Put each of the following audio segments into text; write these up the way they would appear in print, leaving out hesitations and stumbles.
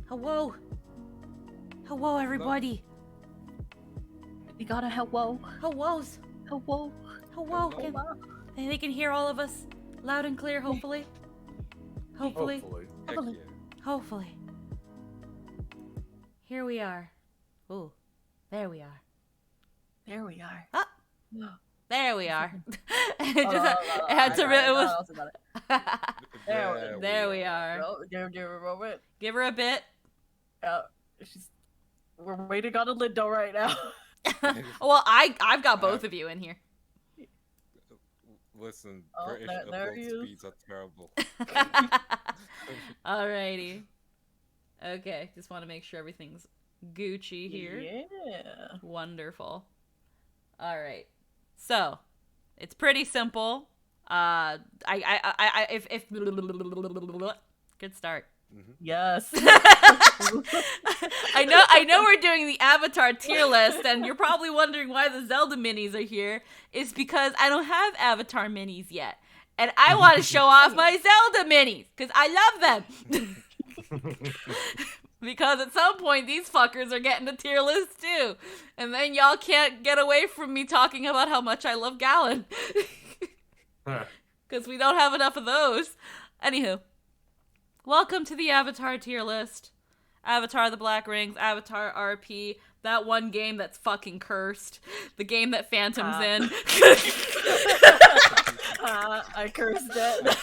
Hello. Hello, everybody. We got a hello. Hellos. Hello. Hello. They can hear all of us loud and clear, hopefully. Hopefully. Hopefully. Here we are. Ooh, there we are. There we are. Ah, there we are. There we are. Give her a moment. Give her a bit. We're waiting on a Lindo right now. Well, I've got both of you in here. Listen, British upload speeds are terrible. Alrighty. Okay, just want to make sure everything's Gucci here. Yeah. Wonderful. Alright. So, it's pretty simple. Good start. Mm-hmm. Yes. I know we're doing the Avatar tier list, and you're probably wondering why the Zelda minis are here. It's because I don't have Avatar minis yet. And I want to show off my Zelda minis, because I love them. Because at some point, these fuckers are getting a tier list too. And then y'all can't get away from me talking about how much I love Gallon. Because we don't have enough of those. Anywho. Welcome to the Avatar tier list. Avatar the Black Rings, Avatar RP, that one game that's fucking cursed. The game that Phantom's in. I cursed it.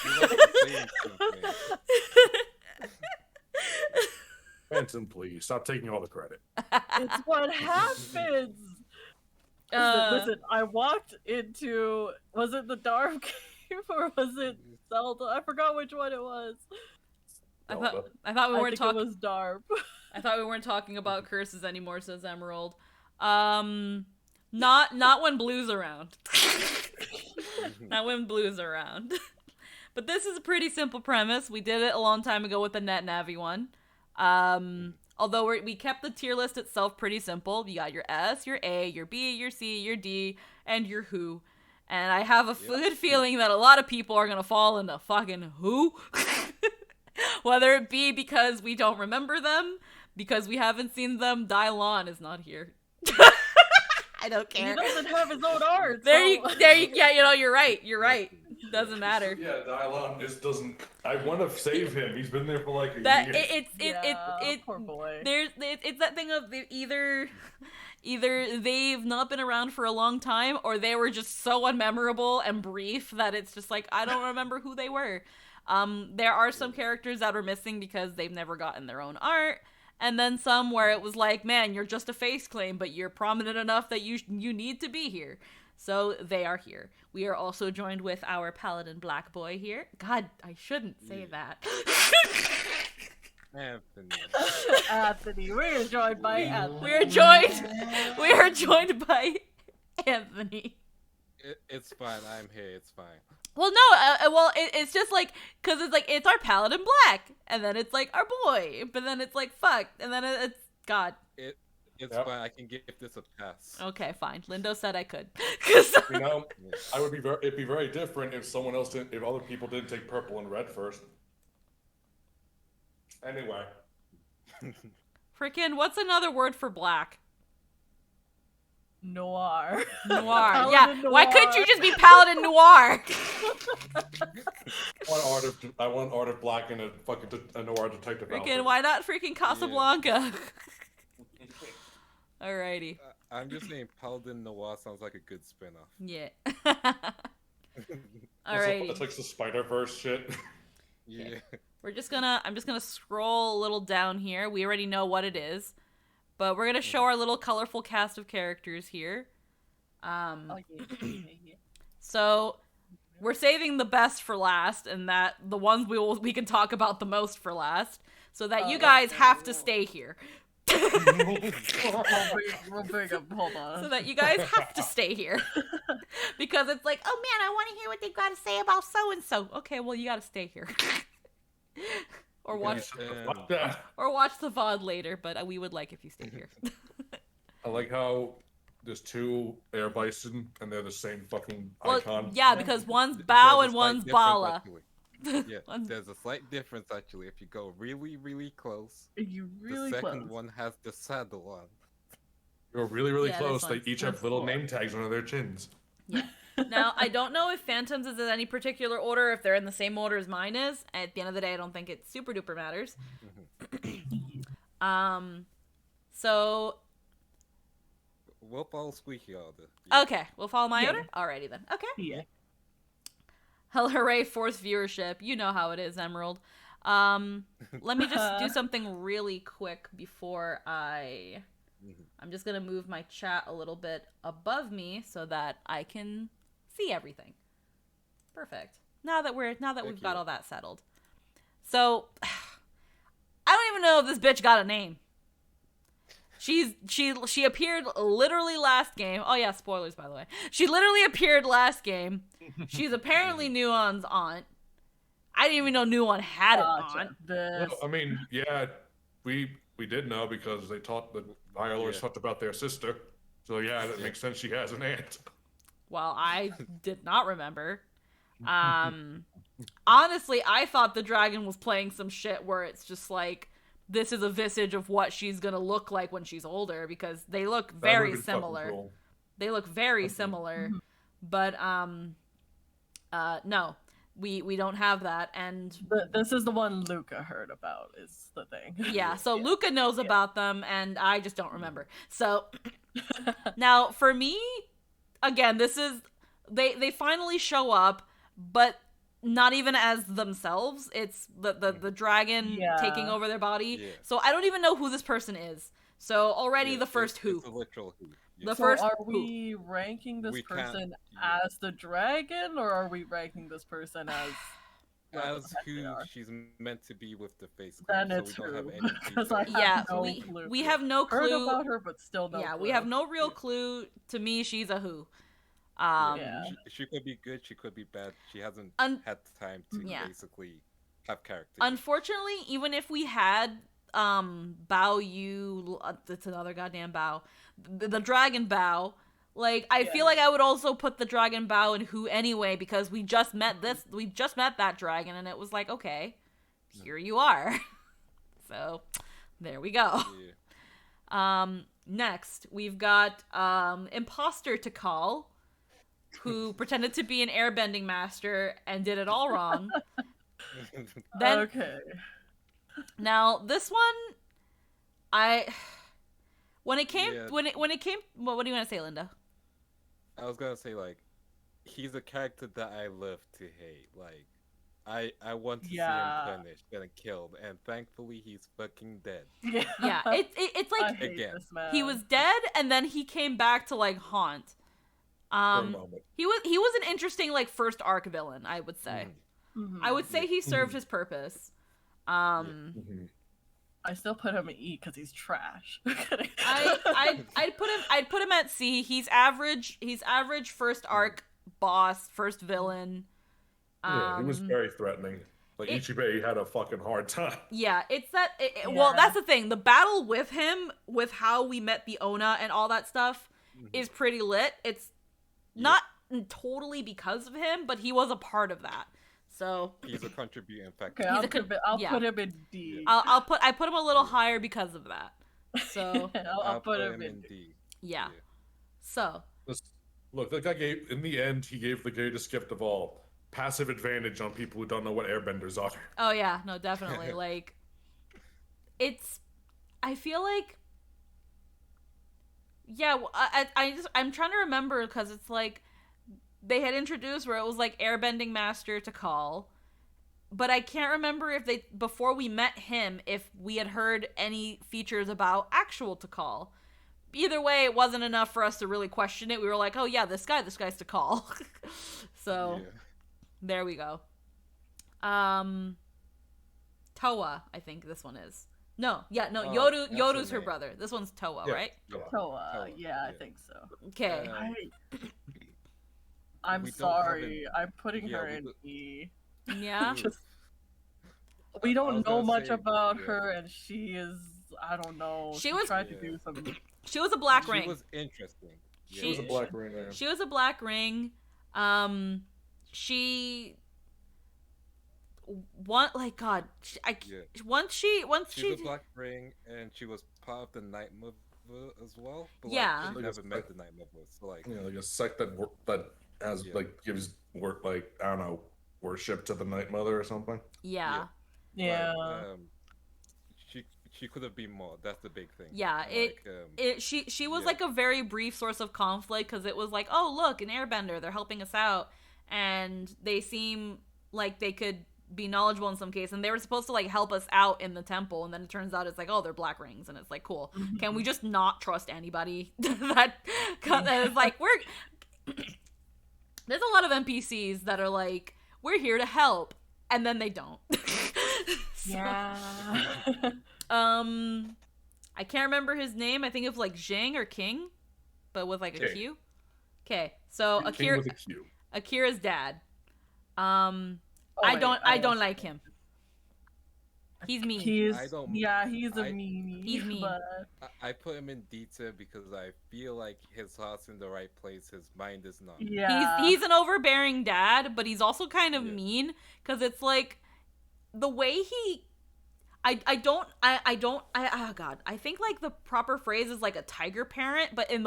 Phantom, please, stop taking all the credit. It's what happens. Listen, I walked into, was it the Dark Cave or was it Zelda? I forgot which one it was. I thought we weren't talking. It was Darp. I thought we weren't talking about curses anymore, says Emerald. Not when Blue's around. Not when Blue's around. But this is a pretty simple premise. We did it a long time ago with the NetNavi one. Although we kept the tier list itself pretty simple. You got your S, your A, your B, your C, your D, and your Who. And I have a good feeling that a lot of people are gonna fall into fucking Who. Whether it be because we don't remember them, because we haven't seen them. Dylon is not here. I don't care. He doesn't have his own art. Yeah, you're right. Doesn't matter. Yeah, Dylon just doesn't. I want to save him. He's been there for like a year. Poor boy. It's that thing of either they've not been around for a long time, or they were just so unmemorable and brief that it's just like I don't remember who they were. There are some characters that are missing because they've never gotten their own art, and then some where it was like, man, you're just a face claim, but you're prominent enough that you need to be here. So they are here. We are also joined with our Paladin Black Boy here. God, I shouldn't say that. Anthony. We are joined by Anthony. We are joined by Anthony. It's fine. I'm here. It's fine. Well, no, it's just like, because it's like, it's our Paladin Black, and then it's like our boy, but then it's like, fuck, and then it's God. It's fine. I can give this a pass. Okay, fine. Lindo said I could. You know, it'd be very different if someone else didn't, if other people didn't take purple and red first. Anyway. Freaking, what's another word for black? Noir. Noir. Yeah. Noir. Why couldn't you just be Paladin Noir? I want art of black and a noir detective. Freaking, outfit. Why not freaking Casablanca? Alrighty. I'm just saying Paladin Noir sounds like a good spin-off. Yeah. Alrighty. That's like the Spider-Verse shit. Yeah. I'm just gonna scroll a little down here. We already know what it is. But we're gonna show our little colorful cast of characters here. So we're saving the best for last, and that the ones we can talk about the most for last, so that you guys have to stay here. Hold on. So that you guys have to stay here. Because it's like, oh man, I want to hear what they got to say about so and so. Okay, well you got to stay here. Or watch the VOD later, but we would like if you stayed here. I like how there's two air bison and they're the same fucking icon. Yeah, because one's Bao and one's Bala. Yeah, there's a slight difference actually. If you go really, really close, You really the second close. one has the saddle on. You're really, really Yeah, this close. They one's- each That's have little cool. name tags under their chins. Yeah. Now, I don't know if Phantoms is in any particular order, if they're in the same order as mine is. At the end of the day, I don't think it super duper matters. So, We'll follow Squeaky order. okay, we'll follow my Yeah. order? Alrighty then. Okay. Yeah. Hell, hooray, fourth viewership. You know how it is, Emerald. Let me just do something really quick before I'm just gonna move my chat a little bit above me so that I can see everything. Perfect. Now that we've got all that settled. So I don't even know if this bitch got a name. She appeared literally last game. Oh yeah, spoilers by the way. She literally appeared last game. She's apparently Nuon's aunt. I didn't even know Nuon had an aunt. This. Well, I mean, yeah, we did know because they taught the Nihilords talked about their sister. So yeah, that makes sense. She has an aunt. Well, I did not remember. Honestly, I thought the dragon was playing some shit where it's just like, this is a visage of what she's gonna look like when she's older, because they look That very would've been fucking similar. cool. They look very similar. But no. We don't have that, and This is the one Luca heard about, is the thing. yeah, so Luca knows about them, and I just don't remember. So now for me, again, this is they finally show up, but not even as themselves. It's the dragon taking over their body. Yeah. So I don't even know who this person is. So already Yeah, the first who. It's a literal who. The So first are who. we ranking this We can't- person yeah. as the dragon, or are we ranking this person as whatever the As heck they who are? she's meant to be with the face Then card, it's so we don't who. have any Because I details. have Yeah, no we clue. we have no Heard clue. about her, but still no Yeah, clue. we have no real Yeah. clue. To me, she's a who. Yeah. She could be good, she could be bad. She hasn't had time to Yeah. basically have character. Unfortunately, even if we had Bao Yu, it's another goddamn Bao, the Dragon Bao, like I feel like I would also put the Dragon Bao in who anyway, because we just met that dragon, and it was like, okay, here you are. So there we go. Yeah. Next we've got Imposter to call, who pretended to be an airbending master and did it all wrong. Then Okay. now this one, when it came, Yeah. what do you want to say, Linda? I was gonna say, like, he's a character that I love to hate. Like, I want to see Yeah. him punished and killed, and thankfully he's fucking dead. Yeah, it's I like hate Again. this man. he was dead and then he came back to like haunt. For a moment. He was an interesting like first arc villain, I would say. Mhm. I would say he served his purpose. Mhm. I still put him at E because he's trash. I'd put him at C. He's average. He's average first arc boss, first villain. Yeah, he was very threatening. Like it- Ichibei had a fucking hard time. Yeah, it's that. Well, Yeah. that's the thing. The battle with him, with how we met the Ona and all that stuff, is pretty lit. It's not totally because of him, but he was a part of that. So He's a contributing factor. Okay, I'll put him in D. I put him a little higher because of that. So I'll put him in D. D. yeah. So Look, the guy gave, in the end, he gave the greatest gift of all. Passive advantage on people who don't know what airbenders are. oh yeah, no, definitely. Like it's. I feel like. Yeah, I'm trying to remember because it's like they had introduced where it was like airbending master to call, but I can't remember if they before we met him if we had heard any features about actual to call. Either way, it wasn't enough for us to really question it. We were like, oh yeah, this guy's to call. So there we go. Toa, I think this one is. Yoru's her name. brother. This one's Toa, Yeah. right? Toa, yeah. yeah, I think so. Okay. I'm We don't sorry. have I'm putting her we in do- E. Yeah. Just we I don't was know gonna much say, about yeah. her, and she is. I don't know. She was- tried to Yeah. do some. She was a black She ring. was interesting. She- He was a black ring there. She was a black ring. She God, once She's she a Black Ring, and she was part of the Night Mother as well. But Yeah. she never met the Night Mother. So like, like a sect that has gives I don't know, worship to the Night Mother or something. yeah. Yeah. Like, she could have been more. That's the big thing. Yeah, she was like a very brief source of conflict because it was like, oh look, an airbender, they're helping us out, and they seem like they could be knowledgeable in some case, and they were supposed to like help us out in the temple, and then it turns out it's like, oh, they're Black Rings, and it's like, cool. Can we just not trust anybody that is like there's a lot of NPCs that are like, we're here to help, and then they don't. Yeah. I can't remember his name. I think it's like Jing or King, but with like a Q. Okay, so King with a Q. Akira's dad. I don't like him. He's mean. He's a meanie. He's mean. But... I put him in detail because I feel like his heart's in the right place. His mind is not. Yeah. He's an overbearing dad, but he's also kind of mean because it's like the way he. I think like the proper phrase is like a tiger parent, but in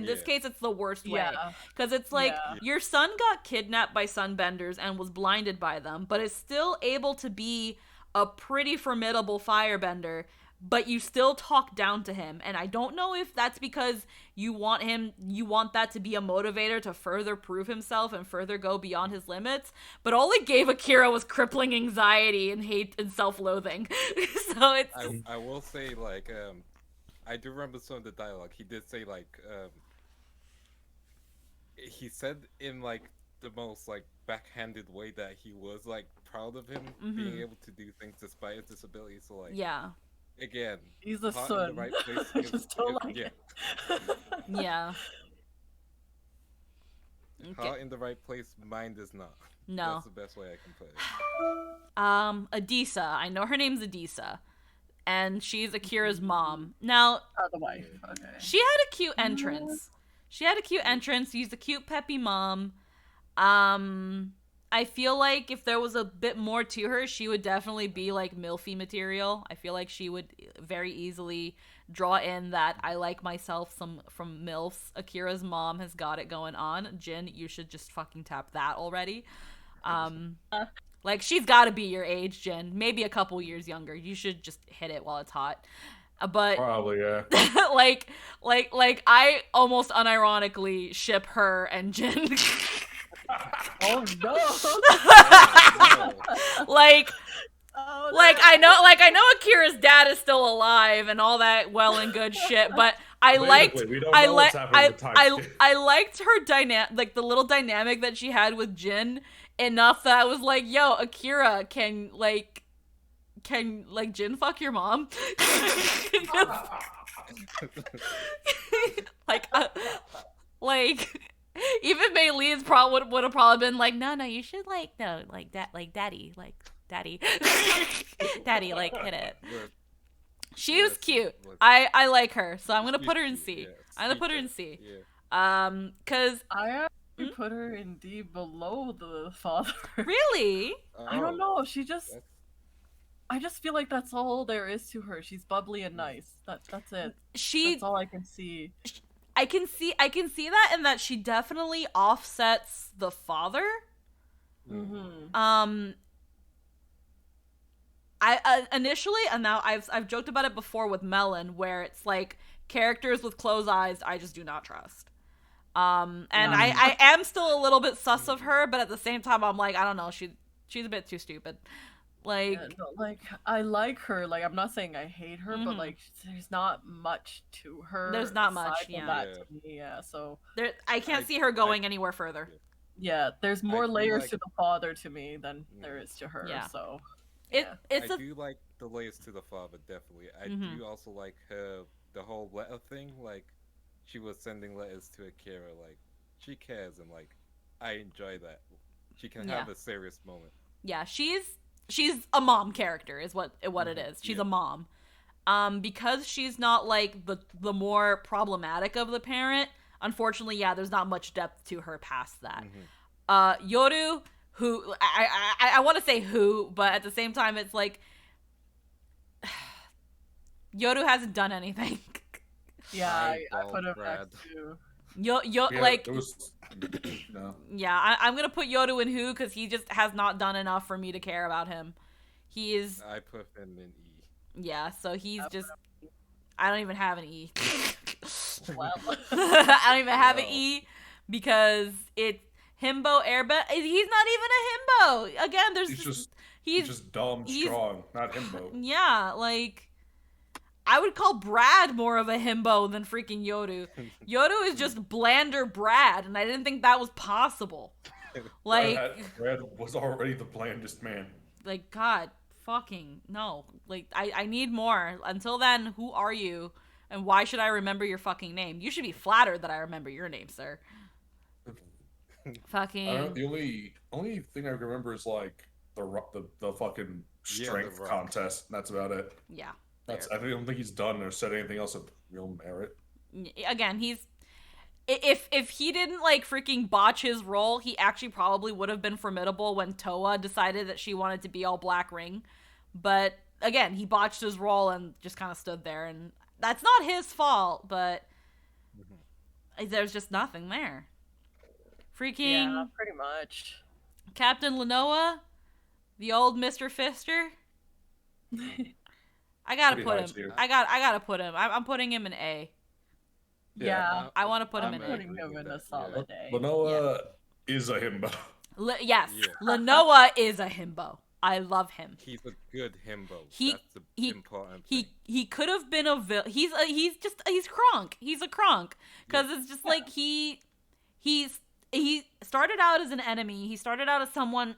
this case it's the worst way, because it's like your son got kidnapped by sunbenders and was blinded by them, but is still able to be a pretty formidable firebender, but you still talk down to him, and I don't know if that's because you want that to be a motivator to further prove himself and further go beyond his limits, but all it gave Akira was crippling anxiety and hate and self-loathing. So it's I will say, like, I do remember some of the dialogue. He did say, like, he said in like the most like backhanded way that he was like proud of him being able to do things despite his disability. So like, again, he's a son. In the right place. I just don't like it. Yeah. Heart in the right place, mind is not. No. That's the best way I can put it. Adisa. I know her name's Adisa. And she's Akira's mom. Now, the wife. Okay. She had a cute entrance. Used a cute peppy mom. I feel like if there was a bit more to her, she would definitely be like MILFy material. I feel like she would very easily draw in that I like myself some from MILFs. Akira's mom has got it going on. Jin, you should just fucking tap that already. Like, she's got to be your age, Jin. Maybe a couple years younger. You should just hit it while it's hot. But probably, yeah. like I almost unironically ship her and Jin. Oh no! I know Akira's dad is still alive and all that well and good shit, but I liked her dynamic, like the little dynamic that she had with Jin enough that I was like, yo, Akira, can Jin fuck your mom? Even Mei Lee's would have probably been like, no, you should daddy, daddy, like, hit it. She was cute. I like her, so I'm gonna put her in C. Cause I actually put her in D below the father. Really? I don't know. I just feel like that's all there is to her. She's bubbly and nice. That's it. That's all I can see. I can see that, in that she definitely offsets the father. Mm-hmm. I initially, and now I've joked about it before with Melon, where it's like characters with closed eyes I just do not trust. I am still a little bit sus of her, but at the same time I'm like, I don't know, she's a bit too stupid. Like, I like her. Like, I'm not saying I hate her, but like, there's not much to her. There's not much, So I can't see her going anywhere further. Yeah, there's more layers to the father to me than there is to her. Yeah. So I do like the layers to the father, definitely. I do also like the whole letter thing. Like, she was sending letters to Akira. Like, she cares, and like, I enjoy that. She can have a serious moment. Yeah, she's a mom character, is what it is. She's a mom. Because she's not like the more problematic of the parent. Unfortunately, there's not much depth to her past that. Yoru, who I want to say who, but at the same time, it's like Yoru hasn't done anything. Yeah, I put him Brad. next to. Like it was, no. yeah, I'm gonna put Yoru in who because he just has not done enough for me to care about him. He is I put him in E. yeah, so he's just I don't even have an E. Well. I don't even have an Wow. E because it's himbo airbend. He's not even a himbo. Again, there's He's just dumb, he's- strong, not himbo. yeah, like I would call Brad more of a himbo than freaking Yoru. Yoru is just blander Brad, and I didn't think that was possible. Like, Brad was already the blandest man. like God, fucking no. Like, I need more. Until then, who are you, and why should I remember your fucking name? You should be flattered that I remember your name, sir. Fucking. The only thing I remember is like the fucking strength Rock. contest. And that's about it. Yeah. I don't think he's done or said anything else of real merit. Again, he's if he didn't like freaking botch his role, he actually probably would have been formidable when Toa decided that she wanted to be all Black Ring. But again, he botched his role and just kind of stood there, and that's not his fault, but there's just nothing there. Freaking Yeah, pretty much. Captain Lenoa, the old Mr. Fister. I gotta Pretty put high him. tier. I gotta put him. I'm putting him in A. Yeah, I want to put him I'm in A. putting him in a solid A. Lenoa is a himbo. Yes, Yeah. Lenoa is a himbo. I love him. He's a good himbo. He- That's the he- important thing. He could have been a he's Kronk. He's a Kronk because it's just like he started out as an enemy. He started out as someone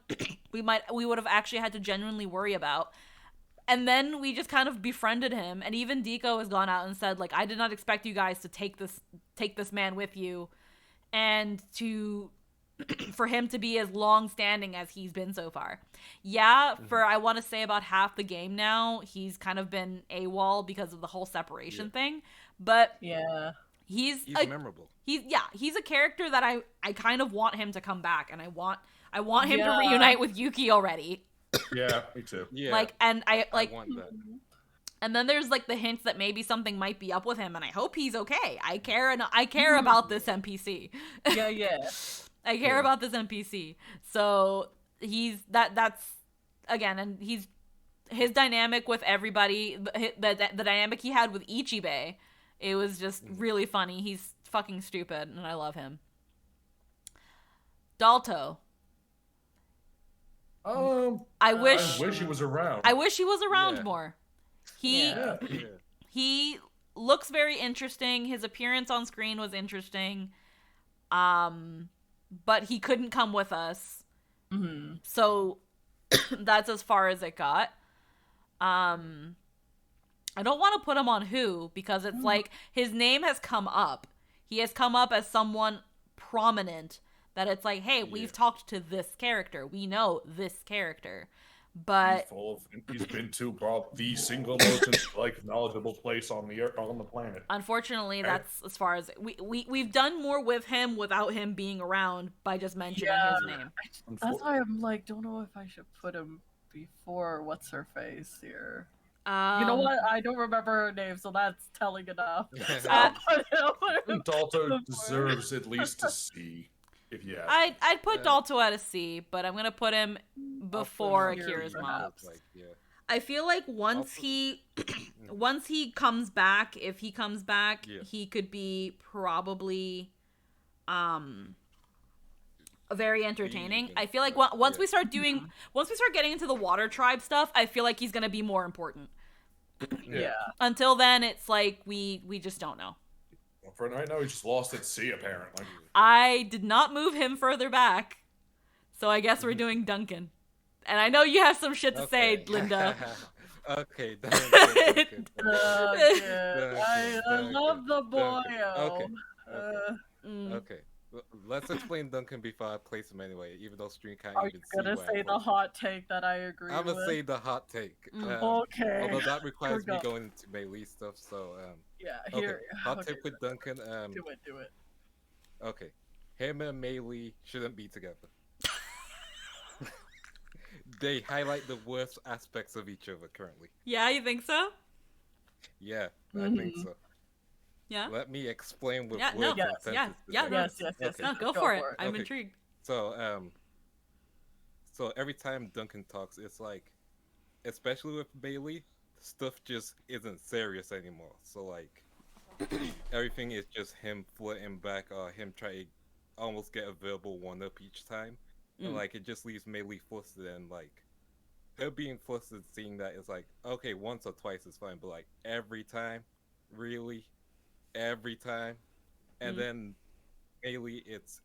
we would have actually had to genuinely worry about. And then we just kind of befriended him, and even Deco has gone out and said, like, I did not expect you guys to take this man with you, and for him to be as long-standing as he's been so far. Yeah, for I want to say about half the game now, he's kind of been AWOL because of the whole separation thing, but Yeah. He's memorable. He's a character that I kind of want him to come back, and I want him to Yeah. reunite with Yuki already. Yeah, me too. Yeah. Like, and I want that. and then there's like the hints that maybe something might be up with him, and I hope he's okay. I care about this NPC. Yeah. I care about this NPC. So that's again, and his dynamic with everybody, the dynamic he had with Ichibe, it was just really funny. He's fucking stupid, and I love him. Dalto. I wish he was around. I wish he was around Yeah. more. Yeah. He looks very interesting. His appearance on screen was interesting. But he couldn't come with us. Mm-hmm. So that's as far as it got. I don't want to put him on who because it's like his name has come up. He has come up as someone prominent that it's like, hey, we've talked to this character. We know this character. But he's been to the single most like knowledgeable place on the planet. Unfortunately, that's as far as we've done more with him without him being around by just mentioning his name. That's why I'm like, don't know if I should put him before what's her face here. You know what? I don't remember her name, so that's telling enough. I'll put him Dalto deserves at least a C. If you ask. I'd put Dalto at a C, but I'm gonna put him before Akira's mom. I feel like once he comes back, if he comes back, he could be probably very entertaining. I feel like once we start getting into the water tribe stuff, I feel like he's gonna be more important. Yeah. Until then, it's like we just don't know. For right now, he just lost at sea, apparently. I did not move him further back, so I guess we're doing Duncan. And I know you have some shit to say, Linda. Okay. I love the boy. Okay. Let's explain Duncan before I place him anyway, even though stream can't Are even you see gonna where I say the place him. hot take that I agree I'm with? gonna say the hot take. Okay. Although that requires me going into melee stuff, so yeah, okay. here. Hot Okay, take with Duncan. do it. Okay. Him and Melee shouldn't be together. they highlight the worst aspects of each other currently. Yeah, you think so? Yeah, I think so. Yeah. Let me explain with Yeah. No. words Yes. and sentences. Yeah. I No. guess. Yes. Okay. No. Go Go for it. for it. I'm Okay. intrigued. So every time Duncan talks, it's like, especially with Bailey, stuff just isn't serious anymore. So like, everything is just him flirting back or him trying to almost get a verbal one up each time. And like it just leaves Melee flustered, and like her being flustered seeing that is like, okay, once or twice is fine, but like every time, really? Every time? And then Melee, it's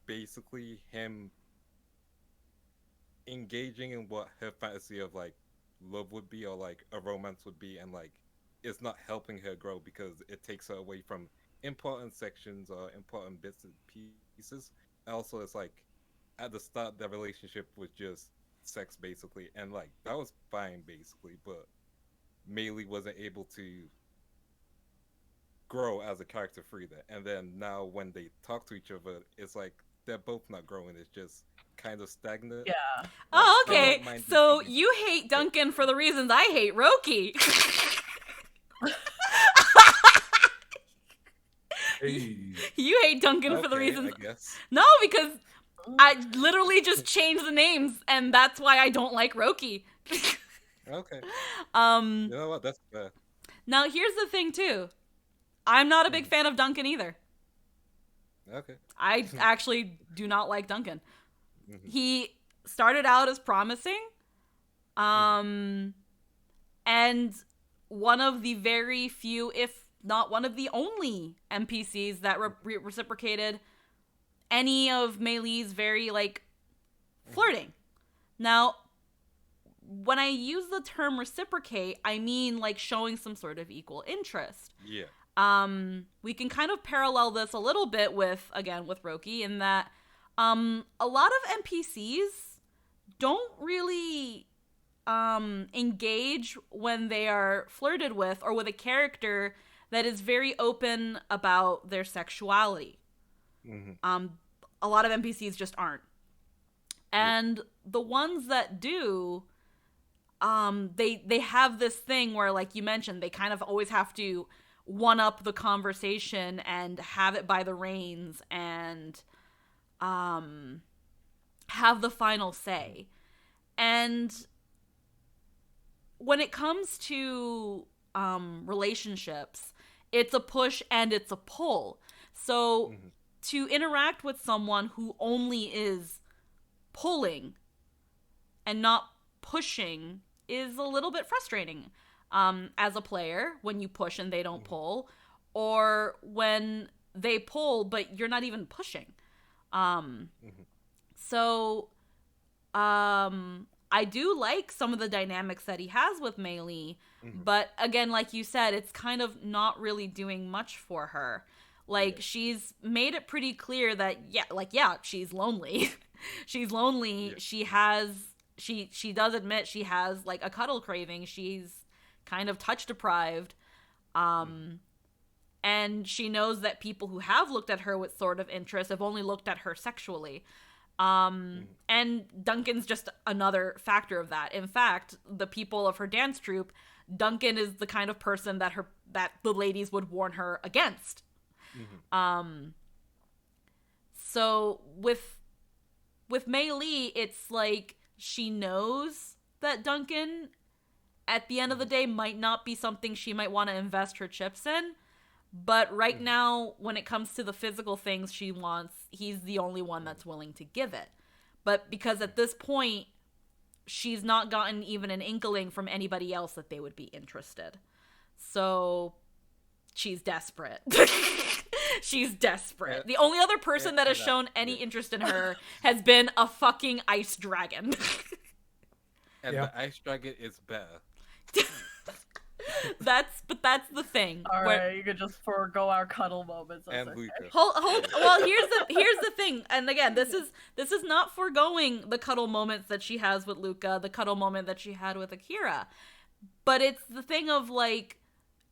basically him engaging in what her fantasy of like love would be or like a romance would be, and like it's not helping her grow because it takes her away from important sections or important bits and pieces. Also, it's like at the start their relationship was just sex basically, and like that was fine basically, but Melee wasn't able to grow as a character through that. And then now when they talk to each other, it's like they're both not growing. It's just kind of stagnant. Yeah. Like, Oh, I don't okay. mind So these- you hate Duncan for the reasons I hate Roki. Hey. You hate Duncan for the Okay, reasons. I guess. No, because I literally just changed the names, and that's why I don't like Roki. Okay. Um. You know what? That's fair. Now here's the thing too. I'm not a big fan of Duncan either. Okay. I actually do not like Duncan. Mhm. He started out as promising. And one of the very few, if not one of the only NPCs that reciprocated any of Melee's very, like, flirting. Now, when I use the term reciprocate, I mean, like, showing some sort of equal interest. Yeah. We can kind of parallel this a little bit with Roki in that a lot of NPCs don't really engage when they are flirted with or with a character that is very open about their sexuality. Mm-hmm. A lot of NPCs just aren't. And the ones that do, they have this thing where, like you mentioned, they kind of always have to one up the conversation and have it by the reins and have the final say. And when it comes to relationships, it's a push and it's a pull. So to interact with someone who only is pulling and not pushing is a little bit frustrating as a player when you push and they don't pull, or when they pull but you're not even pushing. So I do like some of the dynamics that he has with Melee, but again, like you said, it's kind of not really doing much for her. Like, she's made it pretty clear that, she's lonely. She's lonely. Yeah. She does admit she has, like, a cuddle craving. She's kind of touch deprived. And she knows that people who have looked at her with sort of interest have only looked at her sexually. And Duncan's just another factor of that. In fact, the people of her dance troupe, Duncan is the kind of person that the ladies would warn her against. So with Melee, it's like she knows that Duncan at the end of the day might not be something she might want to invest her chips in, but right now, when it comes to the physical things she wants, he's the only one that's willing to give it. But because at this point, she's not gotten even an inkling from anybody else that they would be interested. So she's desperate. She's desperate. The only other person that has shown any interest in her has been a fucking ice dragon. And the ice dragon is better. That's the thing. All right, you could just forego our cuddle moments. And okay. Luca. Well, here's the thing, and again, this is not foregoing the cuddle moments that she has with Luca, the cuddle moment that she had with Akira, but it's the thing of, like,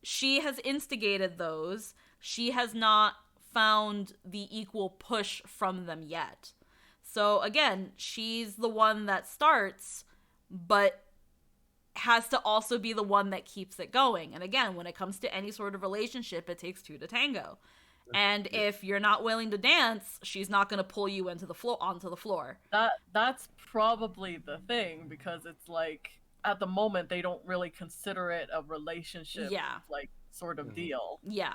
she has instigated those. She has not found the equal push from them yet. So again, she's the one that starts, but has to also be the one that keeps it going. And again, when it comes to any sort of relationship, it takes two to tango. And if you're not willing to dance, she's not going to pull you onto the floor. That's probably the thing, because it's like at the moment they don't really consider it a relationship like sort of deal. Yeah.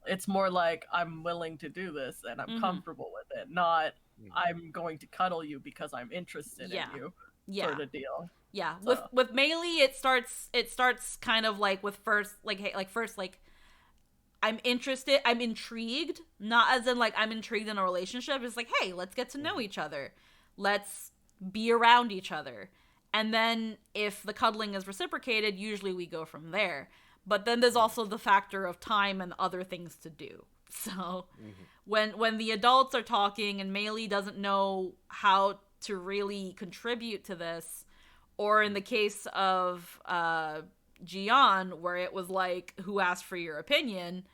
It's more like I'm willing to do this and I'm comfortable with it, not I'm going to cuddle you because I'm interested in you sort of deal. Yeah. So. With Meili, it starts kind of like with first I'm interested, I'm intrigued, not as in like I'm intrigued in a relationship. It's like, hey, let's get to know each other. Let's be around each other. And then if the cuddling is reciprocated, usually we go from there. But then there's also the factor of time and other things to do. So when the adults are talking and Meili doesn't know how to really contribute to this, or in the case of Gian, where it was like, who asked for your opinion,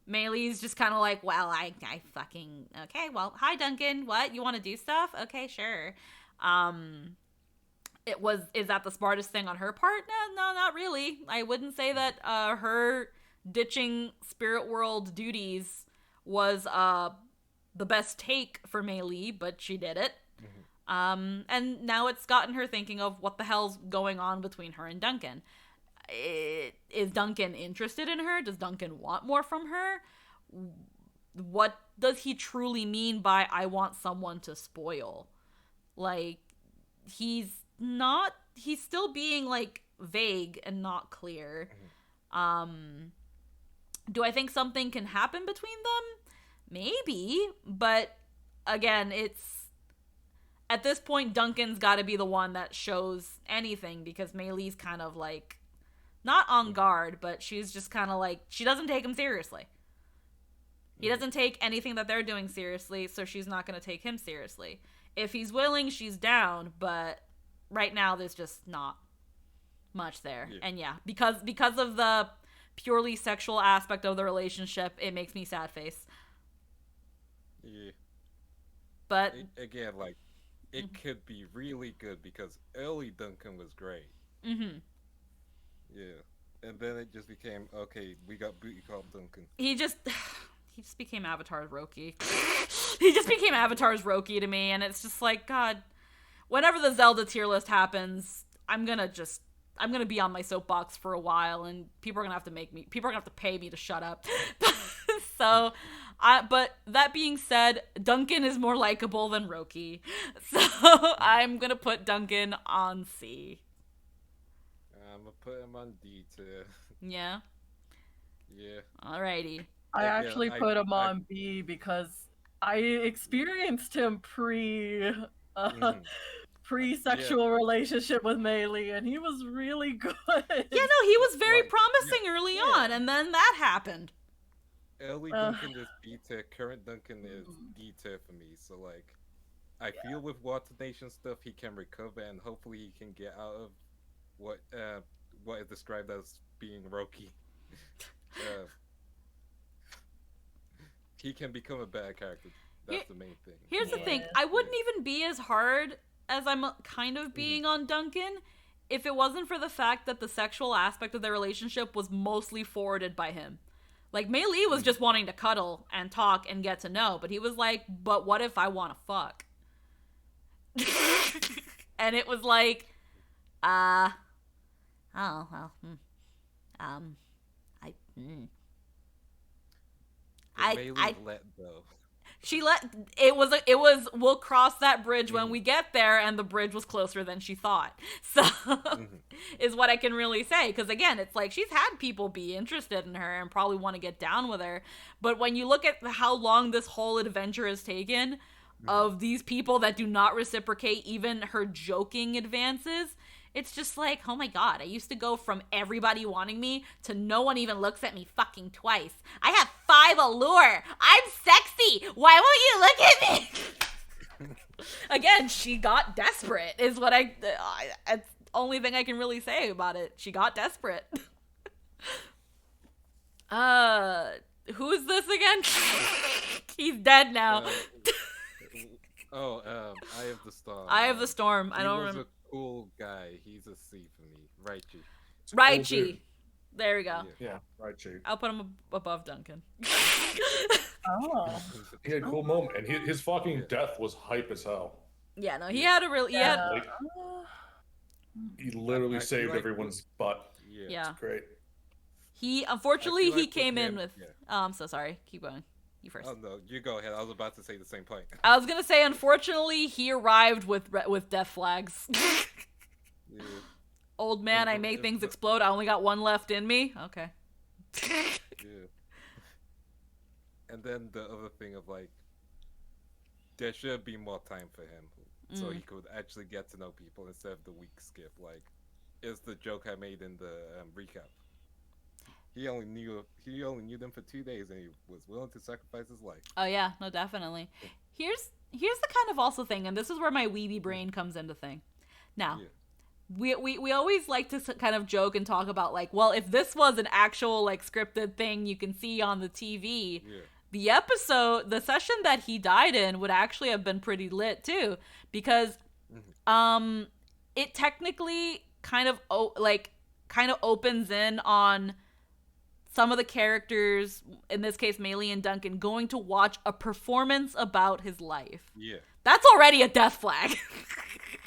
Meili's just kind of like, well, I fucking, okay, well, hi, Duncan, what, you want to do stuff? Okay, sure. Is that the smartest thing on her part? No, not really. I wouldn't say that her ditching spirit world duties was the best take for Meili, but she did it. And now it's gotten her thinking of what the hell's going on between her and Duncan. Is Duncan interested in her? Does Duncan want more from her? What does he truly mean by I want someone to spoil? Like, he's still being like vague and not clear. Do I think something can happen between them? Maybe, but again, at this point, Duncan's got to be the one that shows anything, because Meili's kind of like, not on guard, but she's just kind of like, she doesn't take him seriously. He doesn't take anything that they're doing seriously, so she's not going to take him seriously. If he's willing, she's down, but right now there's just not much there. And because of the purely sexual aspect of the relationship, it makes me sad face. Yeah. But again, like, it could be really good, because early Duncan was great. Yeah. And then it just became, okay, we got booty call Duncan. He just became Avatar's Roki. He just became Avatar's Roki to me, and it's just like, God, whenever the Zelda tier list happens, I'm gonna be on my soapbox for a while, and people are gonna have to pay me to shut up. So, but that being said, Duncan is more likable than Roki, so I'm gonna put Duncan on C. I'm gonna put him on D tier. Yeah. Yeah. Alrighty. I actually put him on B because I experienced him pre-sexual relationship with Meili, and he was really good. Yeah, no, he was very promising early on, and then that happened. Early Duncan is B tier, current Duncan is D tier for me. So like, I feel with Water Nation stuff he can recover, and hopefully he can get out of what is described as being Roki. He can become a better character. That's the main thing. Here's the thing. I wouldn't even be as hard as I'm kind of being on Duncan if it wasn't for the fact that the sexual aspect of their relationship was mostly forwarded by him. Like, Meili was just wanting to cuddle and talk and get to know, but he was like, but what if I want to fuck? And it was like, oh, well, I let go. She let it was we'll cross that bridge when we get there, and the bridge was closer than she thought. So is what I can really say, because again, it's like she's had people be interested in her and probably want to get down with her, but when you look at how long this whole adventure has taken of these people that do not reciprocate even her joking advances, it's just like, oh my God, I used to go from everybody wanting me to no one even looks at me fucking twice. I have 5 allure. I'm sexy. Why won't you look at me? Again, she got desperate is what it's the only thing I can really say about it. She got desperate. Who is this again? He's dead now. Oh, Eye of the Storm. Eye of the Storm. I He don't was remember. a cool guy. He's a C for me. Raichi. It's a cool Raichi. dude. There we go. Yeah. Yeah, right, Chief. I'll put him above Duncan. Oh. He had a cool moment, and his fucking death was hype as hell. Yeah, no, he had a really. Yeah. Like, he literally I saved like everyone's butt. Yeah. Great. He unfortunately I feel he like came with in him- with. yeah. Oh, I'm so sorry. Keep going. You first. Oh no, you go ahead. I was about to say the same point. I was gonna say, unfortunately, he arrived with death flags. Yeah. Old man, I make things explode. I only got one left in me. Okay. Yeah. And then the other thing of like, there should be more time for him, so he could actually get to know people instead of the week skip. Like, is the joke I made in the recap. He only knew them for 2 days, and he was willing to sacrifice his life. Oh yeah, no, definitely. Here's the kind of also thing, and this is where my weeby brain comes into thing. Now, Yeah. we always like to kind of joke and talk about like, well, if this was an actual like scripted thing you can see on the TV, Yeah. the session that he died in would actually have been pretty lit too, because it technically kind of opens in on some of the characters, in this case Meili and Duncan, going to watch a performance about his life. Yeah. That's already a death flag.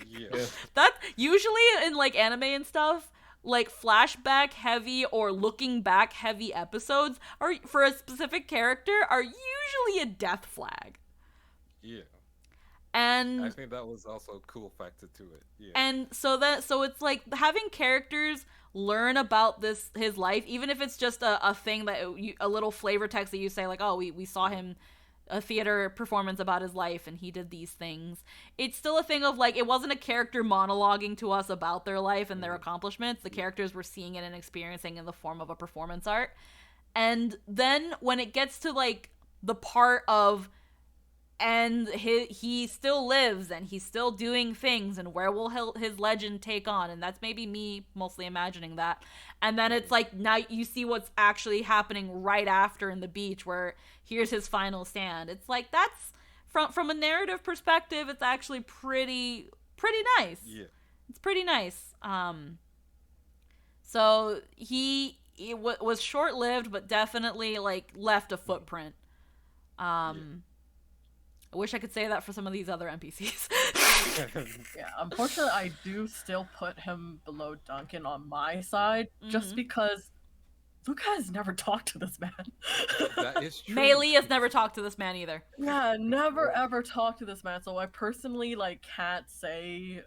Yeah. That usually in like anime and stuff, like flashback heavy or looking back heavy episodes are for a specific character are usually a death flag. Yeah. And I think that was also a cool factor to it. Yeah. and so it's like having characters learn about his life, even if it's just a thing that a little flavor text that you say like, oh, we saw him a theater performance about his life and he did these things. It's still a thing of like, it wasn't a character monologuing to us about their life and their accomplishments. The characters were seeing it and experiencing in the form of a performance art. And then when it gets to like the part of, and he still lives and he's still doing things, and where will his legend take on? And that's maybe me mostly imagining that. And then it's like, now you see what's actually happening right after in the beach, where here's his final stand. It's like, that's from a narrative perspective, it's actually pretty nice. Yeah. It's pretty nice. So it was short-lived, but definitely like left a footprint. I wish I could say that for some of these other NPCs. Yeah, unfortunately, I do still put him below Duncan on my side, just because Luca has never talked to this man. That is true. Meili has never talked to this man either. Yeah, never ever talked to this man, so I personally like can't say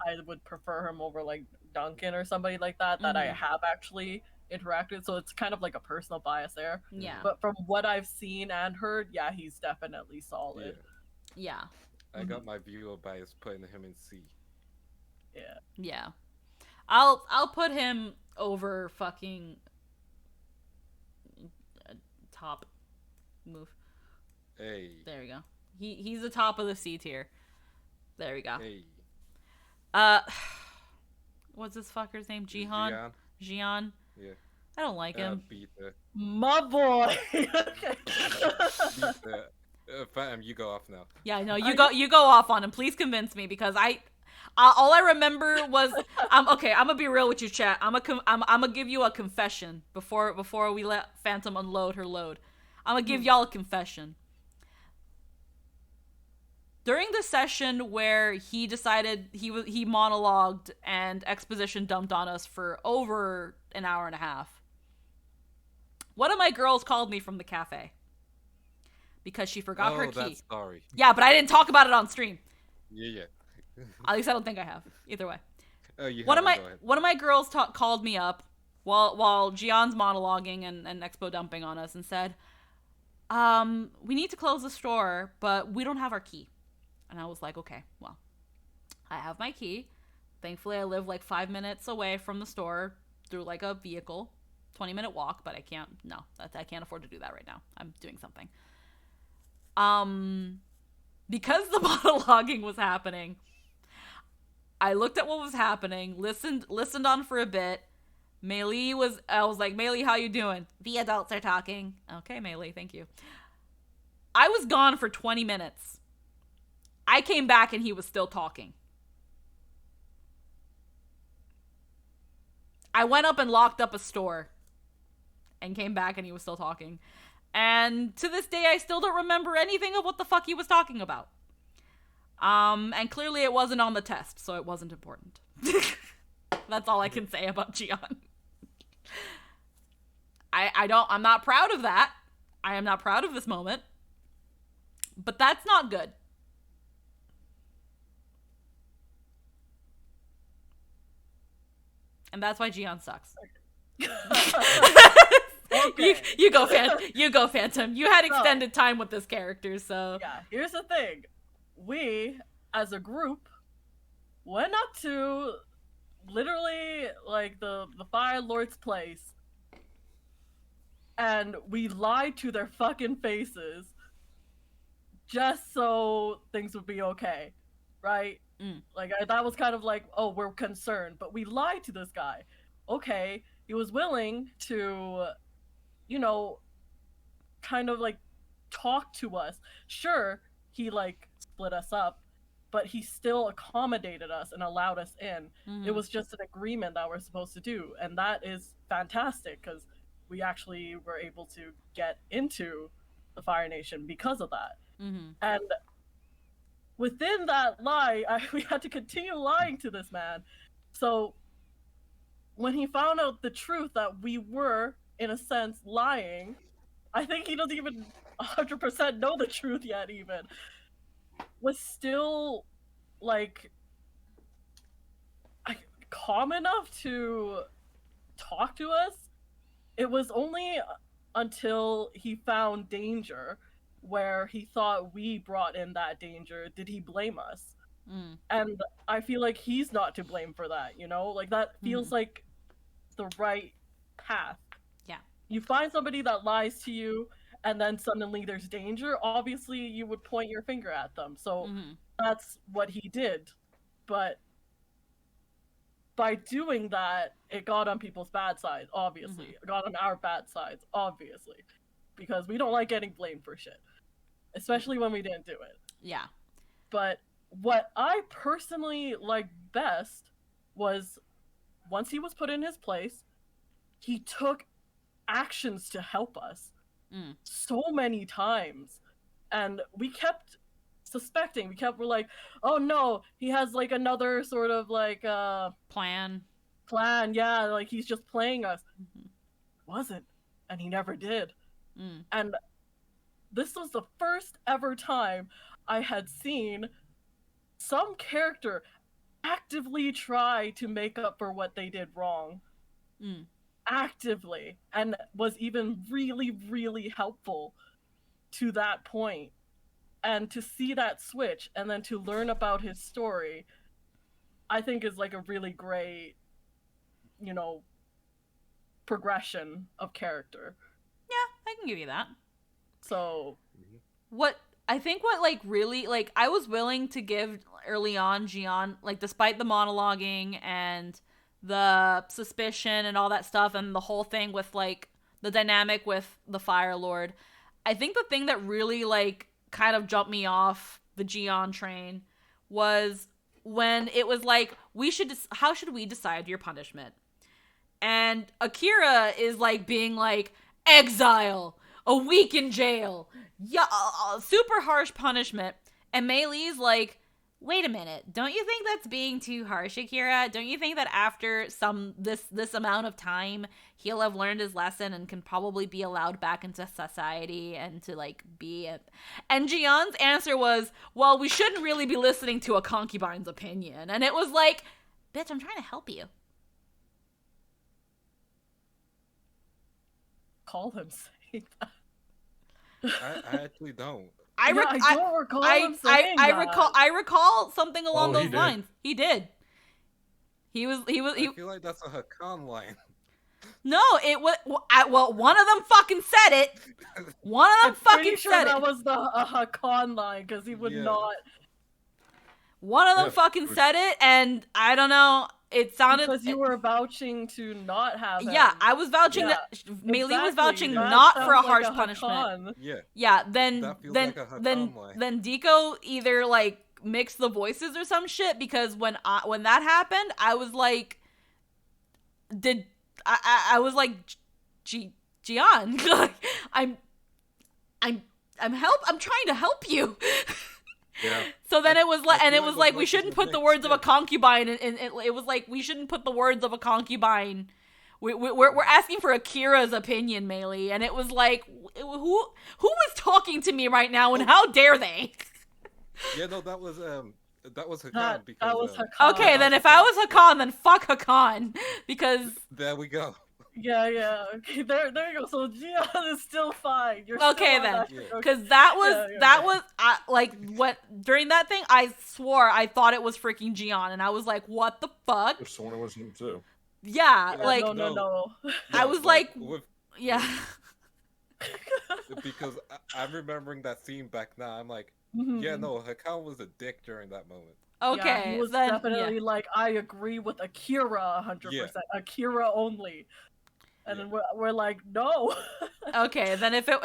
I would prefer him over like Duncan or somebody like that I have actually interacted, so it's kind of like a personal bias there. Yeah. But from what I've seen and heard, yeah, he's definitely solid. Yeah. I got my viewer bias putting him in C. Yeah. Yeah. I'll put him over fucking top move. Hey. There we go. He's the top of the C tier. There we go. Hey. What's this fucker's name? Jihan? Jian? Yeah. I don't like him. Beta. My boy. Beta. Phantom, you go off now. Yeah, no, you go off on him. Please convince me, because all I remember was okay. I'm gonna be real with you, chat. I'm gonna give you a confession before we let Phantom unload her load. I'm gonna give y'all a confession. During the session where he decided he monologued and exposition dumped on us for over an hour and a half, one of my girls called me from the cafe because she forgot her key. That's sorry. Yeah, but I didn't talk about it on stream. Yeah. At least I don't think I have. Either way. You One of haven't, my girls called me up while Gian's monologuing and expo dumping on us and said, we need to close the store, but we don't have our key. And I was like, okay, well, I have my key. Thankfully, I live like 5 minutes away from the store through like a vehicle, 20-minute walk, but I can't afford to do that right now. I'm doing something. Because the monologuing was happening, I looked at what was happening, listened on for a bit. I was like, Meili, how you doing? The adults are talking. Okay, Meili, thank you. I was gone for 20 minutes. I came back and he was still talking. I went up and locked up a store and came back and he was still talking. And to this day, I still don't remember anything of what the fuck he was talking about. And clearly it wasn't on the test, so it wasn't important. That's all I can say about Gian. I'm not proud of that. I am not proud of this moment. But that's not good. And that's why Gian sucks. Okay. You go, Phantom. You had extended time with this character, so... Yeah, here's the thing. We, as a group, went up to literally, like, the Fire Lord's place, and we lied to their fucking faces just so things would be okay, right? Like, that was kind of like, oh, we're concerned, but we lied to this guy. Okay, he was willing to, you know, kind of, like, talk to us. Sure, he, like, split us up, but he still accommodated us and allowed us in. It was just an agreement that we're supposed to do, and that is fantastic, because we actually were able to get into the Fire Nation because of that. And within that lie, we had to continue lying to this man. So when he found out the truth that we were, in a sense, lying, I think he doesn't even 100% know the truth yet, even, was still, like, calm enough to talk to us. It was only until he found danger, where he thought we brought in that danger, did he blame us. And I feel like he's not to blame for that, you know? Like, that feels like the right path. Yeah. You find somebody that lies to you, and then suddenly there's danger, obviously you would point your finger at them. So that's what he did. But by doing that, it got on people's bad side, obviously. It got on our bad sides, obviously. Because we don't like getting blamed for shit. Especially when we didn't do it. Yeah. But what I personally liked best was, once he was put in his place, he took actions to help us. So many times. And we kept suspecting. We're like, oh no, he has like another sort of like plan, yeah, like he's just playing us. Wasn't. And he never did. And this was the first ever time I had seen some character actively try to make up for what they did wrong. Actively. And was even really, really helpful to that point. And to see that switch, and then to learn about his story, I think is like a really great, you know, progression of character. Yeah, I can give you that. So, what like really, like, I was willing to give early on Gian, like, despite the monologuing and the suspicion and all that stuff and the whole thing with, like, the dynamic with the Fire Lord, I think the thing that really, like, kind of jumped me off the Gian train was when it was like, how should we decide your punishment? And Akira is, like, being like, exile, a week in jail, yeah, super harsh punishment. And Mei Li's like, wait a minute, don't you think that's being too harsh, Akira? Don't you think that after this amount of time, he'll have learned his lesson and can probably be allowed back into society and to, like, be it? And Jian's answer was, well, we shouldn't really be listening to a concubine's opinion. And it was like, bitch, I'm trying to help you. Call him saying that. I actually don't. I don't recall him saying that. I recall something along those did. lines. He did. He I feel like that's a Hakan line. No, it was. Well, one of them fucking said it. One of them fucking sure said that it. was the Hakan line, because he would not. One of them fucking said it, and I don't know. It sounded because you were vouching to not have him. Yeah, I was vouching that Mei Li was vouching not for a harsh punishment. Yeah. Yeah, then That feels like a Hakan line. then Deco either, like, mix the voices or some shit, because when that happened, I was like, I was like, Gian, I'm trying to help you. Yeah. So then it was like, and it was like, we voices shouldn't were put the mixed, words of yeah. a concubine, and it was like, we shouldn't put the words of a concubine. We're asking for Akira's opinion, Meili, and it was like, who was talking to me right now, and how dare they? Yeah, no, that was Hakan, That because was Hakan. Okay, then if I was Hakan, then fuck Hakan, because there we go. Yeah. Okay, there you go. So Gian is still fine. You're okay still on then, that track. Okay. because that Yeah. was like, what, during that thing, I swore I thought it was freaking Gian, and I was like, what the fuck? If someone was him too. Yeah, Yeah, like, no. I was like, with, yeah. because I'm remembering that scene back now. I'm like, Mhm. yeah, no, Hakan was a dick during that moment. Okay, Yeah, he was then definitely yeah. like, I agree with Akira 100%. Yeah. Akira only. And Yeah. then we're like, no. Okay, then if it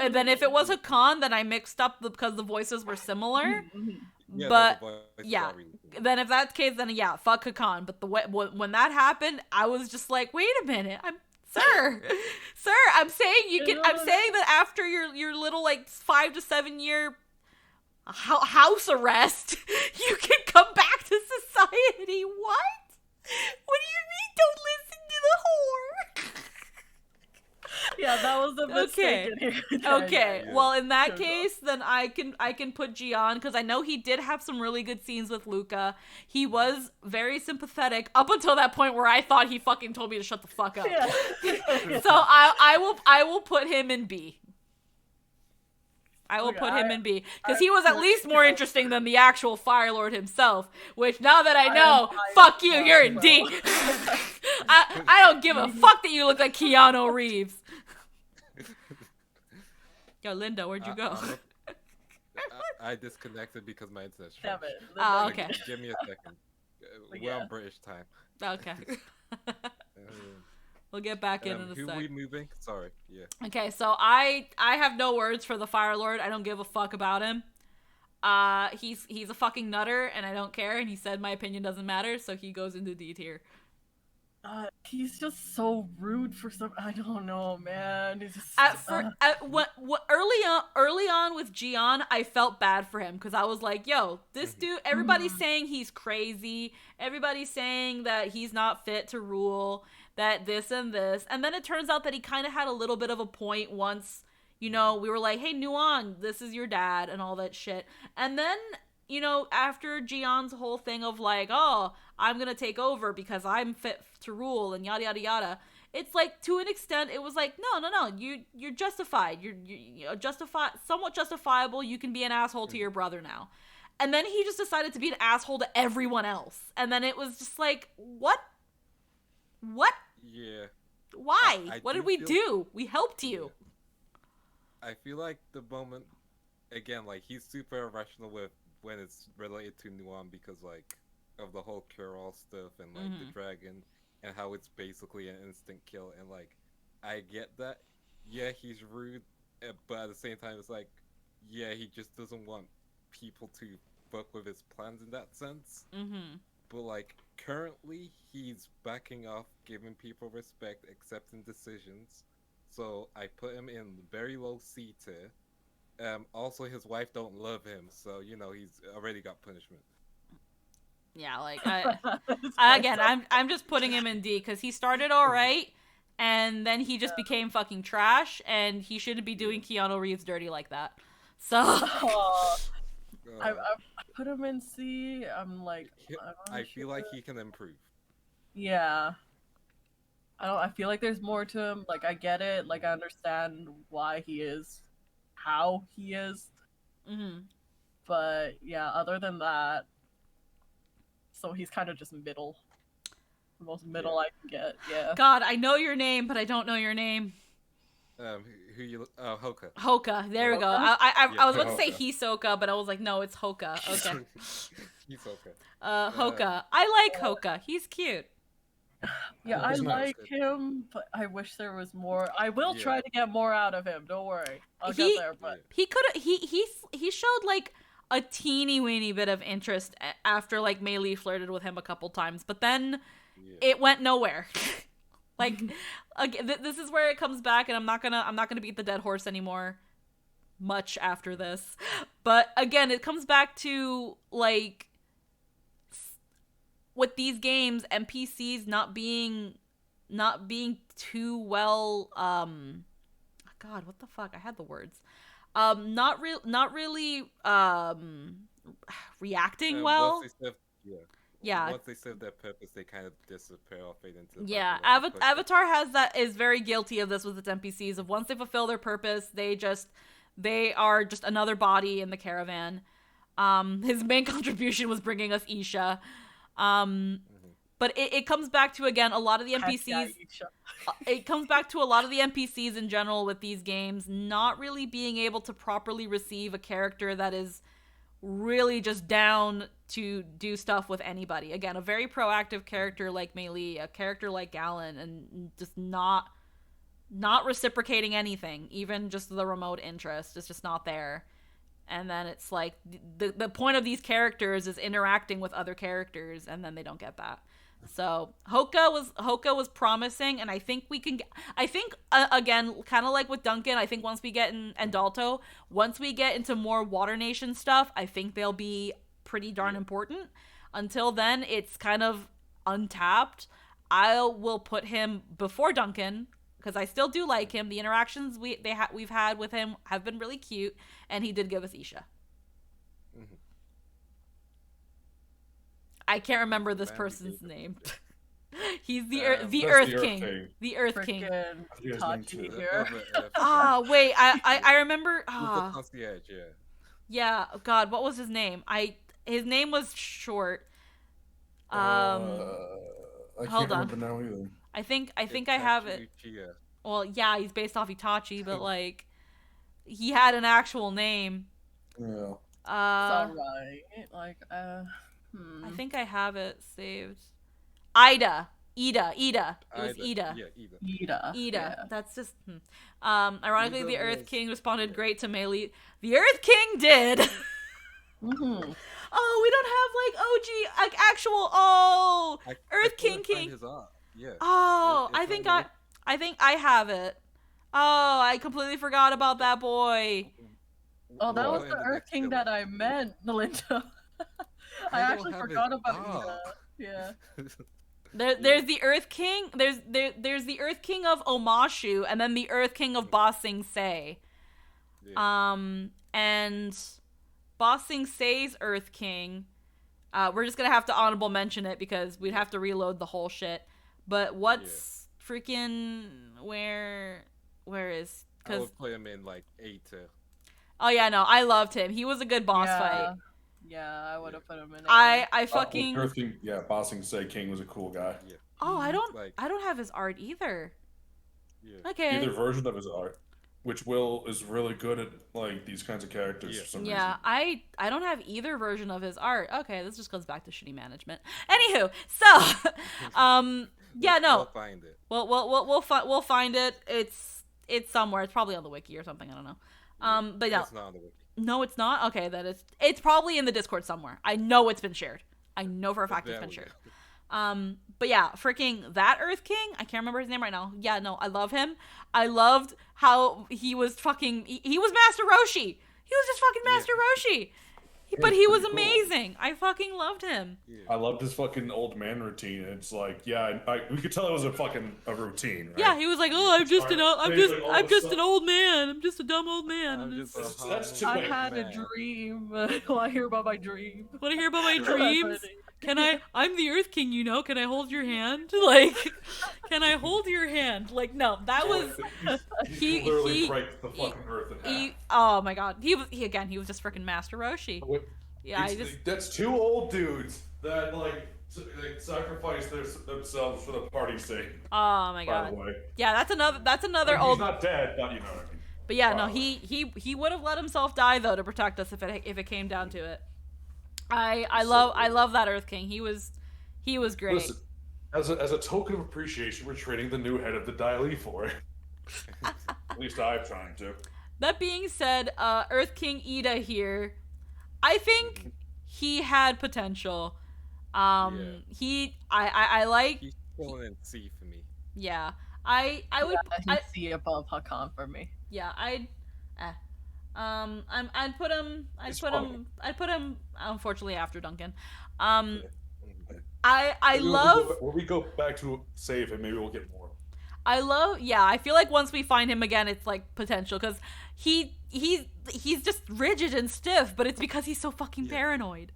was Hakan, then I mixed up because the voices were similar. Mhm. Yeah, But, no, the voices yeah. are really cool. Then if that's the case, then yeah, fuck Hakan. But when that happened, I was just like, wait a minute, sir, I'm saying I'm saying that after your little like 5 to 7 year house arrest, you can come back to society. What? What do you mean? Don't listen to the whore. Yeah, that was a mistake in here. Okay. yeah. Well, in that Sure, case, then I can put Gian, because I know he did have some really good scenes with Luca. He was very sympathetic up until that point where I thought he fucking told me to shut the fuck up. Yeah. So I will put him in B. I will Okay, put him in B, because I- he was at least more interesting than the actual Fire Lord himself. Which, now that I know, I fuck you, am you're in well. D. I don't give a fuck that you look like Keanu Reeves. Yo, Linda, where'd you go? I disconnected because my internet's Damn trash. it. Oh, Like, okay. Give me a second. We're Yeah. on British time. Okay. Um, We'll get back in a who sec. we moving? Sorry. Yeah. Okay, so I have no words for the Fire Lord. I don't give a fuck about him. He's a fucking nutter, and I don't care. And he said my opinion doesn't matter, so he goes into D tier. He's just so rude for some. I don't know, man. He's just. Early on with Gian, I felt bad for him, because I was like, yo, this dude, everybody's saying he's crazy. Everybody's saying that he's not fit to rule, that this and this. And then it turns out that he kind of had a little bit of a point once, we were like, hey, Nuan, this is your dad and all that shit. And then, after Gian's whole thing of like, oh, I'm going to take over because I'm fit to rule and yada, yada, yada. It's like, to an extent, it was like, no, you're justified. You're somewhat justifiable. You can be an asshole to your brother now. And then he just decided to be an asshole to everyone else. And then it was just like, what? Yeah. Why? I What do did we feel- do? We helped you. I feel like the moment, again, like, he's super irrational when it's related to Nuan because, like, of the whole cure-all stuff and, like, the dragon and how it's basically an instant kill. And, like, I get that. Yeah, he's rude, but at the same time, it's like, yeah, he just doesn't want people to fuck with his plans in that sense. Mm-hmm. But, like, currently, he's backing off, giving people respect, accepting decisions. So I put him in very low C tier. Also, his wife don't love him, so he's already got punishment. Yeah, like I'm just putting him in D because he started all right, and then he just became fucking trash, and he shouldn't be doing Keanu Reeves dirty like that. So I put him in C. I'm like, I feel like he can improve. Yeah. I feel like there's more to him. Like, I get it. Like, I understand why he is how he is. Mm-hmm. But, yeah, other than that, so he's kind of just middle. The most middle I can get, yeah. God, I know your name, but I don't know your name. Who you? Oh, Hoka. Hoka. There we go. Hoka? I was about to say Hoka. Hisoka, but I was like, no, it's Hoka. Okay. He's okay. Hoka. I like Hoka. He's cute. Yeah, I He's nice. like him, but I wish there was more. I will try Yeah. to get more out of him. Don't worry. I'll He- get there, but He could. He showed like a teeny weeny bit of interest after like Mei Li flirted with him a couple times, but then it went nowhere. Like, again, this is where it comes back, and I'm not gonna beat the dead horse anymore much after this. But again, it comes back to like, with these games, NPCs not being too well, God, what the fuck? I had the words. Not really reacting well. Once they serve their purpose, they kind of disappear or fade into the Avatar is very guilty of this with its NPCs. Of once they fulfill their purpose, they are just another body in the caravan. His main contribution was bringing us Isha. But it comes back to, again, a lot of the NPCs. It comes back to a lot of the NPCs in general with these games not really being able to properly receive a character that is really just down to do stuff with anybody. Again, a very proactive character like Mei Li, a character like Galen, and just not reciprocating anything, even just the remote interest. It's just not there. And then it's like the point of these characters is interacting with other characters, and then they don't get that. So Hoka was promising, and I think we can. Again, kind of like with Duncan, I think once we get in Andalto, once we get into more Water Nation stuff, I think they'll be pretty darn important. Until then, it's kind of untapped. I will put him before Duncan because I still do like him. The interactions we've had with him have been really cute, and he did give us Isha. Mm-hmm. I can't remember this person's name. He's the Earth King. The Earth King. Wait, I remember. Yeah. Oh, God, what was his name? His name was short. I can't remember now either. I think I have it. Well, yeah, he's based off Itachi, but like, he had an actual name. Yeah. It's alright. Like, I think I have it saved. Ida. It was Ida. Yeah, Ida. Yeah. That's just. Ironically, the Earth King responded great to Mei Li. The Earth King did. Mm-hmm. Oh, we don't have like OG, like actual. Earth King. Yeah. Oh, I think I have it. Oh, I completely forgot about that boy. Oh, that was the Earth King that I meant, Melinda. I actually forgot about that. Yeah. There's the Earth King. There's the Earth King of Omashu, and then the Earth King of Ba Sing Se. Yeah. And Ba Sing Se's Earth King. We're just gonna have to honorable mention it because we'd have to reload the whole shit. But what's freaking where is? I would put him in like A tier. Oh yeah, no, I loved him. He was a good boss fight. Yeah, I would have put him in. I fucking. Earth King, Ba Sing Se King was a cool guy. Yeah. Oh, I don't have his art either. Yeah. Okay. Either version of his art, which Will is really good at, like these kinds of characters for some reason. Yeah, I don't have either version of his art. Okay, this just goes back to shitty management. Anywho, so, yeah, no. We'll find it. We'll find it. It's somewhere. It's probably on the wiki or something. I don't know. But yeah. It's not on the wiki. No, it's not? Okay, then it's probably in the Discord somewhere. I know it's been shared. I know for a fact it's been shared. But yeah, freaking that Earth King, I can't remember his name right now. Yeah, no, I love him. I loved how he was fucking, he was Master Roshi. He was just fucking Master Roshi. But he was amazing. I fucking loved him. Yeah. I loved his fucking old man routine. It's like, we could tell it was a routine, right? Yeah, he was like, "Oh, I'm just an old man. I'm just a dumb old man." I had a dream. Want to hear about my dream? Want to hear about my dreams? I'm the Earth King, you know. Can I hold your hand? Like, can I hold your hand? Like, no, that was he literally breaks the fucking earth in half. Oh my god, he was just freaking Master Roshi. Yeah, that's two old dudes that sacrifice themselves for the party's sake. Oh my god. By the way. Yeah, that's another old. He's not dead, but you know what I mean. But yeah, no, he would have let himself die though to protect us if it came down to it. I love that Earth King. He was great. Listen, as a token of appreciation, we're trading the new head of the Dai Li for it. At least I'm trying to. That being said, Earth King Ida here, I think he had potential. I like. He's killing in C for me. Yeah, I would. He's C above Hakan for me. Yeah, I'd put him. I'd put him. Unfortunately, after Duncan. I love. When we go back to save him, maybe we'll get more. I feel like once we find him again, it's like potential because he's just rigid and stiff, but it's because he's so fucking paranoid.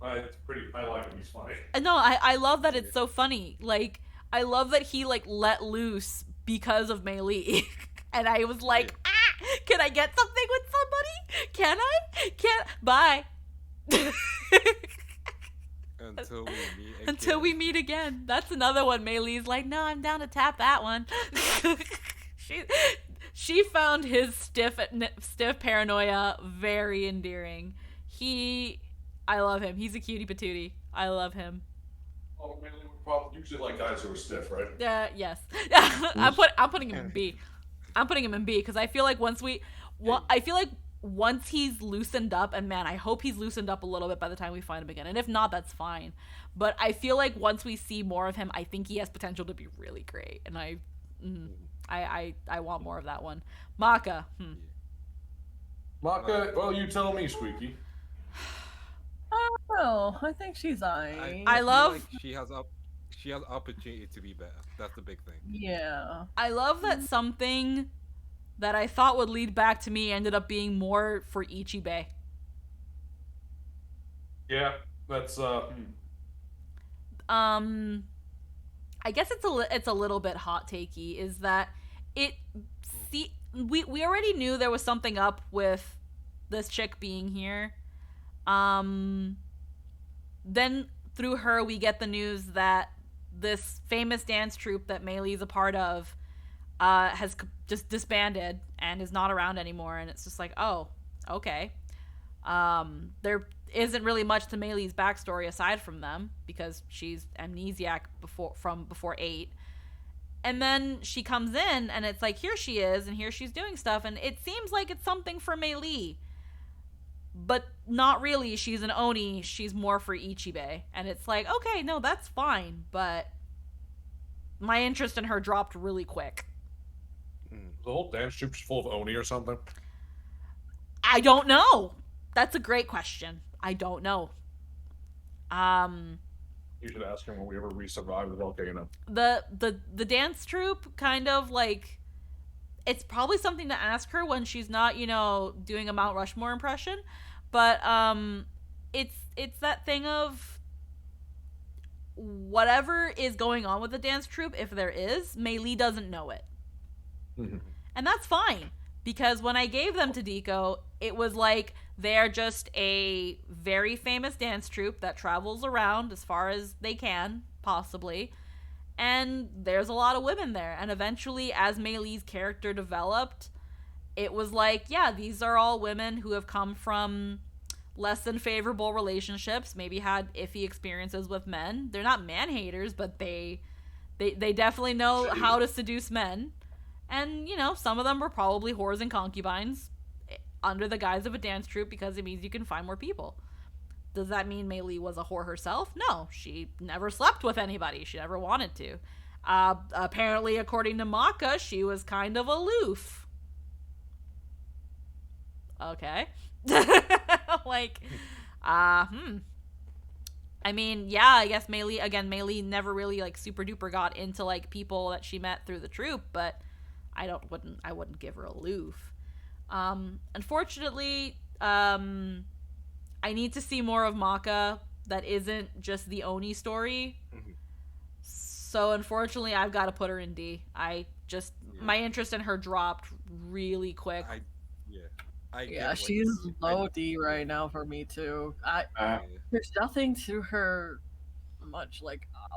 It's pretty. I like him. He's funny. No, I love that it's so funny. Like I love that he like let loose because of Mei Li. And I was like, can I get something with somebody? Can I? Bye. Until we meet again. That's another one. Mei Li's like, no, I'm down to tap that one. She found his stiff paranoia very endearing. I love him. He's a cutie patootie. I love him. Oh, Mei Li would probably usually like guys who are stiff, right? Yes. I'm putting him in B. I'm putting him in B because I feel like once he's loosened up, and man, I hope he's loosened up a little bit by the time we find him again. And if not, that's fine. But I feel like once we see more of him, I think he has potential to be really great. And I want more of that one. Maka. Maka, well, you tell me, Squeaky. I don't know. I think she's I love. Like she has opportunity to be better. That's the big thing. Yeah. I love that something that I thought would lead back to me ended up being more for Ichibe. Yeah, that's I guess it's a little bit hot takey. Is that we already knew there was something up with this chick being here. Then through her we get the news that this famous dance troupe that Mei Li's a part of has just disbanded and is not around anymore, and it's just like, oh, okay. There isn't really much to Mei Li's backstory aside from them because she's amnesiac before 8. And then she comes in and it's like, here she is and here she's doing stuff, and it seems like it's something for Mei Li. But not really. She's an Oni. She's more for Ichibe. And it's like, okay, no, that's fine. But my interest in her dropped really quick. The whole dance troupe's full of Oni or something? I don't know. That's a great question. I don't know. You should ask him when we ever resurvive the volcano. The dance troupe kind of like... It's probably something to ask her when she's not, doing a Mount Rushmore impression. But it's that thing of whatever is going on with the dance troupe, if there is, Mei Li doesn't know it. Mm-hmm. And that's fine. Because when I gave them to Deco, it was like they're just a very famous dance troupe that travels around as far as they can, possibly. And there's a lot of women there. And eventually, as Mei Li's character developed, it was like, yeah, these are all women who have come from less than favorable relationships, maybe had iffy experiences with men. They're not man-haters, but they definitely know how to seduce men. And, some of them were probably whores and concubines under the guise of a dance troupe because it means you can find more people. Does that mean Mei Li was a whore herself? No, she never slept with anybody. She never wanted to. Apparently, according to Maka, she was kind of aloof. Okay. I mean, yeah, I guess Mei Li never really, super duper got into, people that she met through the troupe, but I wouldn't give her aloof. Unfortunately, I need to see more of Maka that isn't just the Oni story. Mm-hmm. So unfortunately, I've got to put her in D. My interest in her dropped really quick. She's low D right now for me too. There's nothing to her much.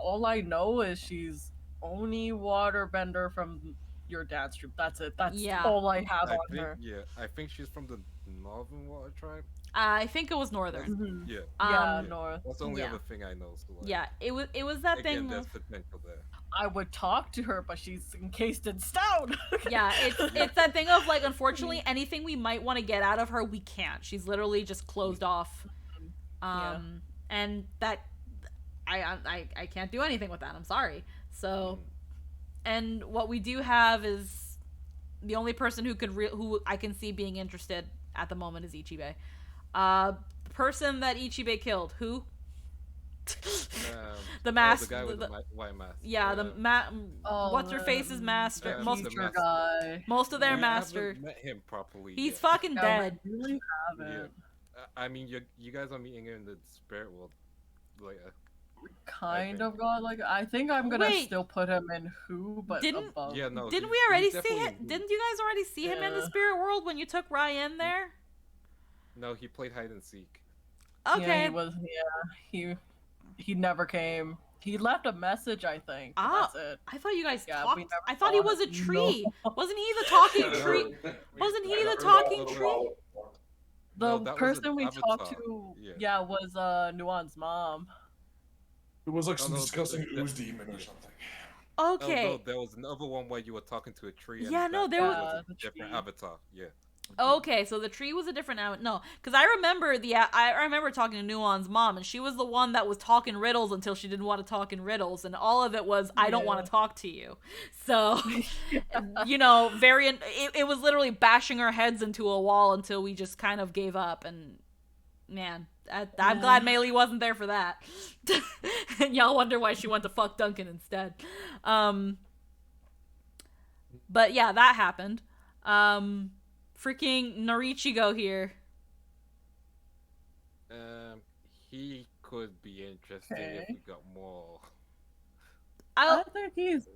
All I know is she's Oni waterbender from your dance troupe. That's it. That's all I have on her. Yeah, I think she's from the Northern Water Tribe. I think it was Northern. Mhm. Yeah. Yeah, Yeah. North. That's the only Yeah. other thing I know. So like, Yeah, it was that again, thing. there's Of, potential there. I would talk to her, but she's encased in stone. yeah, it's that thing of like, unfortunately, anything we might want to get out of her, we can't. She's literally just closed off. Yeah. And that I can't do anything with that. I'm sorry. So, and what we do have is the only person who who I can see being interested at the moment is Ichibe. The person that Ichibe killed, who? The mask. the guy with the white mask. Yeah, what's her face's master. Teacher guy. Most of their we master. haven't met him properly. He's yet. fucking dead. We really haven't. Yeah. I mean, you guys are meeting him in the spirit world later. Kind of got like. I think I'm gonna Wait. still put him in who, but Didn't- above. Yeah, no. Didn't he's- we already he's see definitely him? in Who. Didn't you guys already see him in the Yeah. spirit world when you took Ryan there? No, he played hide and seek. Okay. Yeah, he was. Yeah, he never came. He left a message, I think. but Ah. That's it. I thought you guys Yeah, talked. we never I thought he saw was a it. tree. No. Wasn't he the talking No. tree? Wasn't he the I talking heard tree? The No, that was person an we talked avatar. to, Yeah. was Nuan's mom. It was like some no, disgusting the- ooze demon or something. Okay. Oh, no, there was another one where you were talking to a tree. And Yeah, no, that there guy was- a the different tree. avatar. Yeah. Okay, so the tree was a different no, because I remember I remember talking to Nuon's mom, and she was the one that was talking riddles until she didn't want to talk in riddles, and all of it was I don't want to talk to you. So, you know, it was literally bashing our heads into a wall until we just kind of gave up. And man, I'm glad Mei Lee wasn't there for that. And y'all wonder why she went to fuck Duncan instead. But yeah, that happened. Freaking Norichigo here. He could be interesting if we got more. I think he's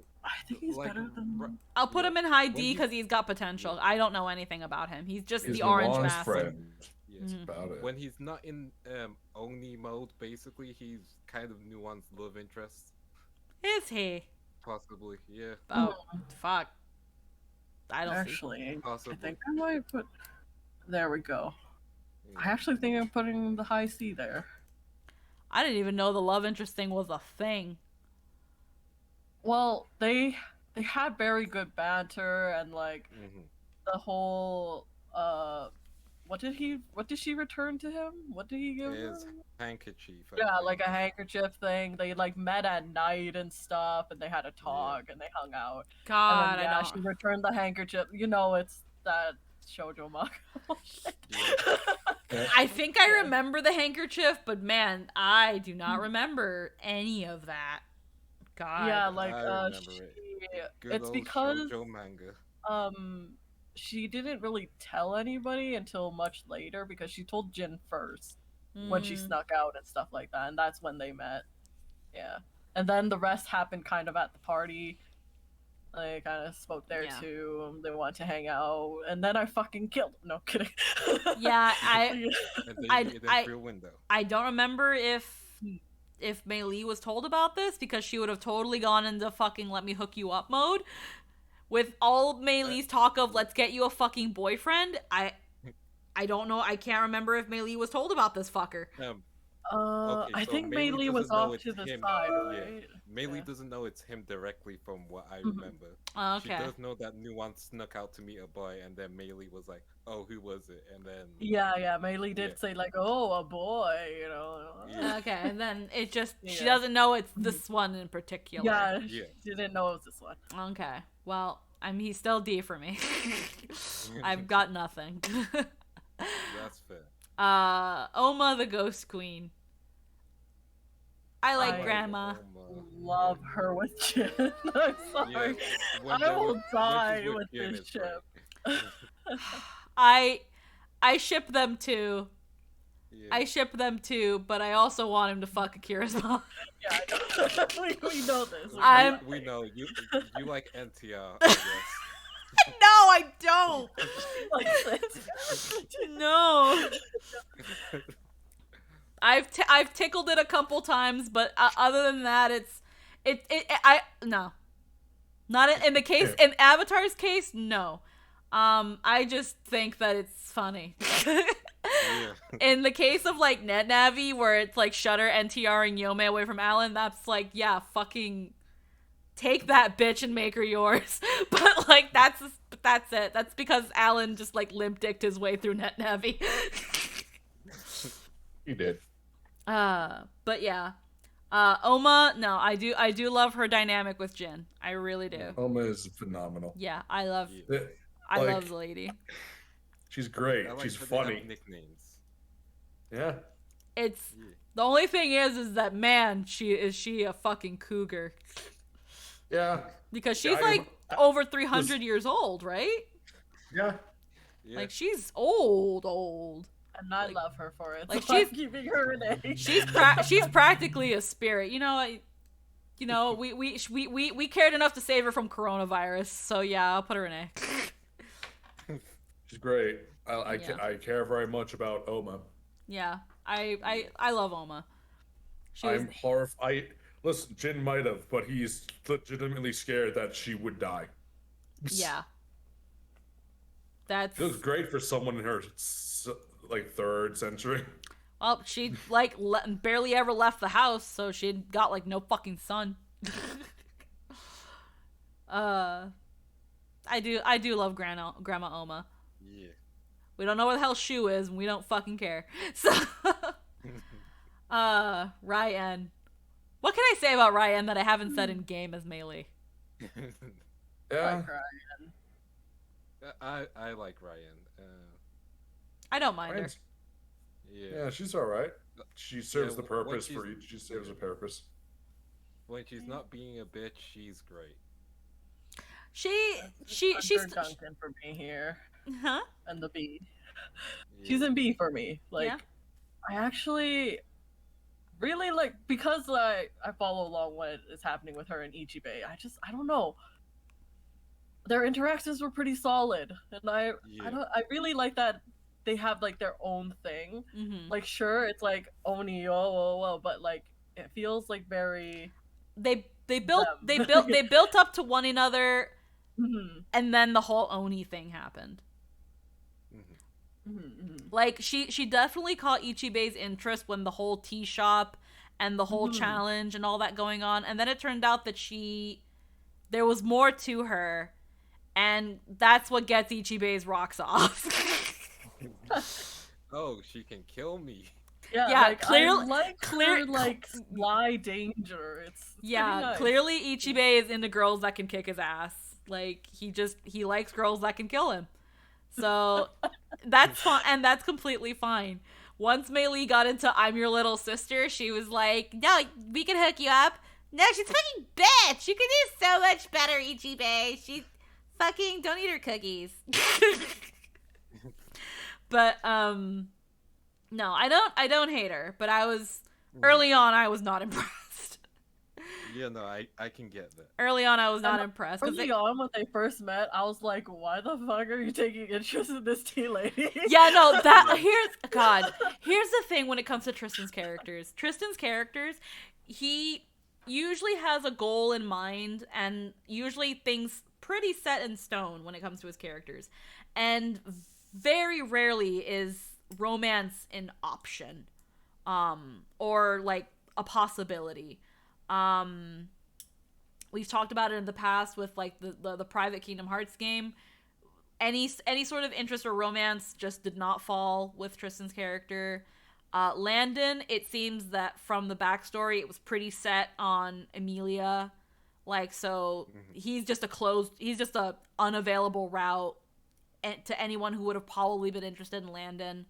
Like, better than. I'll put him in high When D he- because he's got potential. I don't know anything about him. He's just He's the orange Milan's mask. friend. Yes. About it. When he's not in Oni mode, basically, he's kind of Nuan's love interest. Is he? Possibly, yeah. Oh, fuck. I don't see. Actually, Possibly. I think I might put. There we go. Yeah. I actually think I'm putting the high C there. I didn't even know the love interest thing was a thing. Well, they had very good banter and like Mhm. the whole what did she return to him? What did he give His her? handkerchief. I Yeah, think. like a handkerchief thing. They like met at night and stuff, and they had a talk and they hung out. God, and then, I yeah, don't. she returned the handkerchief. You know, it's that shoujo manga. I think I remember the handkerchief, but man, I do not remember any of that. God. Yeah, like I remember she, Good it's old because shoujo manga. she didn't really tell anybody until much later because she told Jin first when she Mm. snuck out and stuff like that, and that's when they met. Yeah, and then the rest happened kind of at the party. They kind of spoke there Yeah. too. They wanted to hang out, and then I fucking killed. No kidding. Yeah, And then I- you get in I- through a window. I don't remember if Mei Lee was told about this because she would have totally gone into fucking let me hook you up mode. With all Mei Lee's talk of let's get you a fucking boyfriend, I don't know. I can't remember if Mei Lee was told about this fucker. Okay, I so think Mei Mei Lee Lee was doesn't know off it's to the him. side, Yeah. right? Mei Lee Yeah. doesn't know it's him directly from what I Mhm. remember. Okay. She does know that Nuance snuck out to meet a boy, and then Mei Lee was like, "Oh, who was it?" And then Yeah, Mei Lee did Yeah. say like, "Oh, a boy," you know. Yeah. Okay, and then it just she Yeah. doesn't know it's this one in particular. Yeah, Yeah. she didn't know it was this one. Okay. Well, I mean he's still D for me. I've got nothing. that's fair. Oma the Ghost Queen. I like I- Grandma. Love her with Jin. I'm sorry. I will die with this ship. I ship them too. Yeah. I ship them too, but I also want him to fuck Akira's mom. Yeah, I know. we know this. I'm- We know you like NTR. I guess. No, I don't. like this. No. I've tickled it a couple times, but other than that, no. Not in the case in Avatar's case, no. I just think that it's funny. In the case of like NetNavi, where it's like Shutter, NTR, and Yome away from Alan, that's like, yeah, fucking take that bitch and make her yours. But like that's it. That's because Alan just like limp dicked his way through NetNavi. He did. But yeah. Oma, no, I do love her dynamic with Jin. I really do. Oma is phenomenal. Yeah, I love Like, the lady. She's great. I like She's that they funny. have nicknames. Yeah. It's the only thing is that man, is she a fucking cougar? Yeah. Because she's over 300 years old, right? Yeah. Like she's old. And I love her for it. Like so I'm keeping her in age. She's practically a spirit. You know, we cared enough to save her from coronavirus. So yeah, I'll put her in A. She's great. I care very much about Oma. Yeah, I love Oma. I'm horrified. Listen, Jin might have, but he's legitimately scared that she would die. Yeah. It looks great for someone in her like 3rd century. Well, she like barely ever left the house, so she got like no fucking sun. I do love Grandma Oma. Yeah. We don't know where the hell Shu is, and we don't fucking care. So, Ryan. What can I say about Ryan that I haven't said in game as Melee? Yeah. I like Ryan. I don't mind her. Yeah, she's all right. She serves the purpose for each. She serves a purpose. When she's not being a bitch, she's great. She's Duncan for me here. Huh? And the B. Yeah. She's in B for me. Like, I actually really like, because I follow along what is happening with her and Ichibei. I don't know. Their interactions were pretty solid, and I really like that they have like their own thing. Mm-hmm. Like, sure, it's like Oni, but like it feels like very. They built up to one another, and then the whole Oni thing happened. Like she definitely caught Ichibei's interest when the whole tea shop and the whole challenge and all that going on, and then it turned out that there was more to her, and that's what gets Ichibei's rocks off. Oh, she can kill me. Yeah, like, clearly, like sly danger. It's nice. Clearly Ichibei is into girls that can kick his ass. Like he likes girls that can kill him. So that's fine, and that's completely fine. Once Mei Lee got into I'm your little sister, she was like, "No, we can hook you up." No, she's fucking bitch. You can do so much better, Ichibei. She fucking don't eat her cookies. But no, I don't hate her, but early on I was not impressed. Yeah, no, I can get that. Early on I was not impressed. Early on when they first met, I was like, why the fuck are you taking interest in this tea lady? Yeah, no, here's the thing when it comes to Tristan's characters. He usually has a goal in mind, and usually things pretty set in stone when it comes to his characters. And very rarely is romance an option, or like a possibility. We've talked about it in the past with like the private Kingdom Hearts game. Any sort of interest or romance just did not fall with Tristan's character. Landon, it seems that from the backstory, it was pretty set on Emilia. Like, so he's just a unavailable route to anyone who would have probably been interested in Landon.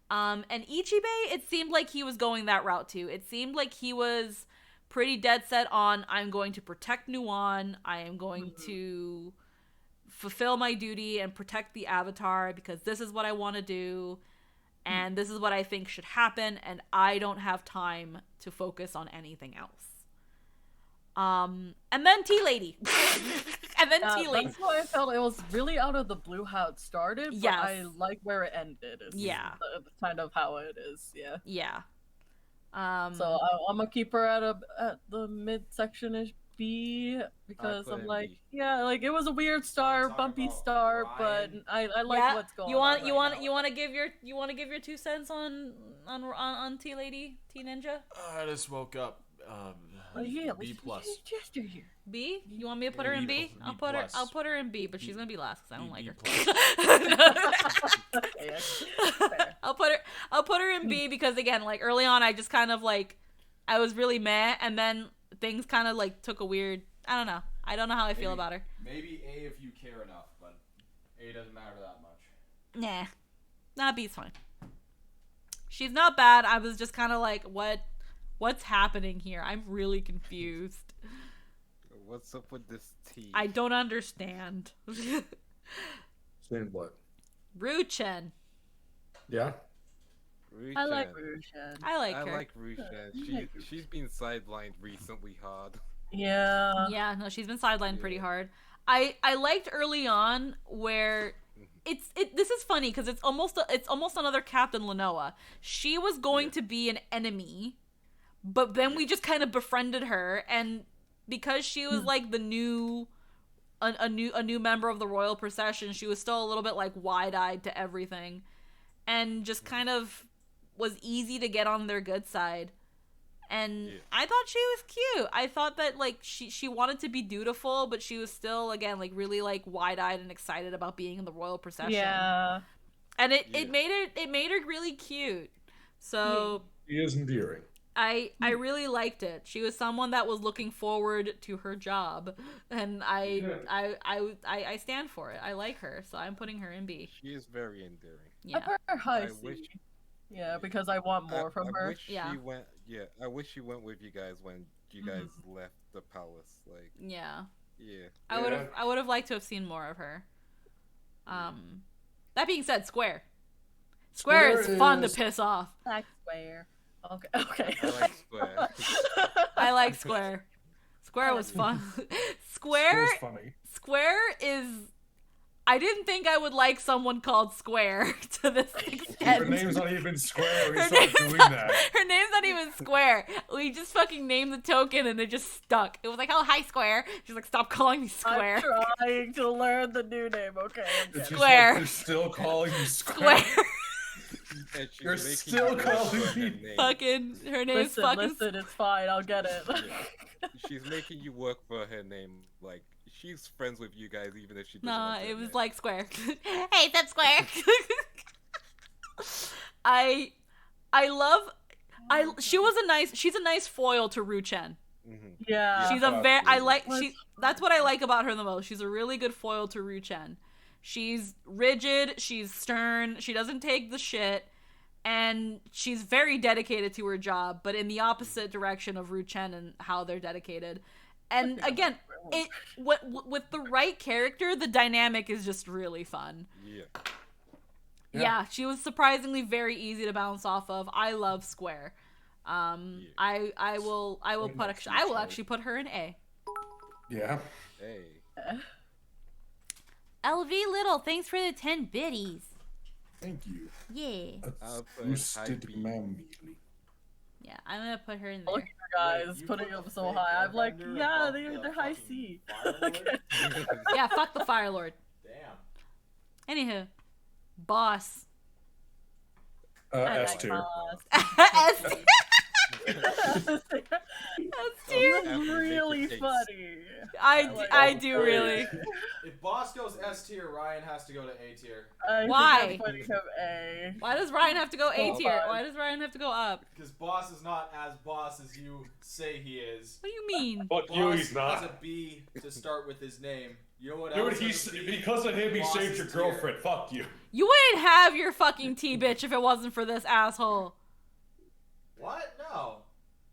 And Ichibei, it seemed like he was going that route too. It seemed like he was pretty dead set on, I'm going to protect Nuan, I am going to fulfill my duty and protect the Avatar because this is what I want to do, and this is what I think should happen, and I don't have time to focus on anything else. And then Tea Lady. That's why I felt it was really out of the blue how it started, but I like where it ended. It's kind of how it is, Yeah. So I'm gonna keep her at the midsection-ish B because put I'm in like, B. yeah, like it was a weird start, bumpy about start, but Ryan. I like Yeah, what's going you want on. you right want now. you want to give your 2 cents on T Lady T Ninja I just woke up. Oh yeah, B plus. Chester here. B. You want me to put her in B? B I'll plus. put her in B, but she's B- gonna be last because I don't B- like B her. Okay, fair. I'll put her in B because again, like early on, I just kind of like I was really mad, and then things kind of like took a weird. I don't know. I don't know how I feel about her. Maybe A if you care enough, but A doesn't matter that much. Nah, B's fine. She's not bad. I was just kind of like, what's happening here? I'm really confused. What's up with this T? I don't understand. Saying what? Ruchen. Yeah. Rushan. I like Rushan. I like I her. like Rushan. She's been sidelined recently hard. Yeah. Yeah, no, she's been sidelined pretty hard. I liked early on where this is funny because it's almost another Captain Lenoa. She was going to be an enemy, but then we just kind of befriended her, and because she was like the new a new member of the royal procession, she was still a little bit like wide-eyed to everything, and just kind of was easy to get on their good side. And I thought she was cute. I thought that like she wanted to be dutiful, but she was still again like really like wide-eyed and excited about being in the royal procession. Yeah. And it made her really cute. So He is endearing. I really liked it. She was someone that was looking forward to her job, and I stand for it. I like her, so I'm putting her in B. She is very endearing. Yeah. I put her high I C. wish- Yeah, because I want more from her. Wish Yeah. she went. Yeah, I wish she went with you guys when you guys left the palace. Like, Yeah. yeah. I would have liked to have seen more of her. That being said, Square is fun to piss off. Black Square. Okay. Okay. I like Square. I like Square. Square was fun. Square It's funny. is. I didn't think I would like someone called Square to this extent. Her name's not even Square. We Her started name's doing not- that. Her name's not even Square. We just fucking named the token and it just stuck. It was like, oh, hi, Square. She's like, stop calling me Square. I'm trying to learn the new name. Okay. I'm It's getting just Square. like they're still calling you Square. Square. And she's You're making still you work calling for her me name. Fucking, her name's fucking. Listen, it's fine. I'll get it. She's making you work for her name. Like, she's friends with you guys even if she doesn't. Nah, want it her was name. like Square. Hey, that's Square. She's a nice foil to Ruchen. Yeah. She's a that's what I like about her the most. She's a really good foil to Ruchen. She's rigid, she's stern, she doesn't take the shit, and she's very dedicated to her job, but in the opposite direction of Ruchen and how they're dedicated. And again, with the right character, the dynamic is just really fun. Yeah, she was surprisingly very easy to bounce off of. I love Square. I will actually put her in A. Yeah. Hey. LV Little, thanks for the 10 biddies. Thank you. Yeah. I'll put high Boosted B. mammy. Yeah, I'm gonna put her in Look there. at you guys You putting put them the so fake high. I'm like, airbender yeah, above they're the high fucking C. Fire Lord? Yeah, fuck the Fire Lord. Damn. Anywho, boss. S tier. S That's tier. really funny. I do really. If boss goes S tier, Ryan has to go to A tier. Why? I'm putting him A. Why does Ryan have to go A Oh, tier? fine. Why does Ryan have to go up? Because boss is not as boss as you say he is. What do you mean? Fuck Boss you, he's has not. a B to start with his name. You know what Dude, else has a B? because of him, he Boss saved is your tier. girlfriend. Fuck you. You wouldn't have your fucking T bitch if it wasn't for this asshole. What? No.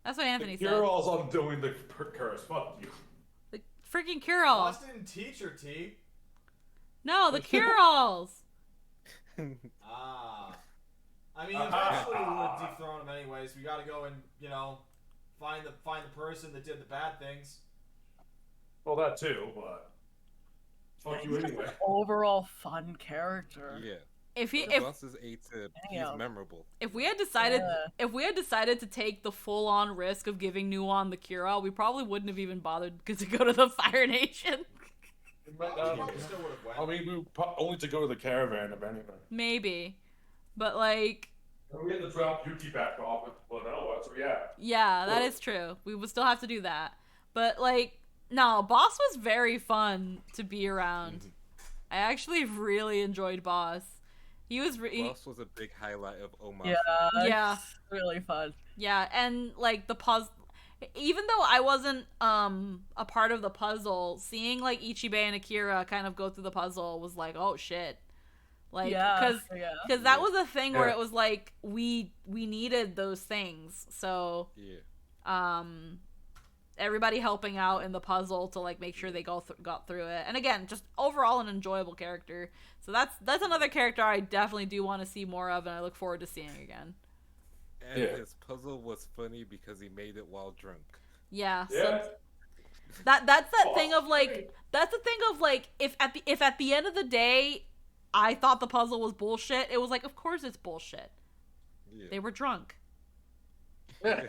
That's what Anthony said. You're all undoing the curse. Fuck you. The freaking cure-all. Boss didn't teach her T. No, the cure-alls. Ah. I mean, eventually we would dethrone him anyways. We gotta go and, you know, find the person that did the bad things. Well, that too, but fuck you He's anyway. an overall fun character. Yeah. if boss is A tip, he's Damn. memorable. if we had decided Yeah. to take the full on risk of giving Nuon the Cura, we probably wouldn't have even bothered to go to the Fire Nation. Probably still would have I went. mean, only to go to the caravan, if anything. Maybe, but like, We had to drop Yuki back off with Lenoa, so yeah. yeah, that is true. We would still have to do that, but like, no, Boss was very fun to be around. I actually really enjoyed Boss. He was Boss was a big highlight of Omar. Yeah. It's really fun. Yeah, and like the puzzle, even though I wasn't a part of the puzzle, seeing like Ichibe and Akira kind of go through the puzzle was like, oh shit, like because that was a thing where it was like we needed those things, so everybody helping out in the puzzle to like make sure they got through it, and again, just overall an enjoyable character. So that's another character I definitely do want to see more of, and I look forward to seeing again. And his puzzle was funny because he made it while drunk. Yeah. So that's the thing of like if at the end of the day I thought the puzzle was bullshit, it was like, of course it's bullshit. Yeah. They were drunk. Yeah.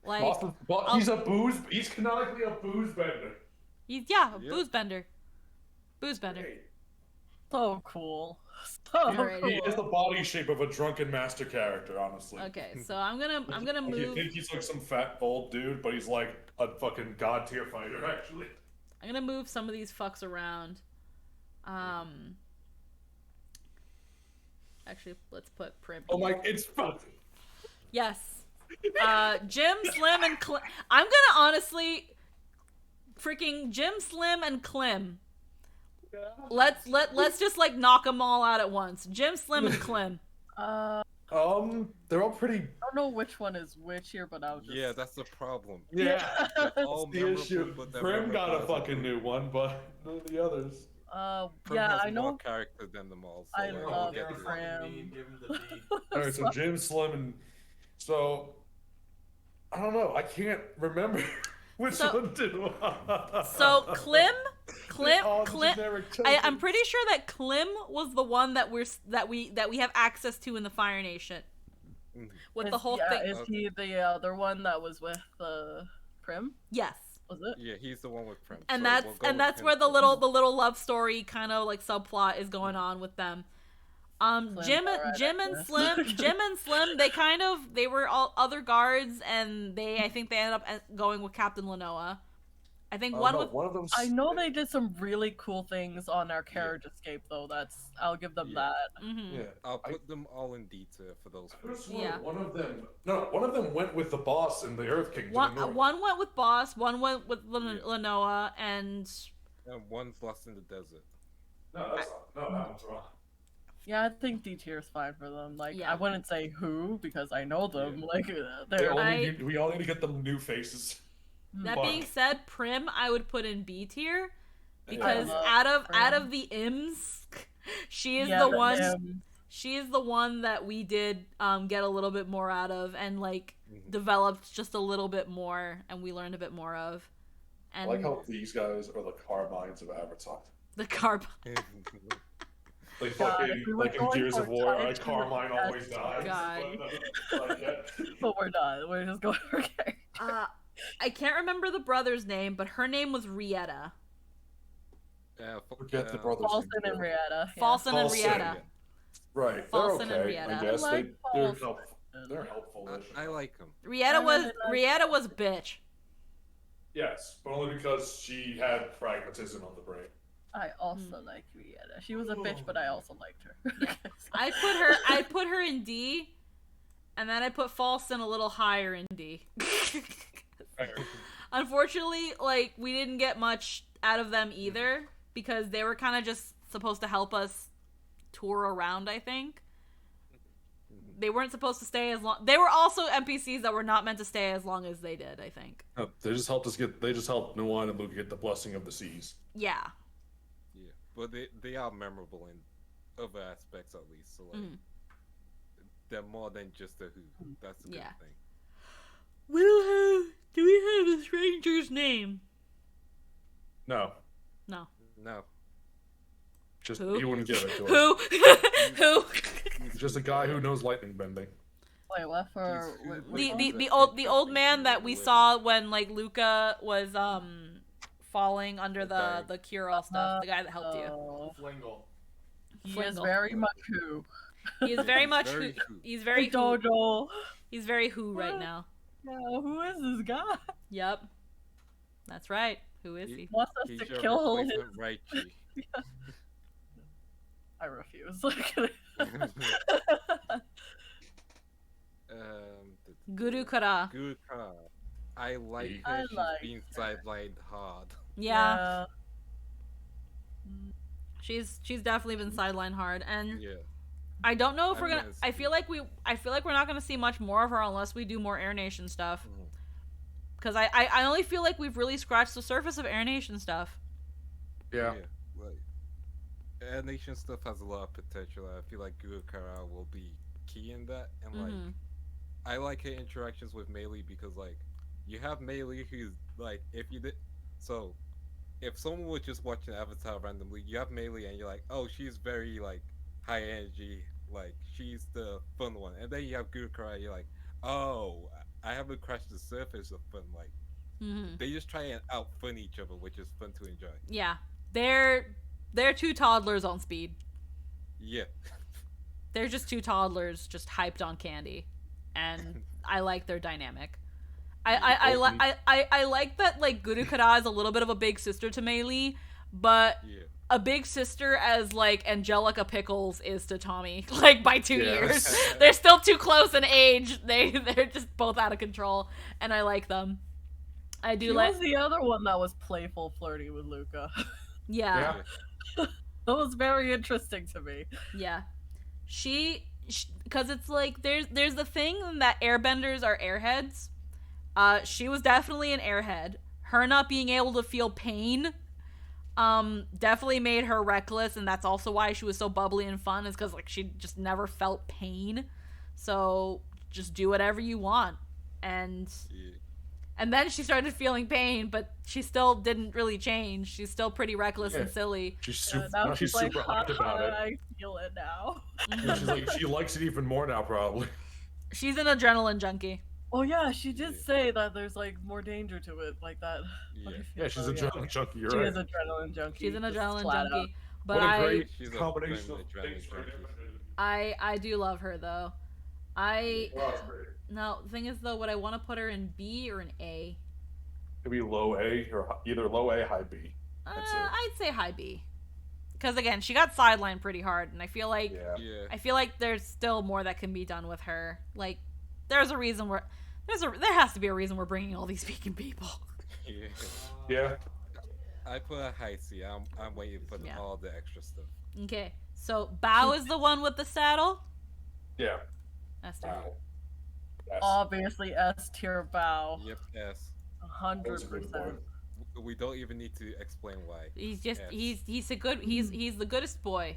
Like he's canonically a booze bender. He's a booze bender. Booze bender. So cool. So Alright. cool. He is the body shape of a drunken master character, honestly. Okay, so I'm gonna move. You think he's like some fat old dude, but he's like a fucking god tier fighter, actually. I'm gonna move some of these fucks around. Actually, let's put Prim. Oh my, it's fun. Yes. Jim, Slim, and Clem. I'm gonna honestly, freaking Jim, Slim, and Clem. Let's just like knock them all out at once. Jim, Slim, and Clem. They're all pretty. I don't know which one is which here, but I'll just. Yeah, that's the problem. Yeah, They're all that's the memorable, issue. but they're Prim got a memorable. fucking new one, but none of the others. Prim Yeah, has I know. more character than them all. So I like, love we'll Give get him to it. the Prim. B, give him the B. All right, so Jim, Slim, and so I don't know. I can't remember which one did what. So Clem. All generic I'm pretty sure that Clem was the one that we have access to in the Fire Nation. With the whole thing. Is he the other one that was with Prim? Yes. Was it? Yeah, he's the one with Prim. And so that's we'll go with that's him where the first. little love story kind of like subplot is going on with them. Jim and Slim, they were all other guards, and I think they ended up going with Captain Lenoa. I think one of them. I know they did some really cool things on our carriage escape, though. I'll give them that. Mm-hmm. Yeah, I'll put them all in detail for those. Yeah. One of them went with the boss in the Earth King. One went with Boss, one went with Lenoa, and one's lost in the desert. No, that's not. No, that one's wrong. Yeah, I think D tier is fine for them. Like, Yeah. I wouldn't say who because I know them. Like, We all need to get them new faces. that being said, Prim I would put in B tier because Yeah. out of the Ims, she is she is the one that we did get a little bit more out of and like developed just a little bit more, and we learned a bit more of. And I like how these guys are the Carbines of Avatar. the carb. Like God, fucking, if we were like in going Gears for of War, time, like Carmine always dies. God. But we're done. We're just going for character. I can't remember the brother's name, but her name was Rieta. Forget the brothers. Falston and Rieta. Yeah. Falston and Falston. Rieta. Right, Falston they're and okay. Rieta. I guess I like they're Falston. helpful. They're helpful. I like him. Rieta was a bitch. Yes, but only because she had pragmatism on the brain. I also like Rieta. She was a bitch, but I also liked her. I put her in D, and then I put Falston a little higher in D. Unfortunately, like, we didn't get much out of them either because they were kind of just supposed to help us tour around, I think. They weren't supposed to stay as long. They were also NPCs that were not meant to stay as long as they did, I think. They just helped Nuwan and Luke get the blessing of the seas. Yeah. Yeah, but they are memorable in other aspects at least. So like, they're more than just a who. That's a good thing. Do we have the stranger's name? No. No. No. Just Who? he wouldn't give it to us. Who? Just a guy who knows lightning bending. Wait, what for? The old man that we saw when like Luca was falling under the cure-all stuff. The guy that helped you. Flingle. He is Flingle. very much who. He is very much very who. who. He's very I don't who. know. He's very who right now. Yeah, who is this guy? Yep. That's right. Who is he? Wants us He's to your kill his. replacement Raichi. I refuse. Guru Kara. Guru Kara. I like her. I She's like being sidelined hard. Yeah. She's definitely been sidelined hard, and Yeah. I don't know if I'm we're gonna. gonna I see. feel like we're not gonna see much more of her unless we do more Air Nation stuff. Mhm. Because I only feel like we've really scratched the surface of Air Nation stuff. Yeah. Like, animation stuff has a lot of potential. I feel like Guru Kara will be key in that, and like, Mhm. I like her interactions with Melee because like, you have Melee who's like, if someone was just watching Avatar randomly, you have Melee and you're like, oh, she's very like high energy, like she's the fun one, and then you have Guru Kara, you're like, oh, I haven't crashed the surface of fun. Like, Mhm. they just try and out fun each other, which is fun to enjoy. Yeah, they're two toddlers on speed. Yeah. They're just two toddlers just hyped on candy, and I like their dynamic. I like that like Guru Kara is a little bit of a big sister to Meili, but Yeah. a big sister as like Angelica Pickles is to Tommy, like by 2 years. They're still too close in age. They're just both out of control, and I like them. I do She like. was the other one that was playful, flirty with Luca. Yeah. That was very interesting to me. Yeah. She because it's like there's the thing that airbenders are airheads. She was definitely an airhead. Her not being able to feel pain definitely made her reckless, and that's also why she was so bubbly and fun, is because like she just never felt pain. So just do whatever you want. And then she started feeling pain, but she still didn't really change. She's still pretty reckless and silly. She's super, Now she's like, super hyped about it. I feel it now. And she's like, she likes it even more now, probably. She's an adrenaline junkie. Oh yeah, she did say that there's like more danger to it, like that. Yeah. Yeah, she's So, an adrenaline junkie. You're She right. is an adrenaline junkie. She's an just adrenaline flat out. junkie. But What a great She's a combination of adrenaline things for junkie. I do love her though. Well, that's great. No, the thing is though, would I want to put her in B or an A? Could be low A or either low A, high B. That's it. I'd say high B. Because again, she got sidelined pretty hard, and I feel like Yeah. I feel like there's still more that can be done with her. Like, there's a reason there has to be a reason we're bringing all these vegan people. Yeah. Yeah. I put a high C. I'm waiting for Yeah. all the extra stuff. Okay, so Bao is the one with the saddle. Yeah. That's the Wow. Yes. Obviously, S tier bow. Yep, S. 100%. We don't even need to explain why. He's just S. he's the goodest boy.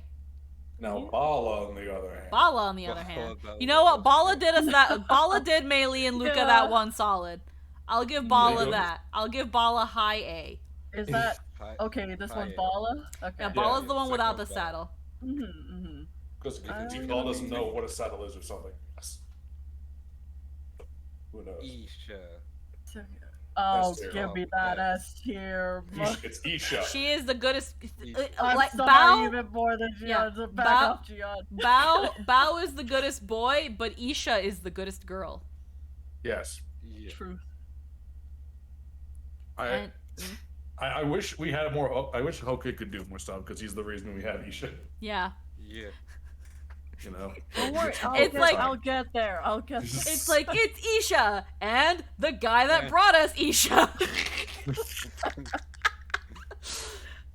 Now, Bala, on the other hand. Bala, on the other Bala, hand, that you know what? was Bala good. did us that. Bala did Meili and Luca Yeah. that one solid. I'll give Bala Yeah. that. I'll give Bala high A. Is that Hi- okay? This Hi, one's A. Bala. Okay. Yeah, Bala's yeah, the one without the second Bala. saddle. Mm-hmm. Because Tikal doesn't know what a saddle is or something. Yes. Who knows? Isha. Oh, S tier. give me that S tier. It's Isha. She is the goodest. I'm Like sorry, Bao, even more than Gian. Yeah, So back Bao- off, Gian. Bao is the goodest boy, but Isha is the goodest girl. Yes. Yeah. Truth. And, I wish we had more. I wish Hoke could do more stuff because he's the reason we had Isha. yeah, Yeah. You know. Don't worry, It's like- I'll get there. I'll get there. it's like it's Isha and the guy that Yeah. brought us Isha.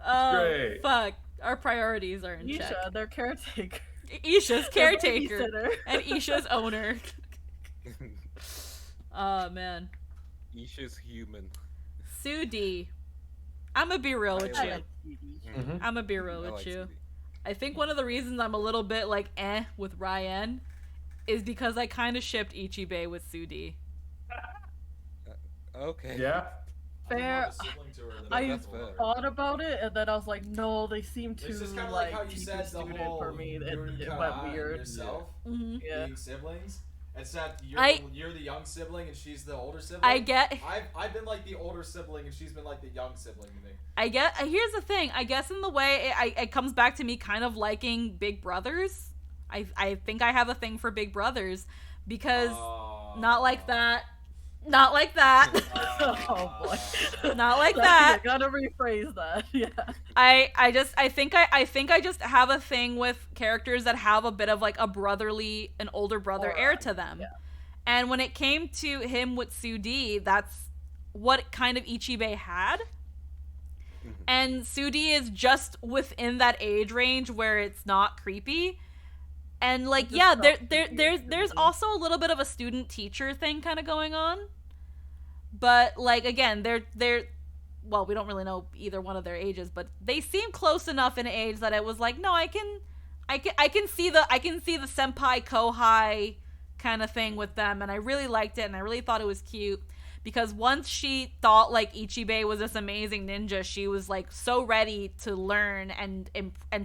Oh Great. fuck! Our priorities are in check. Isha, their caretaker. Isha's Their caretaker babysitter. and Isha's owner. Oh man, Isha's human. Sudi. I'm gonna be real with I you. like Edie. Mhm. I'm gonna be real I with like you. Sudi. I think one of the reasons I'm a little bit like with Ryan is because I kind of shipped Ichibei with Sudi. Okay. Yeah. fair, have a sibling to her that I That's fair. thought about it, and then I was like, no, they seem too It's just kind of like how you said the student whole for me. It Yurika went and weird. yourself Yeah. being siblings. Except I- you're the young sibling and she's the older sibling. I get. I've been like the older sibling and she's been like the young sibling to me. Here's the thing. I guess in the way it comes back to me kind of liking Big Brothers. I think I have a thing for Big Brothers because not like that. Not like that. Oh boy. Not like that. Gotta rephrase that. Yeah. I think I just have a thing with characters that have a bit of like an older brother air to them. Yeah. And when it came to him with Sudi, that's what kind of Ichibei had. And Sudi is just within that age range where it's not creepy. And like, yeah, there's also a little bit of a student teacher thing kind of going on. But like, again, they're well, we don't really know either one of their ages, but they seem close enough in age that it was like, no, I can see the senpai kohai kind of thing with them, and I really liked it, and I really thought it was cute because once she thought like Ichibei was this amazing ninja, she was like so ready to learn and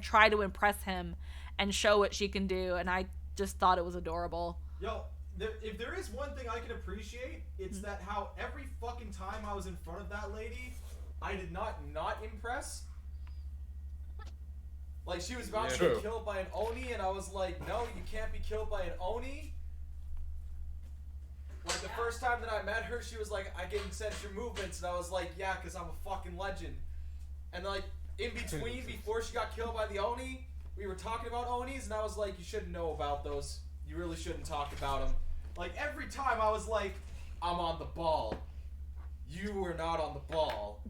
try to impress him and show what she can do, and I just thought it was adorable. Yo, if there is one thing I can appreciate, it's that how every fucking time I was in front of that lady, I did not impress. Like, she was about to True. get killed by an Oni, and I was like, no, you can't be killed by an Oni. Like, the first time that I met her, she was like, I can sense your movements, and I was like, yeah, because I'm a fucking legend. And, like, in between, before she got killed by the Oni, we were talking about Onis, and I was like, you shouldn't know about those. You really shouldn't talk about them. Like, every time I was like, I'm on the ball. You were not on the ball.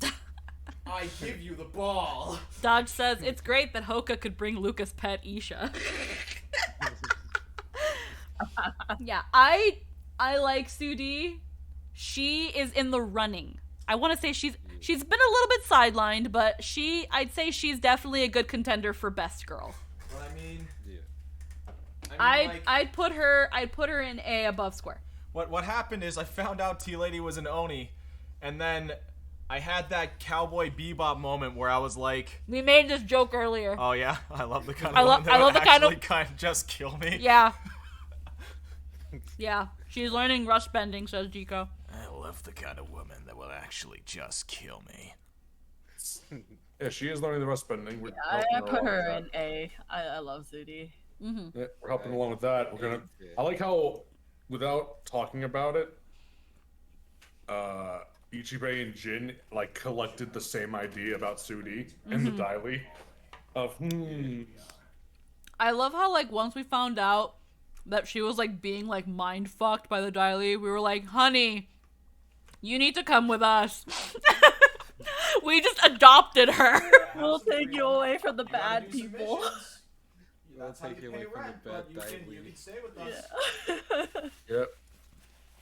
I give you the ball. Dodge says, it's great that Hoka could bring Luca's pet Isha. Yeah, I like Sudi. She is in the running. I want to say she's been a little bit sidelined, but I'd say she's definitely a good contender for best girl. But I mean, I'd put her in A above Square. What happened is I found out T-Lady was an Oni, and then I had that Cowboy Bebop moment where I was like, We made this joke earlier. oh yeah, I love the kind of I love the kind of kind of just kill me. Yeah. Yeah, she's learning rush bending, says Jiko. I love the kind of woman that will actually just kill me. Yeah, she is learning the rust bending. We're I helping put along her with in A. I love Zudi. Mm-hmm. Yeah, we're helping along with that. I like how, without talking about it, Ichibei and Jin like collected the same idea about Sudi and the Daily of I love how like once we found out that she was like being like mind fucked by the Daily, we were like, honey, you need to come with us. We just adopted her. We'll take you away from the bad do people. submissions. That's how take you you away pay from the rent, bad but you Daily. can stay with us. Yeah. Yep.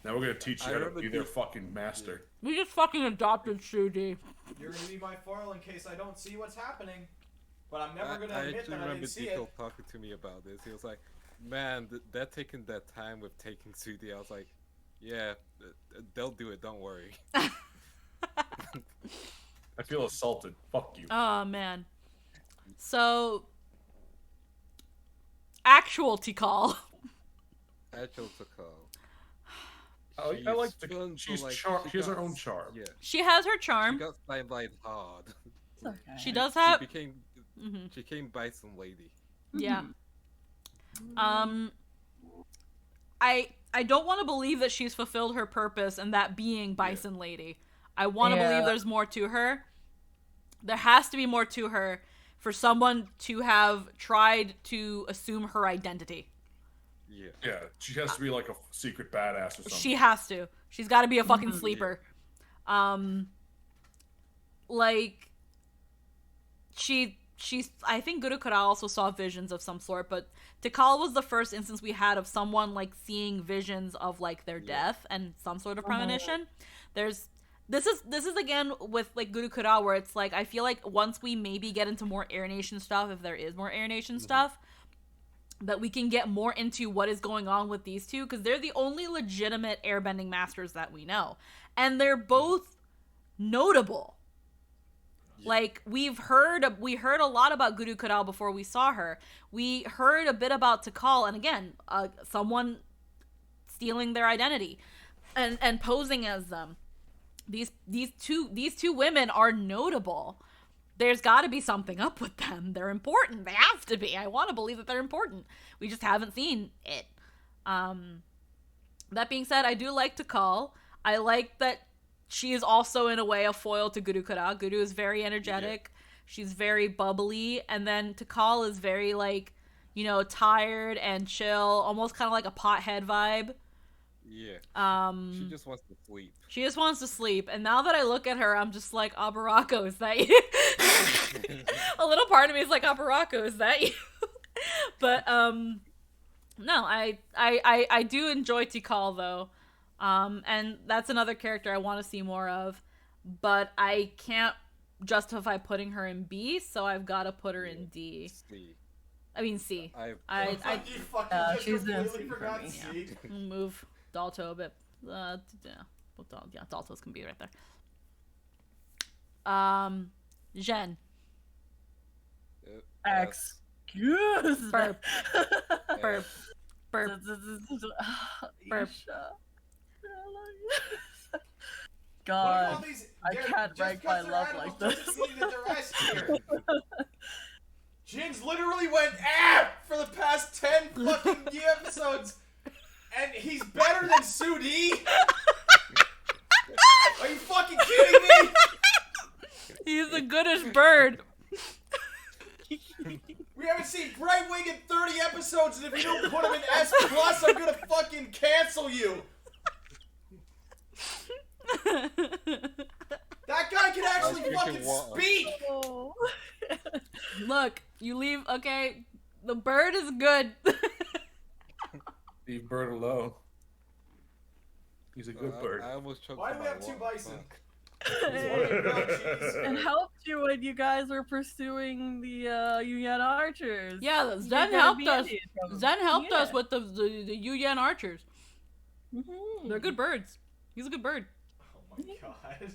Now we're gonna teach you how to remember be their the- fucking master. We just fucking adopted Sudi. You're gonna be my foil in case I don't see what's happening. But I'm never I gonna admit actually that I remember didn't see Diko it. talking to me about this. He was like, man, they're taking that time with taking Sudi. I was like, yeah, they'll do it, don't worry. I feel assaulted. Fuck you. Oh man. So actual Tikal. Actual Takal. I like She's fun, she's but, like, she has her got- own charm. Yeah. She has her She charm. got sidelined hard. It's okay. She does have She became Mhm. she became Bison Lady. Yeah. I don't want to believe that she's fulfilled her purpose and that being Bison Lady. I want to Yeah. believe there's more to her. There has to be more to her for someone to have tried to assume her identity. Yeah. Yeah, she has to be like a secret badass or something. She has to. She's got to be a fucking sleeper. Like she's I think Gurukura also saw visions of some sort, but Tikal was the first instance we had of someone like seeing visions of like their death and some sort of premonition. This is again with like Gurukura where it's like I feel like once we maybe get into more Air Nation stuff, if there is more Air Nation stuff, that we can get more into what is going on with these two, because they're the only legitimate airbending masters that we know. And they're both notable. Like, we heard a lot about Guru Kadal before we saw her. We heard a bit about Tikal, and again, someone stealing their identity and posing as them. These two women are notable. There's got to be something up with them. They're important. They have to be. I want to believe that they're important. We just haven't seen it. That being said, I do like Tikal. I like that she is also, in a way, a foil to Guru Kara. Guru is very energetic. Yeah. She's very bubbly. And then Tikal is very, like, you know, tired and chill. Almost kind of like a pothead vibe. Yeah. She just wants to sleep. She just wants to sleep. And now that I look at her, I'm just like, Barako, is that you? A little part of me is like, Barako, is that you? But, no, I do enjoy Tikal, though. And that's another character I want to see more of, but I can't justify putting her in B, so I've got to put her in D. C. I mean C. She's in C for me. Yeah. Move Dalto a bit. Yeah, Dalto's can be right there. Jen. Excuse me. Burp. Burp. Burp. Burp. God, I can't rank my love like this. Jinx literally went for the past 10 fucking episodes, and he's better than Sudi. Are you fucking kidding me? He's the goodest bird. We haven't seen Brightwing in 30 episodes, and if you don't put him in S+, I'm gonna fucking cancel you. That guy can actually fucking speak! Oh. Look, you leave, okay, the bird is good. Leave bird alone. He's a good bird. I almost choked. Why do we have 2 bison? And helped you when you guys were pursuing the Yuyan archers. Yeah, Zen helped us. Zen helped us with the Yuyan archers. Mm-hmm. They're good birds. He's a good bird. Oh my god.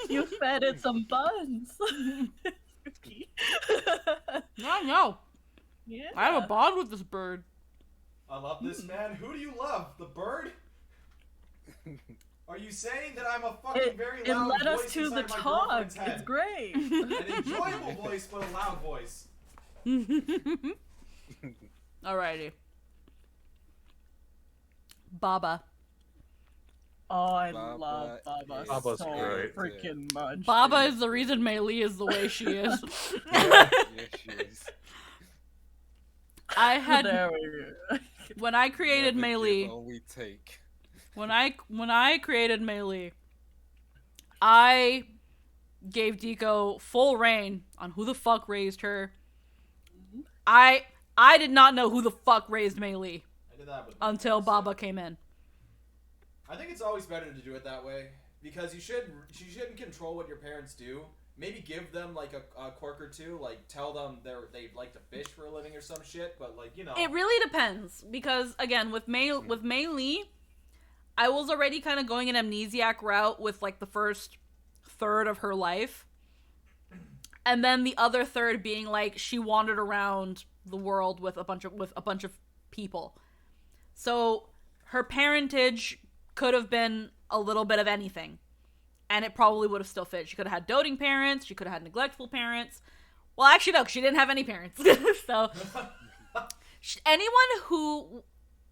You fed it some buns. No. Yeah. I have a bond with this bird. I love this man. Who do you love? The bird? Are you saying that I'm a fucking very loud voice? It led us to the talk. It's great. An enjoyable voice, but a loud voice. Alrighty. Baba. Oh, I love Baba Baba's so great. freaking much. Baba is the reason Mei Li is the way she is. Yeah, she is. I had There we go. when I created Mei Li. Only take. When I created Mei Li, I gave Deco full reign on who the fuck raised her. I did not know who the fuck raised Mei Li until Baba came in. I think it's always better to do it that way because you shouldn't control what your parents do. Maybe give them like a quirk or two, like tell them they like to fish for a living or some shit. But like, you know, it really depends because again with Mei Li, I was already kind of going an amnesiac route with like the first third of her life, and then the other third being like she wandered around the world with a bunch of people. So her parentage could have been a little bit of anything. And it probably would have still fit. She could have had doting parents. She could have had neglectful parents. Well, actually, no, she didn't have any parents. So, anyone who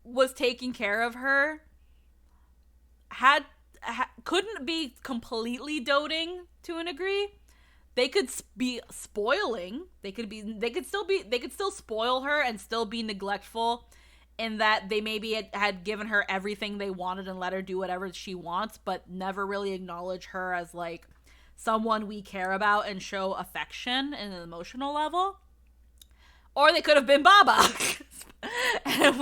was taking care of her couldn't be completely doting to a degree. They could be spoiling. They could still spoil her and still be neglectful. In that they maybe had given her everything they wanted and let her do whatever she wants, but never really acknowledge her as, like, someone we care about and show affection in an emotional level. Or they could have been Baba. And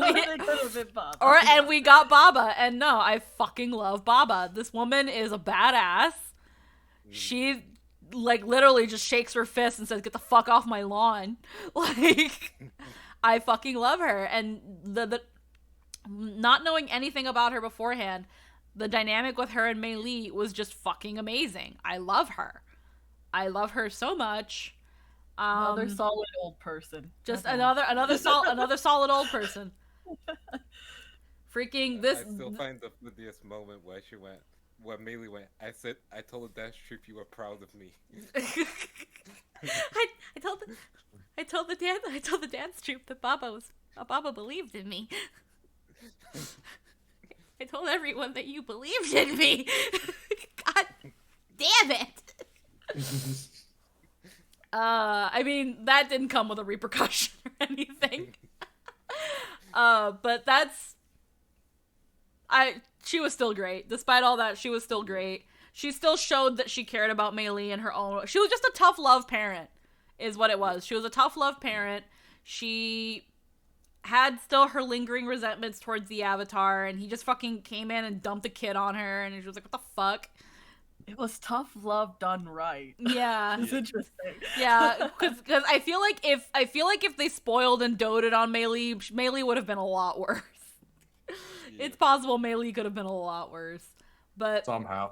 we got Baba. And no, I fucking love Baba. This woman is a badass. She, like, literally just shakes her fist and says, "Get the fuck off my lawn." Like... I fucking love her. And the not knowing anything about her beforehand, the dynamic with her and Mei Li was just fucking amazing. I love her. I love her so much. Another solid old person. Just another solid old person. Freaking this. I still find the funniest moment where she went, when Mei Li went. I told the dance troupe you were proud of me. I told the dance troupe that Baba believed in me. I told everyone that you believed in me. God damn it. I mean, that didn't come with a repercussion or anything. But she was still great. Despite all that, she was still great. She still showed that she cared about Mei Li in her own. She was just a tough love parent, is what it was. She was a tough love parent. She had still her lingering resentments towards the Avatar, and he just fucking came in and dumped a kid on her, and she was like, what the fuck? It was tough love done right. Yeah. It's interesting. Yeah, because I feel like if they spoiled and doted on Mei Li would have been a lot worse. Yeah. It's possible Mei Li could have been a lot worse, but Somehow.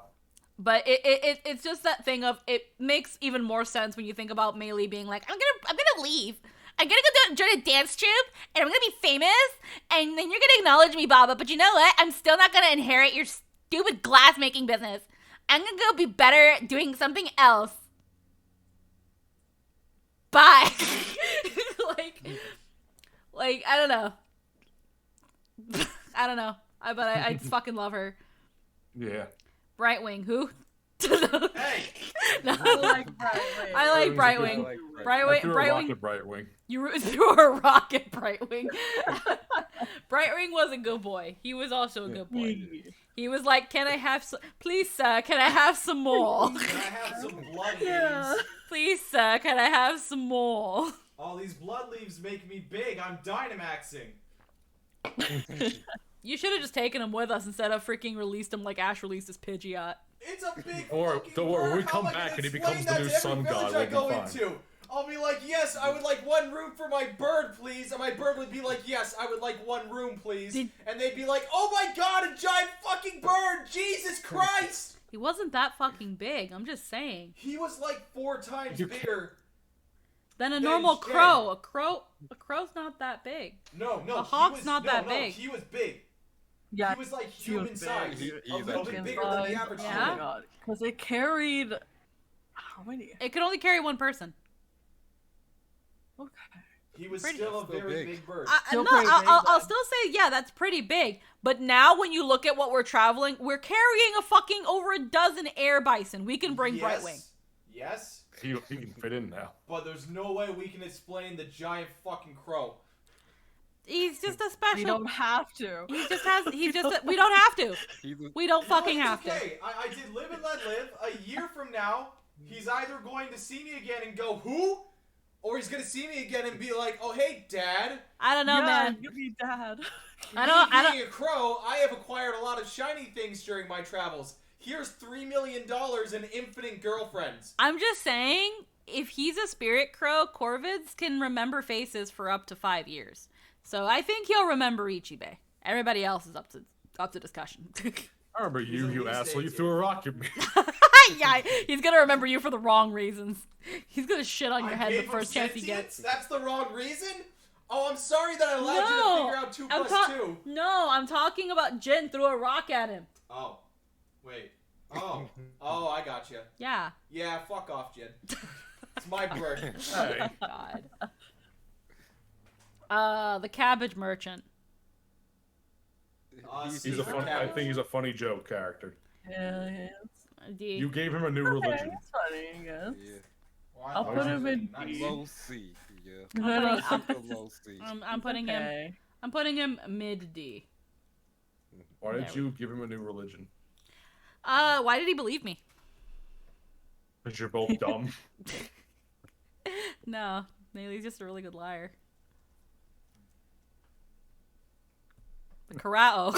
But it's just that thing of, it makes even more sense when you think about Mei Li being like, I'm gonna leave. I'm gonna go join a dance troupe, and I'm gonna be famous, and then you're gonna acknowledge me, Baba. But you know what? I'm still not gonna inherit your stupid glass making business. I'm gonna go be better doing something else. Bye. like I don't know. I don't know. But I just fucking love her. Yeah. Brightwing, who? Hey! No. I like Brightwing. I like I Brightwing. like I threw a Brightwing. rocket Brightwing. You threw a rocket, Brightwing. Brightwing was a good boy. He was also a good boy. He was like, "Can I have some? Please, sir, can I have some more? Can I have some blood Yeah. leaves? Please, sir, can I have some more?" All these blood leaves make me big. I'm Dynamaxing. You should have just taken him with us instead of freaking released him like Ash released his Pidgeot. It's a big Or fucking don't worry, when we bird. come How am I back gonna and he explain becomes the that new to every sun village god, I we'll go be fine. into? I'll be like, yes, I would like one room for my bird, please. And my bird would be like, yes, I would like one room, please. And they'd be like, oh my god, a giant fucking bird! Jesus Christ! He wasn't that fucking big. I'm just saying. He was like 4 times bigger. Than a Then normal Jen. crow. A crow's not that big. No, A hawk's not that big. He was big. Yeah. He was like he was human size. big. A little bit bigger than the average Yeah? Oh my human. god. Because it carried. How many? It could only carry one person. Okay. He was Pretty- still a Still very big. big bird. Still No, pretty big, I'll then. still say, yeah, that's pretty big. But now when you look at what we're traveling, we're carrying a fucking over a dozen air bison. We can bring yes. Brightwing. Yes, He can fit in now. but there's no way we can explain the giant fucking crow. He's just a special. We don't have to. We don't have to. He's a- We don't fucking No, it's have to. okay. I did live and let live. A year from now, he's either going to see me again and go, who? Or he's going to see me again and be like, oh, hey, Dad. I don't know, yeah, man. you be dad. Being a crow, I have acquired a lot of shiny things during my travels. Here's $3 million and infinite girlfriends. I'm just saying, if he's a spirit crow, corvids can remember faces for up to 5 years. So I think he'll remember Ichibe. Everybody else is up to discussion. I remember He's you, at you least asshole. You 18. threw a rock at me. Yeah, he's gonna remember you for the wrong reasons. He's gonna shit on your I head the gave him first chance he sentience? gets. That's the wrong reason? Oh, I'm sorry that I allowed you to figure out 2 plus 2. No, I'm talking about Jin threw a rock at him. Oh. Wait. Oh. Oh, I got you. Yeah. Yeah, fuck off, Jin. It's my bird. Hey. God. The cabbage merchant. He's a fun, I think he's a funny joke character. Yeah, You gave him a new religion. it's funny, I guess. Yeah. I'll put him in Nice. D. Low C. Yeah. I'm The low C. I'm putting him. Okay. I'm putting him mid D. Why did you give him a new religion? Why did he believe me? Because you're both dumb. No, maybe he's just a really good liar. The Karao.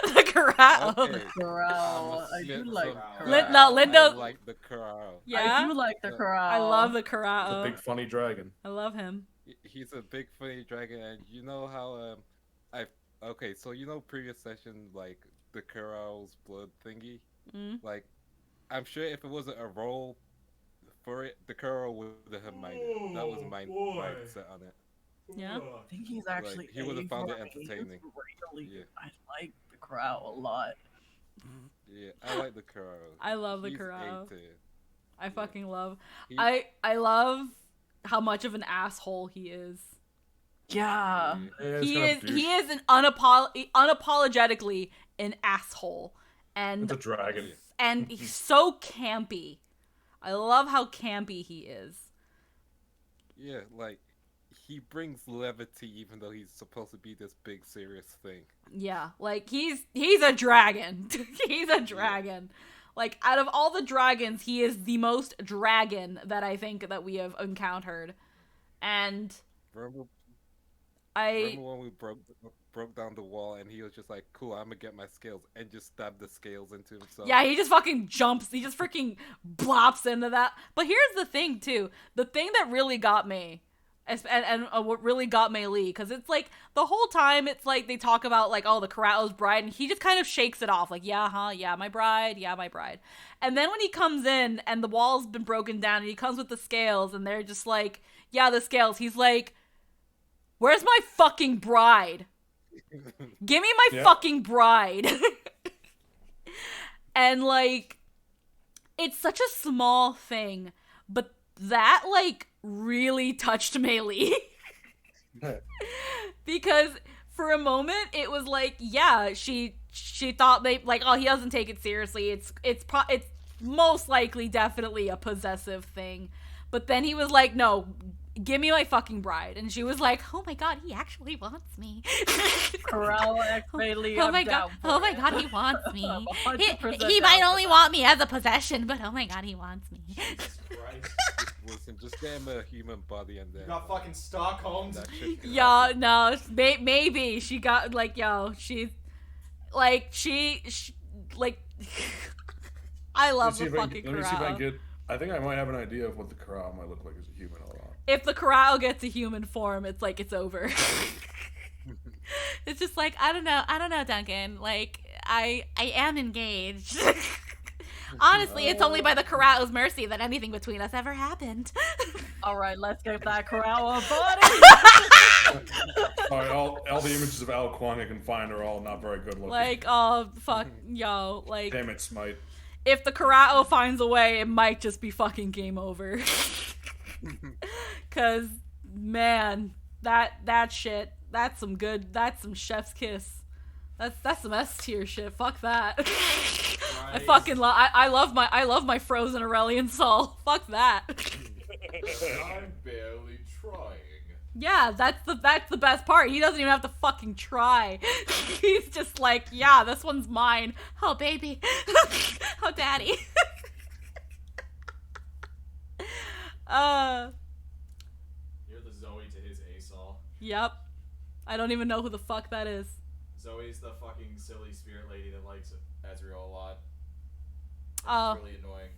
The Karao. Okay. Corral. I'm a I do Smith, like so corral. No, Lindo- I like the corral. Yeah. I do like the corral. I love the It's a Karao. big funny dragon. I love him. He's a big funny dragon, and you know how I okay, so you know previous session like the Kural's blood thingy, Mm. like I'm sure if it wasn't a roll for it, the Kural would have mined it. That was my mindset on it. Yeah. I think he's actually he would have found it A for me. entertaining. It's really Yeah. good. I like the Crow a lot. Yeah, I like the Kural. I love the He's Kural. A tier. I fucking love. He- I love how much of an asshole he is. Yeah. Yeah, He it's is kind of he douche. is an unapologetically an asshole, and It's a dragon. he's so campy. I love how campy he is. Yeah, like he brings levity even though he's supposed to be this big serious thing. Yeah, like he's a dragon. He's a dragon. Like out of all the dragons, he is the most dragon that I think that we have encountered. And Remember I when we broke down the wall and he was just like, "Cool, I'm gonna get my scales," and just stabbed the scales into himself. yeah, he just fucking jumps. He just freaking blops into that. But here's the thing too. The thing that really got me, and what really got Mei-Li, because it's like the whole time it's like they talk about like, oh, the Karao's bride, and he just kind of shakes it off like, yeah, yeah, my bride, yeah, my bride. And then when he comes in and the wall's been broken down and he comes with the scales and they're just like, yeah, the scales. He's like, where's my fucking bride? Give me my fucking bride. And like, it's such a small thing, but that like really touched Mei-Li. Because for a moment it was like, yeah, she thought they like, oh, he doesn't take it seriously. It's most likely definitely a possessive thing. But then he was like, no, give me my fucking bride. And she was like, oh my god, he actually wants me. Corral X Bailey. Oh my god, he wants me. 100% He might down only for want me as a possession, but oh my god, he wants me. Jesus Christ. Listen, just get him a human body and then You got fucking Stockholm. that shit can Yo, happen. no, maybe she got like, yo, she's like she like. I love the fucking Let me see if I Corral. can get. I think I might have an idea of what the Corral might look like as a human. Hold on. If the Corral gets a human form, it's like it's over. It's just like, I don't know, Duncan. Like I am engaged. Honestly, it's only by the Corral's mercy that anything between us ever happened. All right, let's get that Corral on body. All right, all the images of Al Kwong I can find are all not very good looking. Like, oh fuck, yo, like. Damn it, Smite. If the Karao finds a way, it might just be fucking game over. Cause man, that shit, that's some chef's kiss. That's some S tier shit. Fuck that. I fucking I love my frozen Aurelian soul. Fuck that. I'm barely trying. Yeah, that's the best part. He doesn't even have to fucking try. He's just like, yeah, this one's mine. Oh baby. Oh daddy. You're the Zoe to his Asol. Yep. I don't even know who the fuck that is. Zoe's the fucking silly spirit lady that likes Ezreal a lot. Oh. It's really annoying.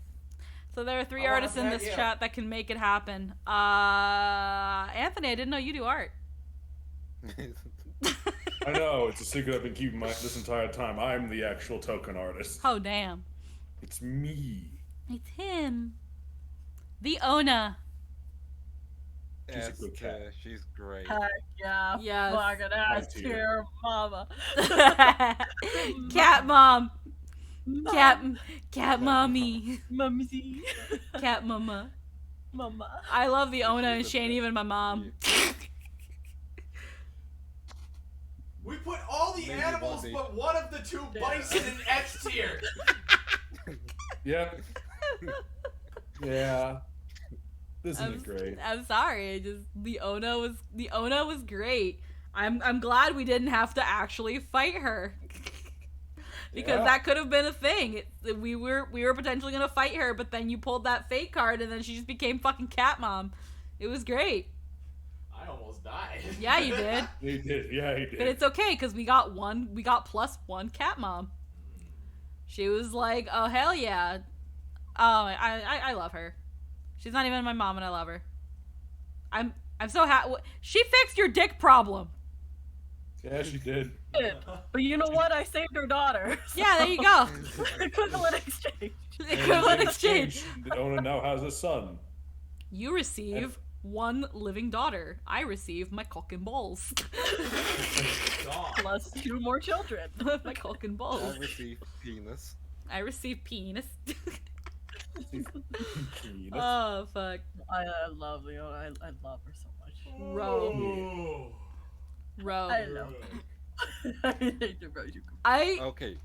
So there are 3 I want artists in that, this yeah. chat that can make it happen. Anthony, I didn't know you do art. I know, it's a secret I've been keeping this entire time. I'm the actual token artist. Oh damn. It's me. It's him. The Ona. She's a good cat. She's great. Heck yeah. Yes. Fucking ass tier. tier, mama. Cat mom. Cat mommy. Mumsy. Cat mama. Mama. I love the Ona and She's she ain't even my mom. We put all the Maybe animals one day. but one of the two bison in S tier. Yep. Yeah. This isn't great. I'm sorry. The Ona was great. I'm glad we didn't have to actually fight her. Because Yeah. that could have been a thing. We were potentially gonna fight her, but then you pulled that fate card, and then she just became fucking cat mom. It was great. I almost died. Yeah, you did. He did. Yeah, he did. But it's okay because we got +1 cat mom. She was like, oh hell yeah. Oh, I love her. She's not even my mom, and I love her. I'm so happy. She fixed your dick problem. Yeah, she did. But you know what? I saved her daughter. So Yeah, there you go. equivalent exchange. Equivalent exchange. Ona now has a son. You receive one living daughter. I receive my cock and balls. Plus 2 more children. My cock and balls. I receive penis. I receive penis. Penis. Oh, fuck. I love Leona. I love her so much. Ro. Ro. I love her. I hate you, bro. I. Okay.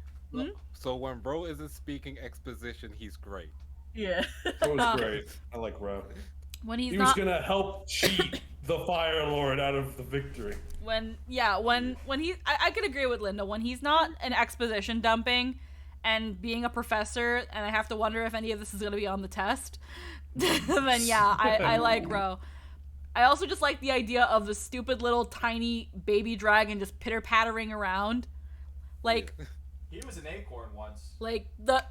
So when bro isn't speaking exposition, he's great. Yeah. That was great. I like Ro. When he's He not. was gonna help cheat the Fire Lord out of the victory. When he. I could agree with Linda. When he's not an exposition dumping and being a professor, and I have to wonder if any of this is going to be on the test, then yeah, I like Ro. I also just like the idea of the stupid little tiny baby dragon just pitter-pattering around. Like, He was an acorn once. like the...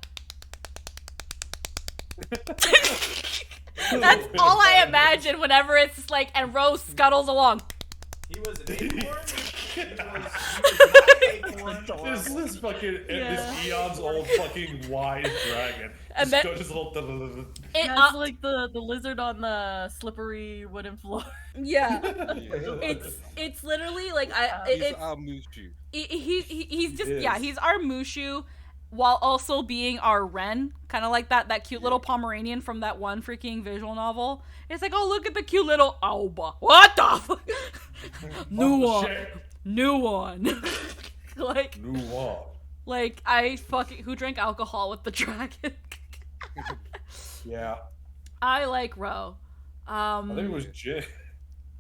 That's all I imagine whenever it's like, and Rose scuttles along. He was an acorn? He was not an acorn. This fucking this eons old fucking wise dragon. And Just then- go just a little. Yeah, it's like the lizard on the slippery wooden floor. Yeah. Yeah. It's literally like He's it's our Mushu. he's just He yeah, is. he's our Mushu while also being our Ren, kind of like that cute little Pomeranian from that one freaking visual novel. It's like, oh, look at the cute little Auba. What the fuck? New Oh, one. shit. New one. like New one. like I fucking who drank alcohol with the dragon. Yeah. I like Ro. I think it was gin.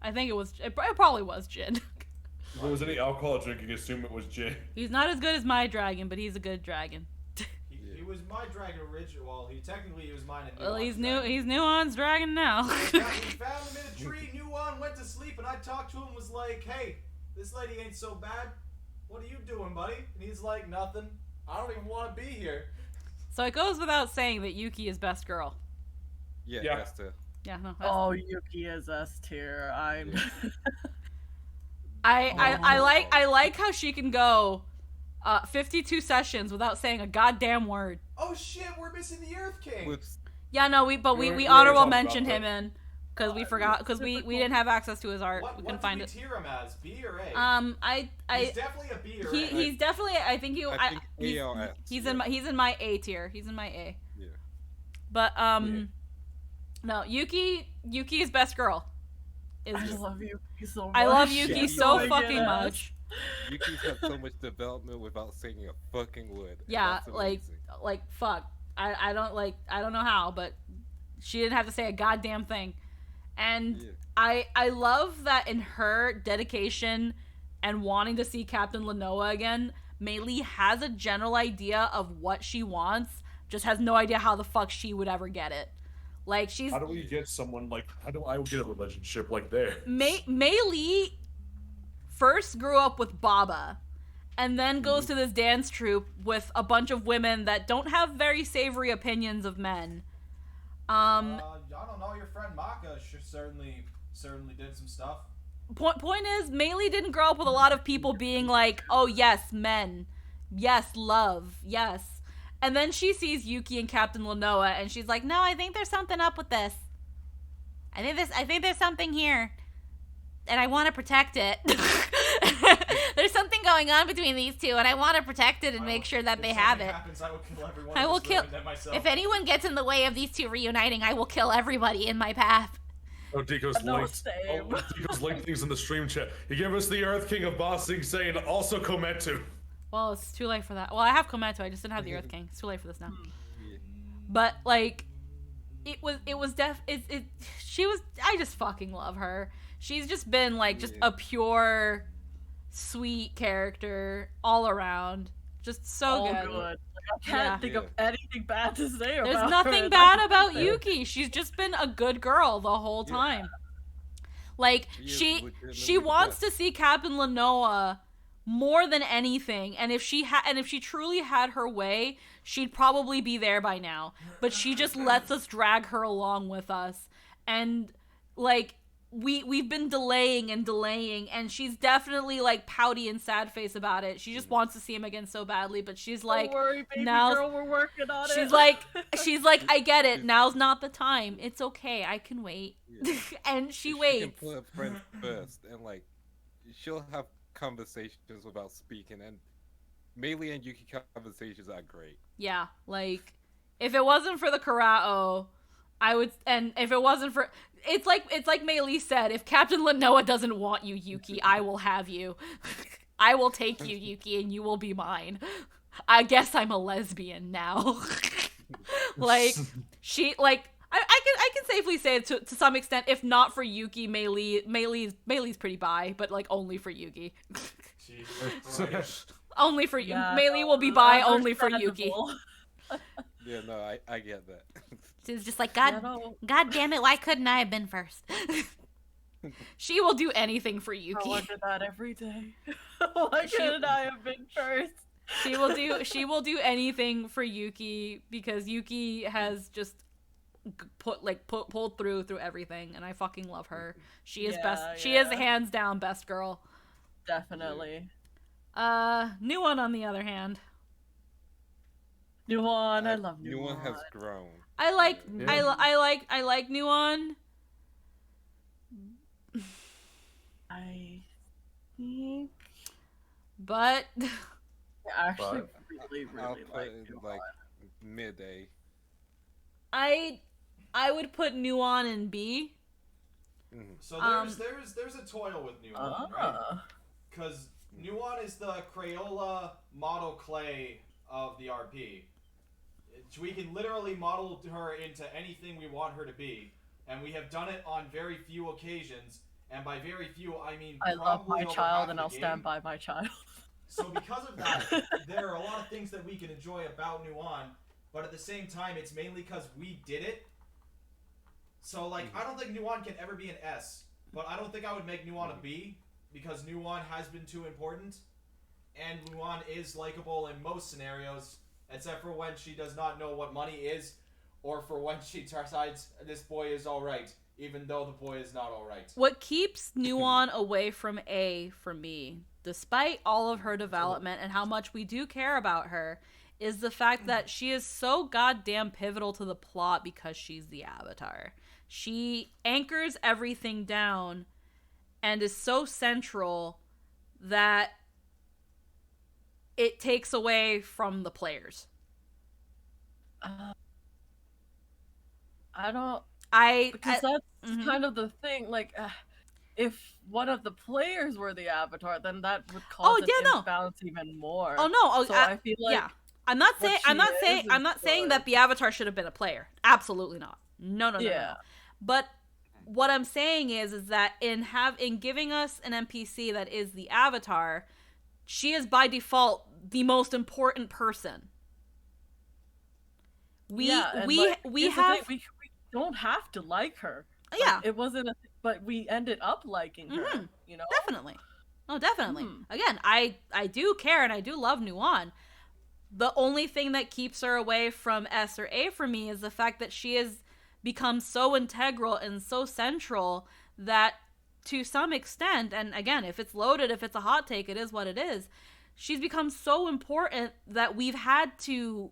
I think it probably was Jin. If there was any alcohol drinking, assume it was gin. He's not as good as my dragon, but he's a good dragon. He was my dragon original. Well, he was mine. Well, he's Nuon's dragon now. We found him in a tree. Nuon went to sleep, and I talked to him. Was like, "Hey, this lady ain't so bad. What are you doing, buddy?" And he's like, "Nothing. I don't even want to be here." So it goes without saying that Yuki is best girl. Yeah, Yeah. that's the. Yeah, no. Oh, Yuki is S tier. I'm. I like how she can go 52 sessions without saying a goddamn word. Oh shit, we're missing the Earth King. With Yeah, no, we We already honorable talked about mentioned him that. in because we forgot because we didn't have access to his art. What We what couldn't do find we it. tier him as? B or A? I He's definitely a B or A. he's definitely I think I think A or S, he's yeah. in my A tier. He's in my A. Yeah. But no, Yuki is best girl. Is I just, love Yuki so much. I love Yuki Yeah. so Oh my fucking goodness. much. Yuki's had so much development without saying a fucking word. and Yeah, that's like amazing. fuck. I don't know how, but she didn't have to say a goddamn thing. And Yeah. I love that in her dedication and wanting to see Captain Lenoa again, Mei Li has a general idea of what she wants, just has no idea how the fuck she would ever get it. Like she's How do we get someone like? How do I get a relationship like there? Mei Li first grew up with Baba and then goes to this dance troupe with a bunch of women that don't have very savory opinions of men. I don't know. Your friend Maka certainly did some stuff. Point is, Mei Li didn't grow up with a lot of people being like, oh yes, men. Yes, love. Yes. And then she sees Yuki and Captain Lenoa and she's like, no, I think there's something up with this. I think there's something here. And I want to protect it. There's something going on between these two and I want to protect it and make sure that they have it. Happens, I will kill everyone. I will who's kill. ruined it myself. If anyone gets in the way of these two reuniting, I will kill everybody in my path. Oh, Deco's No, linked. same. Oh, Deco's linked things in the stream chat. He gave us the Earth King of Ba Sing Se and also Kometu. Well, it's too late for that. Well, I have Kometo. I just didn't have the Earth King. It's too late for this now. But like, she was. I just fucking love her. She's just been like just a pure, sweet character all around. Just so All good. good. Like, I can't think of anything bad to say about There's her. nothing bad about Yuki. She's just been a good girl the whole time. Like She is she legitimately the wants best. to see Captain Lenoa more than anything, and if she truly had her way, she'd probably be there by now. But she just lets us drag her along with us, and like we've been delaying and delaying, and she's definitely like pouty and sad face about it. She just wants to see him again so badly, but she's like, Don't worry, baby now girl, we're working on it. she's like, I get it. Now's not the time. It's okay. I can wait. Yeah. And she She waits. can put her friends first, and like she'll have conversations without speaking, and Meili and Yuki conversations are great. Yeah, like if it wasn't for the Karao, I would, and if it wasn't for, it's like Meili said, if Captain Lenoa doesn't want you, Yuki, I will have you. I will take you, Yuki, and you will be mine. I guess I'm a lesbian now. Like she, like I can safely say to some extent, if not for Yuki, Meili's pretty bi, but like only for Yuki. Jesus. Only for Yeah, Meili will be bi only for understandable. Yuki. Yeah, no, I get that. She's just like, Yeah, no. God damn it, why couldn't I have been first? She will do anything for I Yuki. wonder that every day. Why couldn't I have been first? She will do anything for Yuki because Yuki has just pulled through everything, and I fucking love her. She is best. She is hands down best girl. Definitely. New one on the other hand. New one, I love New one has grown. I like Yeah. I like New one. I think But I actually But- really I'll like put it New like one. mid-A. I would put Nuon in B. So Um, there's a toil with Nuon, right? Because Nuon is the Crayola model clay of the RP. We can literally model her into anything we want her to be, and we have done it on very few occasions. And by very few, I mean I love probably my over child, half and the I'll game. stand by my child. So because of that, there are a lot of things that we can enjoy about Nuon, but at the same time, it's mainly because we did it. So like, I don't think Nuon can ever be an S, but I don't think I would make Nuon a B, because Nuon has been too important, and Nuon is likable in most scenarios, except for when she does not know what money is, or for when she decides this boy is alright, even though the boy is not alright. What keeps Nuon away from A for me, despite all of her development and how much we do care about her, is the fact that she is so goddamn pivotal to the plot because she's the Avatar. She anchors everything down and is so central that it takes away from the players. I don't, Because because that's mhm. kind of the thing. Like, if one of the players were the Avatar, then that would cause an imbalance even more. Oh no! So I feel like yeah. I'm not what saying. she I'm not is saying. I'm not saying that the Avatar should have been a player. Absolutely not. No. Yeah. But what I'm saying is that in giving us an NPC that is the Avatar, she is by default the most important person. We here's the have thing, we don't have to like her. yeah. Like, it wasn't a but we ended up liking her. You know, Definitely. No, definitely. Again, I do care and I do love Nuon. The only thing that keeps her away from S or A for me is the fact that she has become so integral and so central that to some extent, and again, if it's loaded, if it's a hot take, it is what it is. She's become so important that we've had to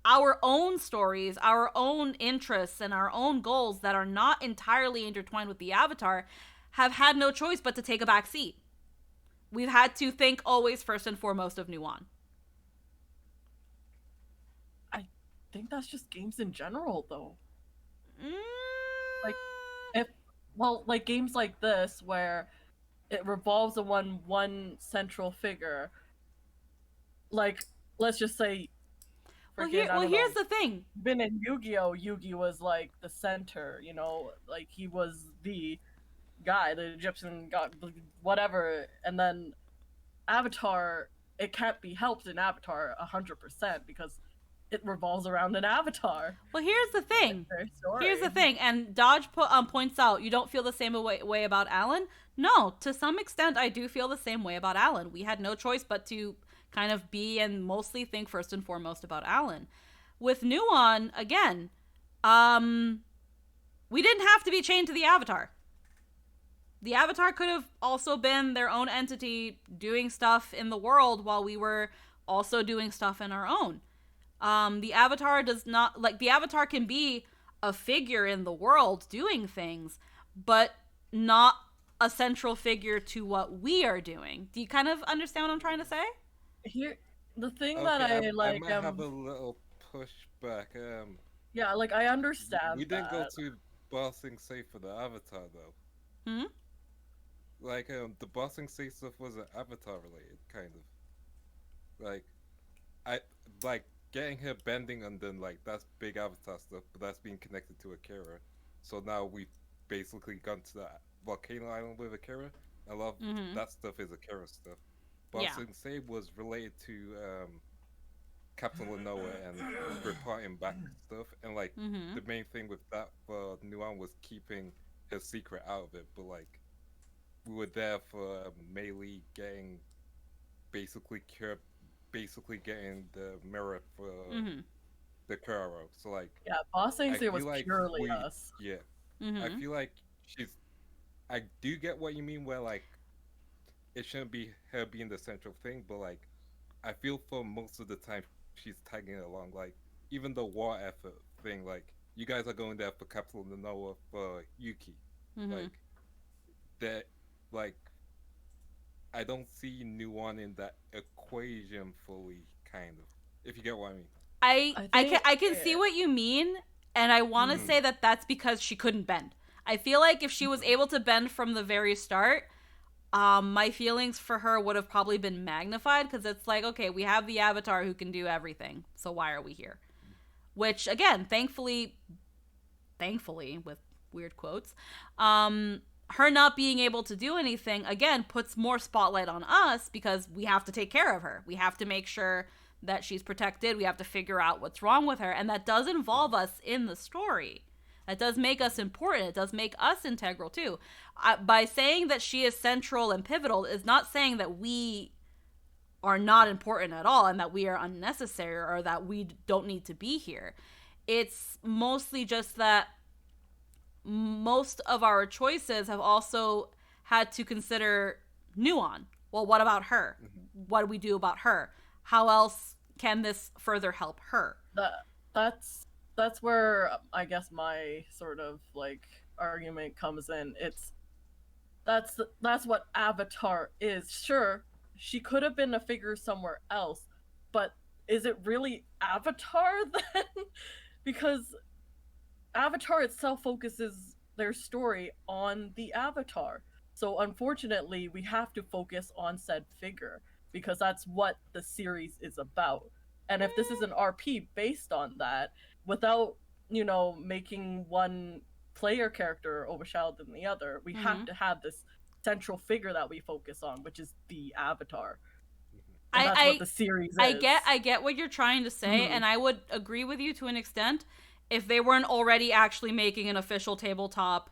our own stories, our own interests, and our own goals that are not entirely intertwined with the Avatar have had no choice but to take a back seat. We've had to think always first and foremost of Nuon. I think that's just games in general, though. Like, Like games like this where it revolves around one central figure. Like, let's just say. Here's the thing. Been in Yu-Gi-Oh, Yugi was like the center, you know, like he was the guy, the Egyptian god, whatever. And then Avatar, it can't be helped in Avatar 100% because it revolves around an Avatar. Well, here's the thing. Their story. Here's the thing, and Dodge points out, you don't feel the same way about Alan? No, to some extent, I do feel the same way about Alan. We had no choice but to kind of be and mostly think first and foremost about Alan. With Nuon, again, we didn't have to be chained to the Avatar. The Avatar could have also been their own entity doing stuff in the world while we were also doing stuff in our own. The Avatar does not, like, the Avatar can be a figure in the world doing things, but not a central figure to what we are doing. Do you kind of understand what I'm trying to say? Here, the thing Okay, that I I like, might have a little pushback. yeah, like I understand We didn't go that. to bossing safe for the Avatar though. Hmm? Like the bossing safe stuff wasn't Avatar related, kind of. Like I like getting her bending and then like that's big Avatar stuff, but that's being connected to Akira. So now we've basically gone to that volcano island with Akira. A lot of that stuff is Akira stuff. Yeah. Bossing Safe was related to Captain Lenoa and reporting back stuff, and like the main thing with that for Nuan was keeping her secret out of it. But like we were there for Meili getting basically getting the mirror for the Kuro. So like Yeah, Bossing I Safe was feel like purely us. Yeah, I feel like she's. I do get what you mean, where like it shouldn't be her being the central thing, but like I feel for most of the time she's tagging along. Like even the war effort thing, like you guys are going there for Captain Noah for Yuki, like that, like I don't see Nuon in that equation fully, kind of. If you get what I mean. I can see what you mean, and I want to say that that's because she couldn't bend. I feel like if she was able to bend from the very start, my feelings for her would have probably been magnified, because it's like, okay, we have the Avatar who can do everything, so why are we here? Which, again, thankfully, with weird quotes, her not being able to do anything, again, puts more spotlight on us, because we have to take care of her. We have to make sure that she's protected. We have to figure out what's wrong with her, and that does involve us in the story. That does make us important. It does make us integral too. By saying that she is central and pivotal is not saying that we are not important at all and that we are unnecessary or that we don't need to be here. It's mostly just that most of our choices have also had to consider Nuon. Well, what about her? What do we do about her? How else can this further help her? That's where I guess my sort of like argument comes in. That's what Avatar is. Sure, she could have been a figure somewhere else, but is it really Avatar then? Because Avatar itself focuses their story on the Avatar. So unfortunately, we have to focus on said figure because that's what the series is about. And if this is an RP based on that, without, making one player character overshadowed than the other, we have to have this central figure that we focus on, which is the Avatar. And that's what the series is. I get what you're trying to say, and I would agree with you to an extent if they weren't already actually making an official tabletop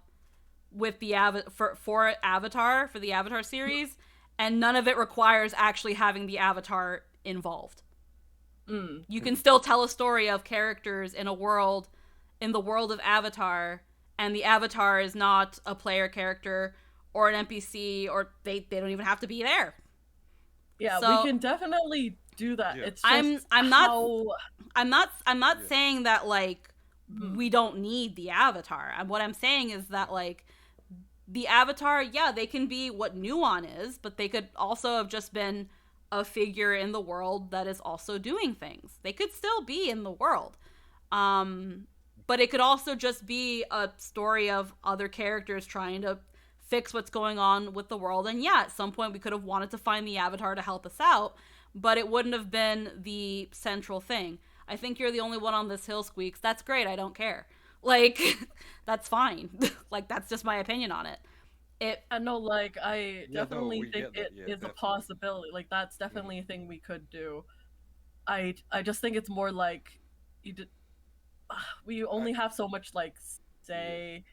with the for Avatar, for the Avatar series, and none of it requires actually having the Avatar involved. You can still tell a story of characters in the world of Avatar, and the Avatar is not a player character or an NPC, or they don't even have to be there. Yeah, so, we can definitely do that. Yeah. It's just I'm not saying that like we don't need the Avatar. And what I'm saying is that like the Avatar, yeah, they can be what Nuon is, but they could also have just been a figure in the world that is also doing things. They could still be in the world. But it could also just be a story of other characters trying to fix what's going on with the world. And yeah, at some point we could have wanted to find the Avatar to help us out, but it wouldn't have been the central thing. I think you're the only one on this hill, Squeaks. That's great. I don't care. Like, that's fine. Like, that's just my opinion on it. I know, like, I definitely think it is definitely a possibility. Like, that's definitely a thing we could do. I just think it's more like we only have so much like say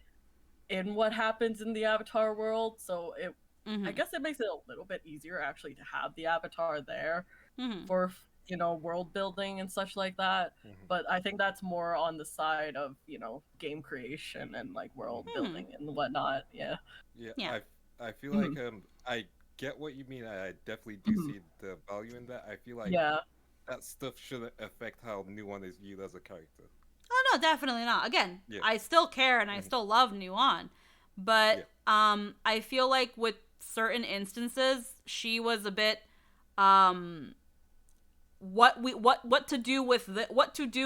in what happens in the Avatar world, so I guess it makes it a little bit easier actually to have the Avatar there for world building and such like that. But I think that's more on the side of game creation and like world building and whatnot. Yeah. I feel like I get what you mean. I definitely do see the value in that. I feel like that stuff shouldn't affect how Nuon is viewed as a character. Oh no, definitely not. Again, Yeah. I still care and I still love Nuon, but I feel like with certain instances, she was a bit what to do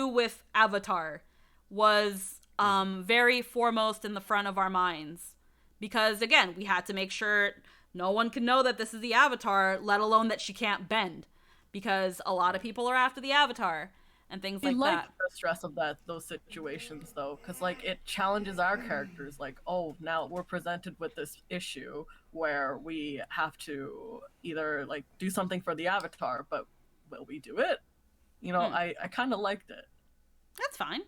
with Avatar was very foremost in the front of our minds, because again, we had to make sure no one can know that this is the Avatar, let alone that she can't bend, because a lot of people are after the Avatar and things like that. The stress of those situations though, because like it challenges our characters. Like, oh, now we're presented with this issue where we have to either like do something for the Avatar, but will we do it? You know, I kind of liked it. That's fine.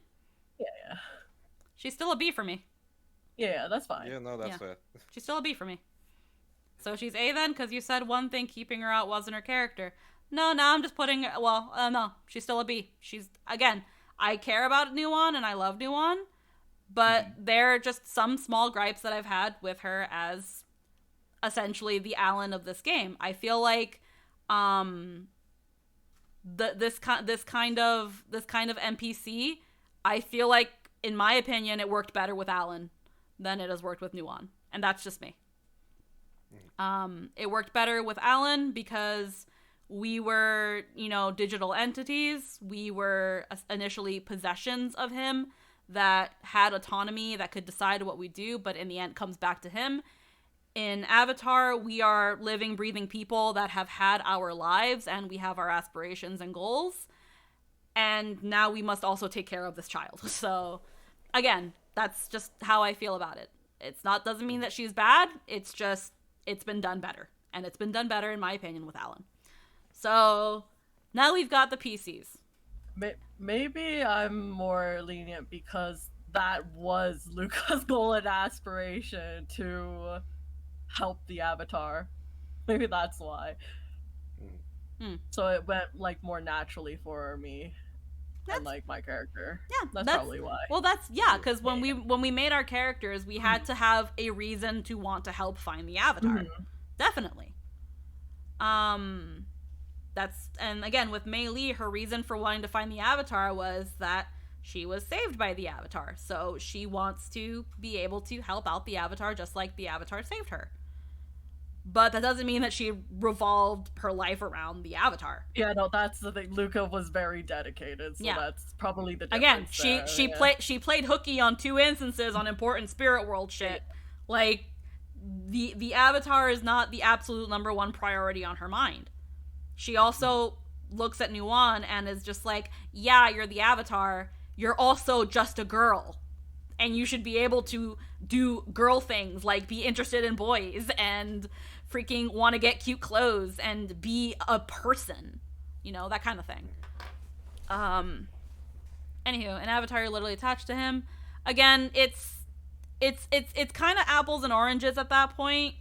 Yeah. She's still a B for me. Yeah, that's fine. Yeah, no, that's fair. She's still a B for me. So she's A then, because you said one thing keeping her out wasn't her character. No, I'm just putting, no, she's still a B. She's, again, I care about Nuon and I love Nuon, but there are just some small gripes that I've had with her as essentially the Alan of this game. I feel like this kind of NPC, I feel like, in my opinion, it worked better with Alan than it has worked with Nuon, and that's just me. It worked better with Alan because we were, digital entities. We were initially possessions of him that had autonomy, that could decide what we do, but in the end comes back to him. In Avatar, we are living, breathing people that have had our lives, and we have our aspirations and goals. And now we must also take care of this child. So, again, that's just how I feel about it. Doesn't mean that she's bad. It's just, it's been done better. And it's been done better, in my opinion, with Alan. So, now we've got the PCs. Maybe I'm more lenient because that was Luca's goal and aspiration, to help the Avatar. Maybe that's why. So it went like more naturally for me and like my character. Yeah, that's probably why. Well, because when we made our characters, we had to have a reason to want to help find the Avatar. Definitely. And again, with Mei Li, her reason for wanting to find the Avatar was that she was saved by the Avatar. So she wants to be able to help out the Avatar just like the Avatar saved her. But that doesn't mean that she revolved her life around the Avatar. Yeah, no, that's the thing. Luca was very dedicated, so that's probably the difference. Again, she played hooky on 2 instances on important spirit world shit. Like, the Avatar is not the absolute #1 priority on her mind. She also looks at Nuon and is just like, yeah, you're the Avatar. You're also just a girl. And you should be able to do girl things, like be interested in boys and freaking want to get cute clothes and be a person. That kind of thing. Anywho, an Avatar, you're literally attached to him. Again, it's kind of apples and oranges at that point.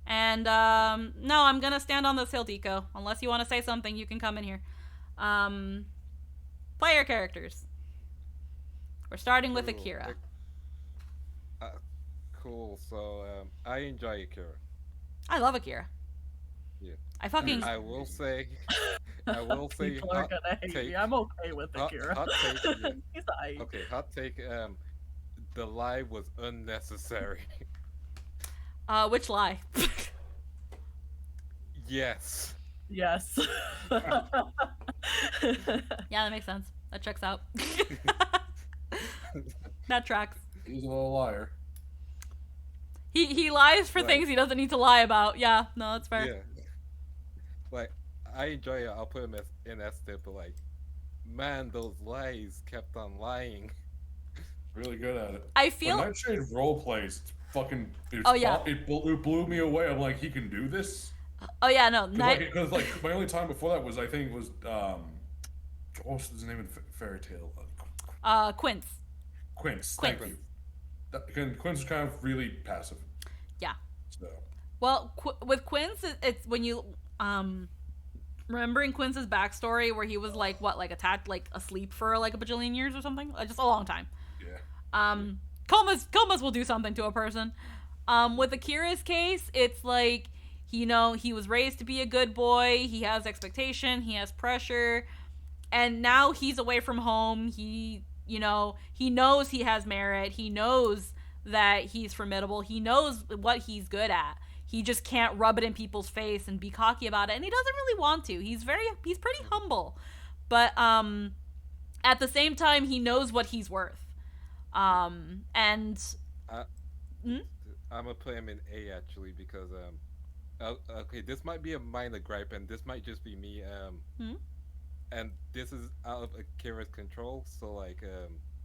And, no, I'm gonna stand on this hill, Tico. Unless you want to say something, you can come in here. Player characters. We're starting with Akira. Cool. So, I enjoy Akira. I love Akira. Yeah. I will say. People are gonna hate me. I'm okay with Akira. Hot take. Yeah. He's aight. Okay, hot take. The lie was unnecessary. Which lie? Yes. Yeah, that makes sense. That checks out. That tracks. He's a little liar. He lies for things he doesn't need to lie about. Yeah, no, that's fair. Yeah. Like, I enjoy it. I'll put him in that step, but like, man, those lies kept on lying. Really good at it. I feel when Nightshade role plays, it blew me away. I'm like, he can do this. Oh yeah, no. Because my only time before that was, I think, what was his name in Fairy Tail? Quince. Quince. Thank you. Quince is kind of really passive. Yeah. So. Well, with Quince, it's when you remembering Quince's backstory, where he was attacked, asleep for a bajillion years or something, just a long time. Yeah. Comas will do something to a person. With Akira's case, it's like, you know, he was raised to be a good boy. He has expectation. He has pressure. And now he's away from home. He, you know, he knows he has merit. He knows that he's formidable. He knows what he's good at. He just can't rub it in people's face and be cocky about it. And he doesn't really want to. He's pretty humble. But at the same time, he knows what he's worth. And I'm gonna put him in A actually because okay, this might be a minor gripe and this might just be me and this is out of Akira's control, so like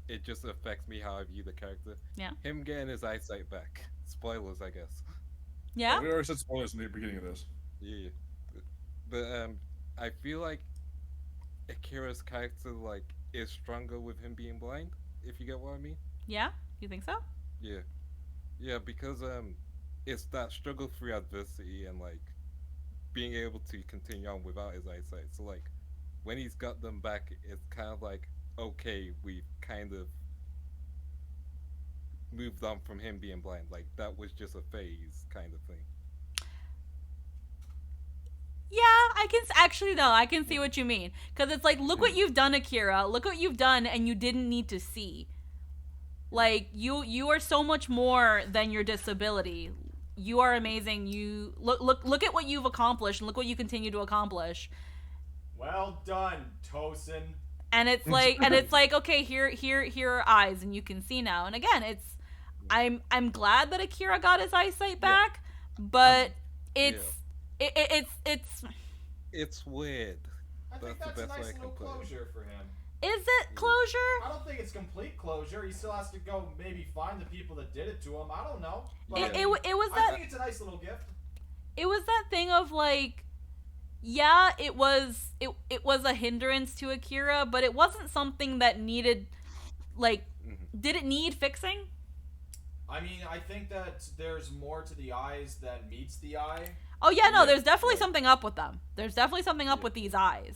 it just affects me how I view the character. Yeah. Him getting his eyesight back. Spoilers, I guess. Yeah. We already said spoilers in the beginning of this. Yeah. But I feel like Akira's character like is stronger with him being blind, if you get what I mean. Yeah? You think so? Yeah. Yeah, because it's that struggle through adversity and like being able to continue on without his eyesight. So like when he's got them back, it's kind of like, okay, we've kind of moved on from him being blind. Like that was just a phase kind of thing. Yeah, I can see what you mean. Because it's like, look what you've done, Akira. Look what you've done, and you didn't need to see. Like, you are so much more than your disability. You are amazing. You look at what you've accomplished, and look what you continue to accomplish. Well done, Tosin. And it's like, okay, here are eyes, and you can see now. And again, I'm glad that Akira got his eyesight back, but it's weird. I think that's a nice little closure for him. Is it closure? I don't think it's complete closure. He still has to go maybe find the people that did it to him. I don't know. But It was that. I think it's a nice little gift. It was that thing of like, yeah, it was a hindrance to Akira, but it wasn't something that needed, like, did it need fixing? I mean, I think that there's more to the eyes than meets the eye. Oh yeah, no, there's definitely something up with them. There's definitely something up with these eyes.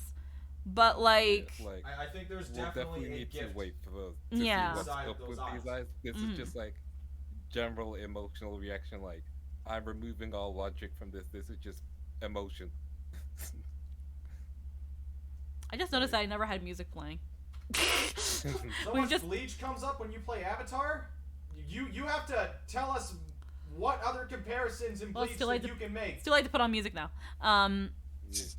But like, I think there's we'll definitely a need gift to wait for to see yeah. what's Side up of with those these eyes. This is just like general emotional reaction. Like I'm removing all logic from this. This is just emotion. I just noticed that I never had music playing. So when Bleach comes up when you play Avatar, you have to tell us what other comparisons in Bleach that you can make. It's too late to put on music now.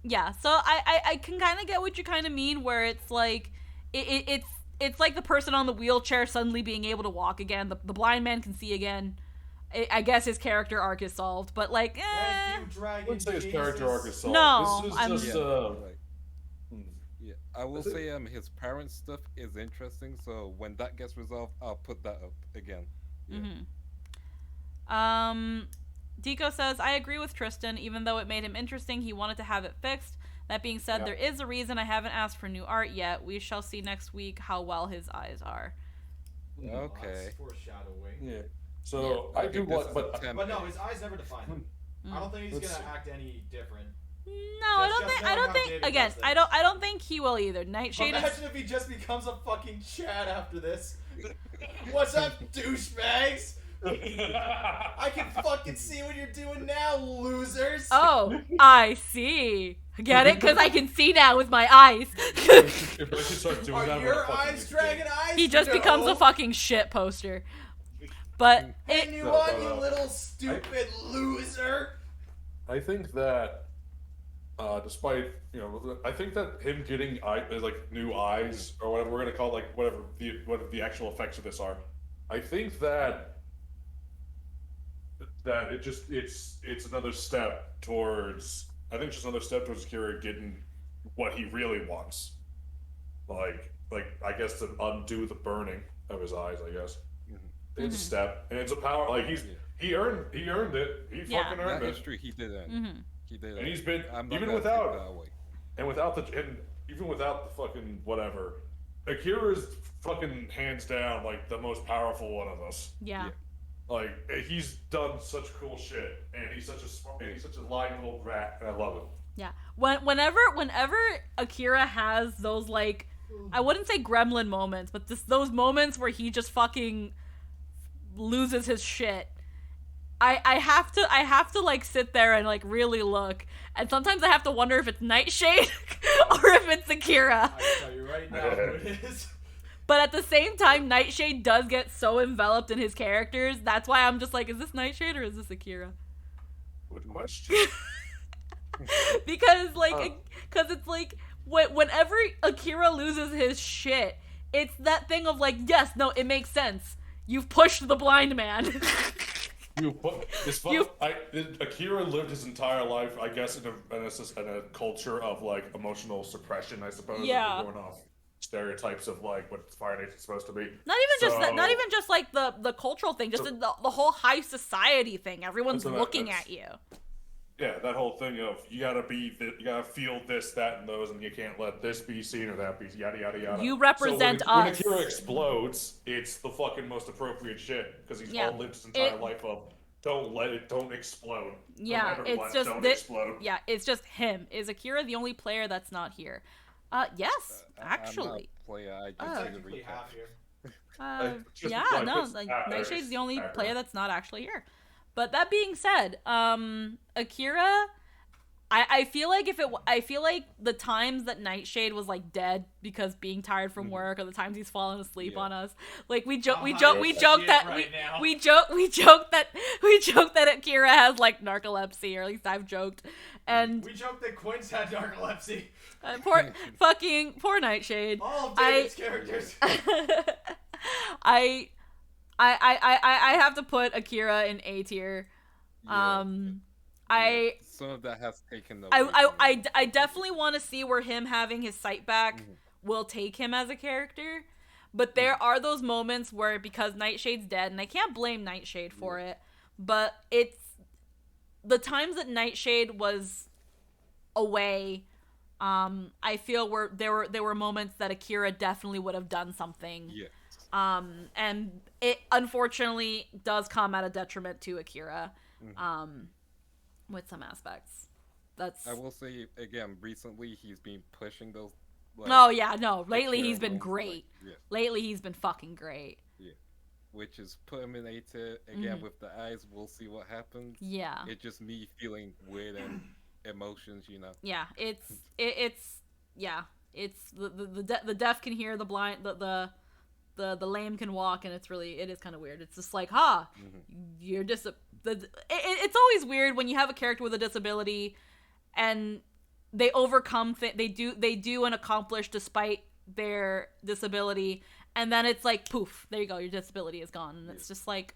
Yeah, so I can kind of get what you kind of mean, where it's like it's like the person on the wheelchair suddenly being able to walk again. The blind man can see again. I guess his character arc is solved, but like, Thank you, Dragon I wouldn't say his Jesus. character arc is solved. No, this is just yeah, I will say his parents stuff is interesting. So when that gets resolved, I'll put that up again. Yeah. Deco says, I agree with Tristan. Even though it made him interesting, he wanted to have it fixed. That being said, there is a reason I haven't asked for new art yet. We shall see next week how well his eyes are. Okay. That's foreshadowing. yeah. So I do what, but no, his eyes never define him. I don't think he's gonna act any different. No, I don't think. Again, I don't think he will either. Nightshade. Imagine if he just becomes a fucking Chad after this. What's up, douchebags? I can fucking see what you're doing now, losers. Oh, I see. Get it? Because I can see now with my eyes. if I should start doing Are that, your eyes dragon eyes? He just becomes a fucking shit poster. But Hey, you on, you little stupid loser. I think that, despite I think that him getting new eyes or whatever we're gonna call whatever the actual effects of this are, I think that it's another step towards. I think it's just another step towards Akira getting what he really wants, like I guess to undo the burning of his eyes. I guess it's a step, and it's a power. Like he earned it. He fucking earned it. That's true. He did that. He did. And he's been even without the fucking whatever. Akira's fucking hands down like the most powerful one of us. Yeah. Like he's done such cool shit, and he's such a lying little rat, and I love him. Yeah. Whenever Akira has those like, I wouldn't say gremlin moments, but those moments where he just fucking loses his shit. I have to like sit there and like really look, and sometimes I have to wonder if it's Nightshade or if it's Akira. I can tell you right now who it is. But at the same time, Nightshade does get so enveloped in his characters. That's why I'm just like, is this Nightshade or is this Akira? Good question. Because it's like whenever Akira loses his shit, it's that thing of like, yes, no, it makes sense. You've pushed the blind man. Akira lived his entire life, I guess, in a culture of like emotional suppression, I suppose. Yeah. If we're going off stereotypes of like what Fire Nation's supposed to be. Not even just like the cultural thing, just the whole high society thing. Everyone's looking at you. Yeah, that whole thing of you gotta feel this, that, and those, and you can't let this be seen or that be yada yada yada. You represent When us. Akira explodes, it's the fucking most appropriate shit because he's all lived his entire life of don't explode. Yeah, no it's just don't explode. Yeah, it's just him. Is Akira the only player that's not here? Yes, actually. I'm not a player. I just did a Technically recap. half here. Yeah, no, like Nightshade's the only player that's not actually here. But that being said, Akira, I feel like the times that Nightshade was like dead because being tired from work, or the times he's fallen asleep on us, like we joke that Akira has like narcolepsy, or at least I've joked, and We joked that Quince had narcolepsy. poor Nightshade. All of David's characters. I have to put Akira in A tier. Some of that has taken the. I definitely want to see where him having his sight back will take him as a character, but there are those moments where, because Nightshade's dead, and I can't blame Nightshade for it, but it's the times that Nightshade was away. I feel there were moments that Akira definitely would have done something. Yeah. And it unfortunately does come at a detriment to Akira, with some aspects. I will say again, recently he's been pushing those. Like, oh yeah, no. Lately Akira he's been roles, great. Like, Lately he's been fucking great. Yeah. Which is put him in A tier again with the eyes. We'll see what happens. Yeah. It's just me feeling weird and emotions, Yeah, it's the deaf can hear, the blind, the lame can walk, and it is kind of weird. It's just like, you're it's always weird when you have a character with a disability and they overcome they do and accomplish despite their disability, and then it's like, poof, there you go, your disability is gone, and it's just like,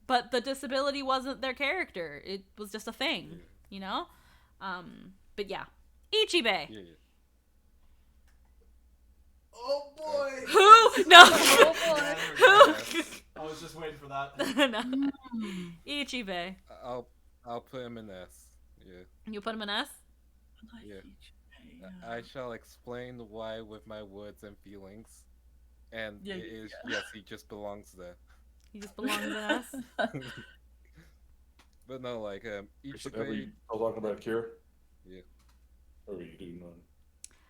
but the disability wasn't their character, it was just a thing, but yeah, Ichibe. Yeah. Oh boy! Who? No. Who? I was just waiting for that. No. Ichibe. I'll put him in S. Yeah. You put him in S? Yeah. I shall explain why with my words and feelings. And it is yes, he just belongs there. He just belongs in S. But no, like Ichibe. Are we still talking about Akira? Yeah. Or are you doing none?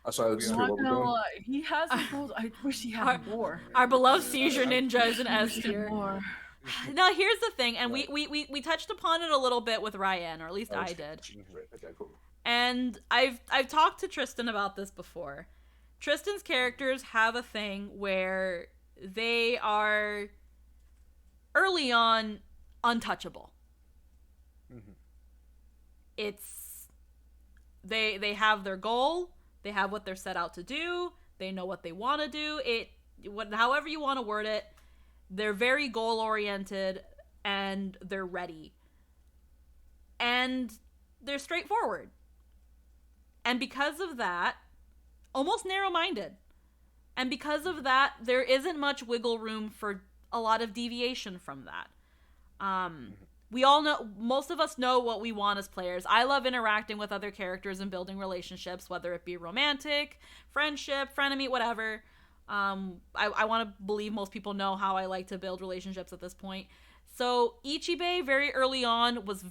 Aside I'm not gonna lie, he has both. I wish he had more. Our beloved seizure ninja is an S tier. More. Now here's the thing, and we touched upon it a little bit with Ryan, or at least I did. Okay, cool. And I've talked to Tristan about this before. Tristan's characters have a thing where they are early on untouchable. It's they have their goal, they have what they're set out to do, they know what they want to do. However you want to word it, they're very goal oriented and they're ready. And they're straightforward. And because of that, almost narrow-minded. And because of that, there isn't much wiggle room for a lot of deviation from that. We all know, most of us know what we want as players. I love interacting with other characters and building relationships, whether it be romantic, friendship, frenemy, whatever. I want to believe most people know how I like to build relationships at this point. So Ichibe, very early on, was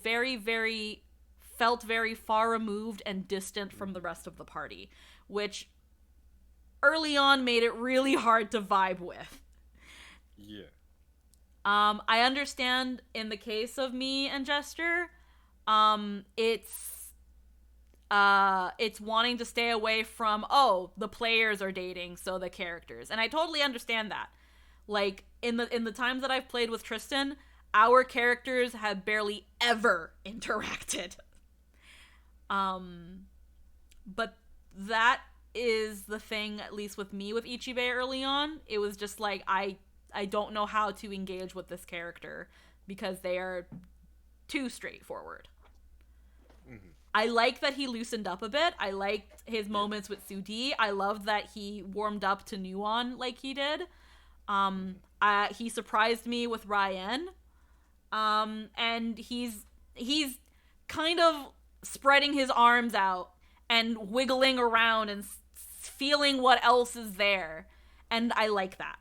felt very far removed and distant from the rest of the party, which early on made it really hard to vibe with. Yeah. I understand in the case of me and Jester, it's wanting to stay away from, oh, the players are dating, so the characters. And I totally understand that. Like, in the times that I've played with Tristan, our characters have barely ever interacted. But that is the thing, at least with me with Ichibei early on. It was just like, I don't know how to engage with this character because they are too straightforward. Mm-hmm. I like that he loosened up a bit. I liked his moments with Sudi. I loved that he warmed up to Nuon like he did. He surprised me with Ryan. And he's kind of spreading his arms out and wiggling around and feeling what else is there. And I like that.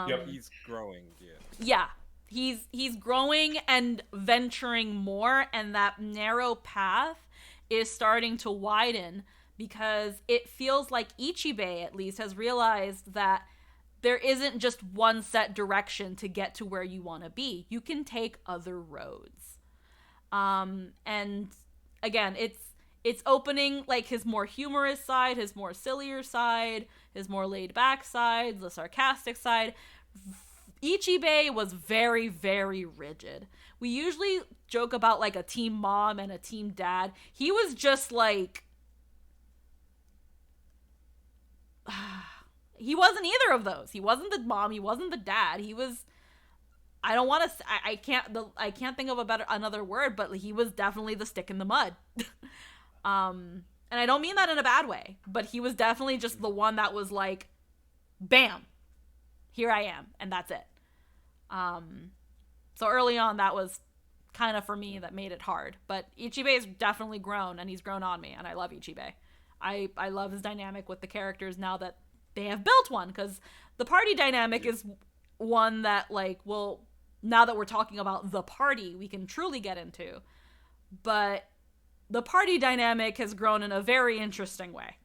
Yep, he's growing, yeah. Yeah. He's growing and venturing more, and that narrow path is starting to widen because it feels like Ichibei, at least, has realized that there isn't just one set direction to get to where you want to be. You can take other roads. And again, it's opening like his more humorous side, his more sillier side, his more laid back side, the sarcastic side. Ichibei was very, very rigid. We usually joke about like a team mom and a team dad. He was just like, he wasn't either of those. He wasn't the mom. He wasn't the dad. He was, I don't want to, I can't think of another word, but he was definitely the stick in the mud. And I don't mean that in a bad way, but he was definitely just the one that was like, bam, here I am, and that's it. So early on, that was kind of for me that made it hard. But Ichibei's definitely grown, and he's grown on me, and I love Ichibei. I love his dynamic with the characters now that they have built one, because the party dynamic is one that, like, well, now that we're talking about the party, we can truly get into. But the party dynamic has grown in a very interesting way.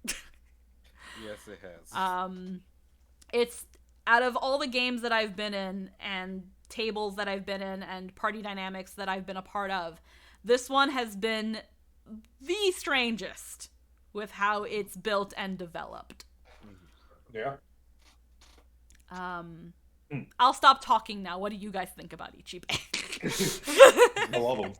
Yes, it has. It's, out of all the games that I've been in and tables that I've been in and party dynamics that I've been a part of, this one has been the strangest with how it's built and developed. Yeah. I'll stop talking now. What do you guys think about Ichibei? I love him.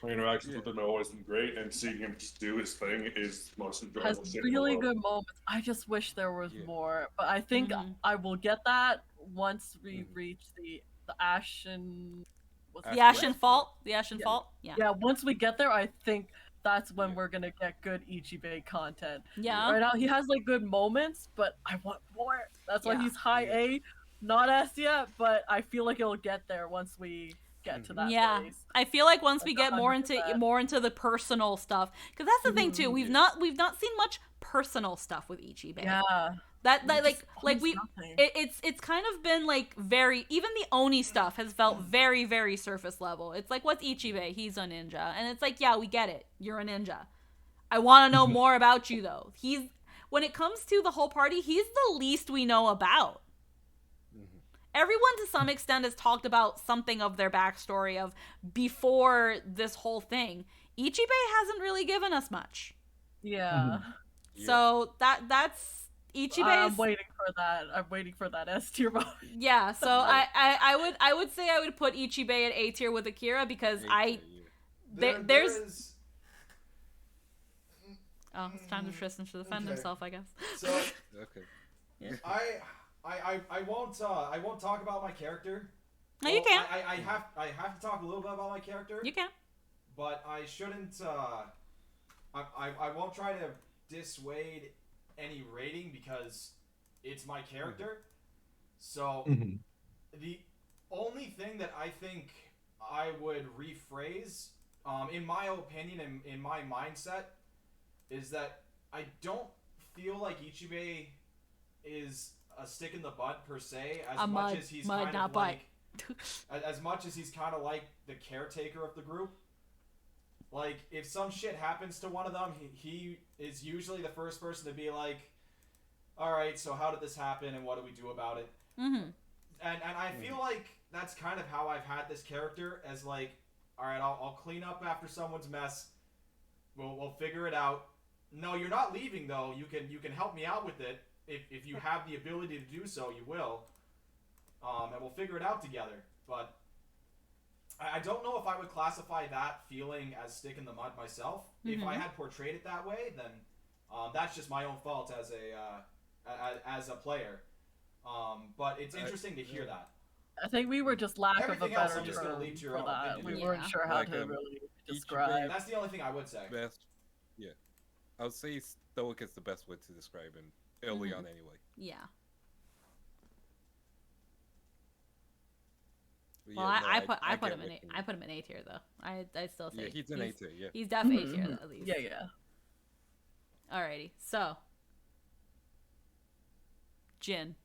My interactions with him have always been great, and seeing him just do his thing is the most enjoyable Has shit. really good moments. I just wish there was more, but I think I will get that once we reach the Ashen. The Ashen Fault. The Ashen Fault. Yeah. Yeah. Once we get there, I think that's when we're gonna get good Ichibei content. Yeah. Right now he has like good moments, but I want more. That's why he's high A, not S yet. But I feel like it'll get there once we get to that place. I feel like once we get more into the personal stuff, because that's the thing too. We've not seen much personal stuff with Ichibei. Yeah. That it's kind of been like very, even the Oni stuff has felt very, very surface level. It's like, what's Ichibei? He's a ninja. And it's like, yeah, we get it. You're a ninja. I want to know more about you though. When it comes to the whole party, he's the least we know about. Everyone to some extent has talked about something of their backstory of before this whole thing. Ichibei hasn't really given us much. Yeah. So that's Ichibei's. I'm waiting for that S tier moment. Yeah, so I would say I would put Ichibei at A tier with Akira because there's oh, it's time for Tristan to defend himself, I guess. So okay. Yeah. I won't talk about my character. No, you can. I have to talk a little bit about my character. You can. But I shouldn't. I won't try to dissuade any rating because it's my character. So the only thing that I think I would rephrase, in my opinion and in my mindset, is that I don't feel like Ichibei is a stick in the butt per se, as much as he's kind of like the caretaker of the group. Like, if some shit happens to one of them, he is usually the first person to be like, all right, so how did this happen and what do we do about it? And I feel like that's kind of how I've had this character, as like, all right, I'll clean up after someone's mess. We'll figure it out. No, you're not leaving though. You can help me out with it if you have the ability to do so. You will, and we'll figure it out together. But I don't know if I would classify that feeling as stick in the mud myself. If I had portrayed it that way, then that's just my own fault as a player. But it's interesting to hear that. I think we were just lack Everything of a else better I'm just gonna term leave to your for own that. opinion. We weren't sure how Like, to really describe. That's the only thing I would say. Best, yeah. I would say stoic is the best way to describe him early on, anyway. Yeah. But Well, yeah, no, I put get him in what A. you I put him in A tier though. I still say Yeah, he's an A tier. Yeah. He's definitely A tier at least. Yeah. Alrighty, so Jin.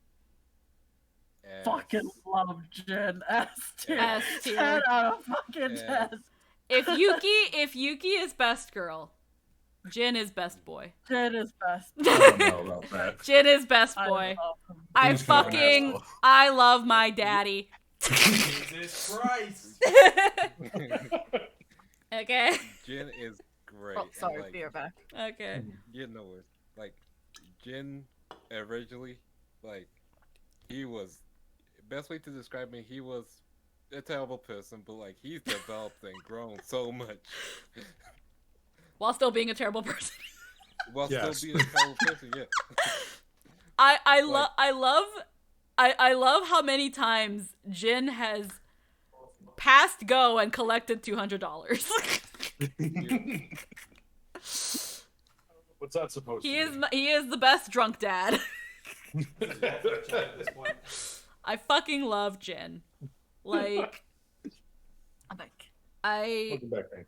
Fucking love Jin. S tier. S tier. 10 out of fucking Yeah. 10. If Yuki is best girl, Jin is best boy. Jin is best. I don't know about that. Jin is best I boy. love him. Jin's kind of an asshole. I love my daddy. Jesus Christ! Okay. Jin is great. Oh, and, sorry, like, beer back. Okay. Yeah, no worries. Like, Jin, originally, like, he was, best way to describe him, he was a terrible person, but, like, he's developed and grown so much. While still being a terrible person. While Yes. still being a terrible person, yeah. I love how many times Jin has passed go and collected $200. What's that supposed He to is be? he is the best drunk dad. At this point. I fucking love Jin. Like I'm back. Welcome back, man.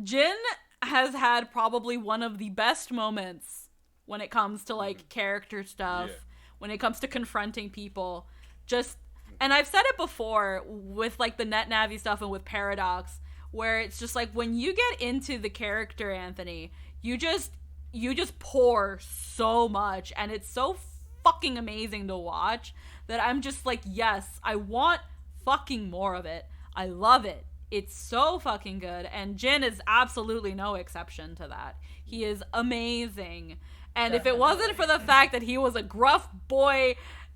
Jin has had probably one of the best moments when it comes to like character stuff, Yeah. when it comes to confronting people. And I've said it before with like the NetNavi stuff and with Paradox, where it's just like when you get into the character, Anthony, you just pour so much, and it's so fucking amazing to watch that I'm just like, yes, I want fucking more of it. I love it. It's so fucking good, and Jin is absolutely no exception to that. He is amazing. And if it wasn't for the fact that he was a gruff boy,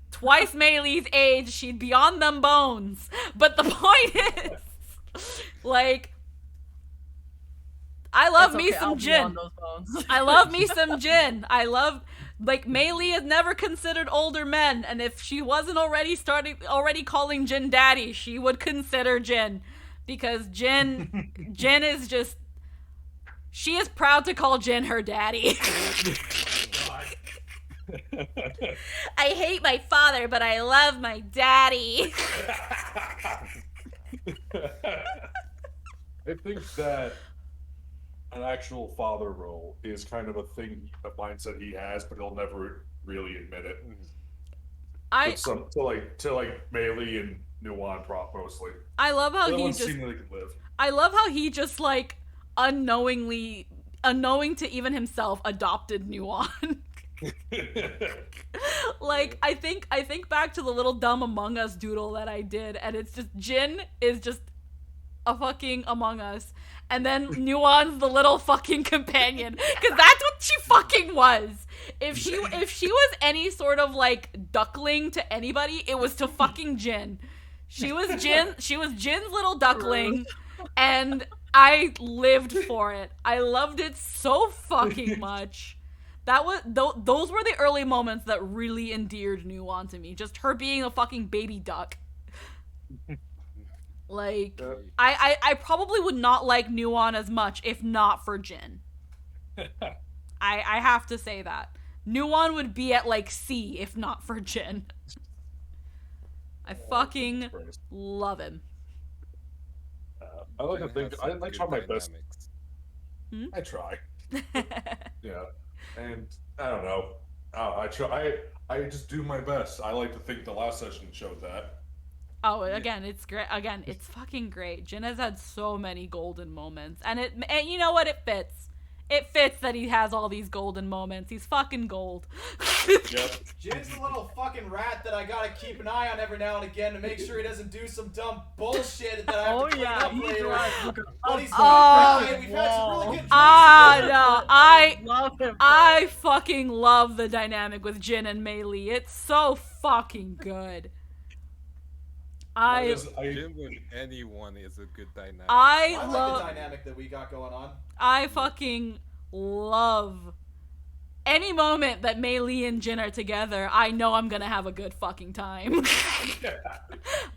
twice Meilei's age, she'd be on them bones. But the point is, like, I love It's me okay, I'll some be Jin. on those bones. I love me some Jin. I love, like, Meili has never considered older men, and if she wasn't already calling Jin daddy, she would consider Jin. Because Jin is just, she is proud to call Jin her daddy. I hate my father, but I love my daddy. I think that an actual father role is kind of a thing, a mindset he has, but he'll never really admit it. To like Meili and Nuwan prop mostly. I love how The he ones just, seemingly can live. I love how he just like unknowing to even himself adopted Nuwan. Like I think back to the little dumb Among Us doodle that I did, and it's just Jin is just a fucking Among Us, and then Nuwan's the little fucking companion, because that's what she fucking was. If she was any sort of like duckling to anybody, it was to fucking Jin. She was Jin's little duckling, and I lived for it. I loved it so fucking much. Those were the early moments that really endeared Nuwan to me. Just her being a fucking baby duck. Like, I probably would not like Nuwan as much if not for Jin. I have to say that. Nuwan would be at like C if not for Jin. I fucking love him. I like to think. I try my best. Dynamics. I try. Yeah, and I don't know. I try. I just do my best. I like to think the last session showed that. Oh, again, it's great. Again, it's fucking great. Jin has had so many golden moments, and you know what? It fits. it fits that he has all these golden moments. He's fucking gold. Yep. Jin's the little fucking rat that I gotta keep an eye on every now and again to make sure he doesn't do some dumb bullshit that I have to clean up later. But he's right. We've had some really good drinks. I fucking love the dynamic with Jin and Mei Lee. It's so fucking good. Jin with anyone is a good dynamic. I like love the dynamic that we got going on. I fucking love any moment that Mei Lee and Jin are together. I know I'm gonna have a good fucking time.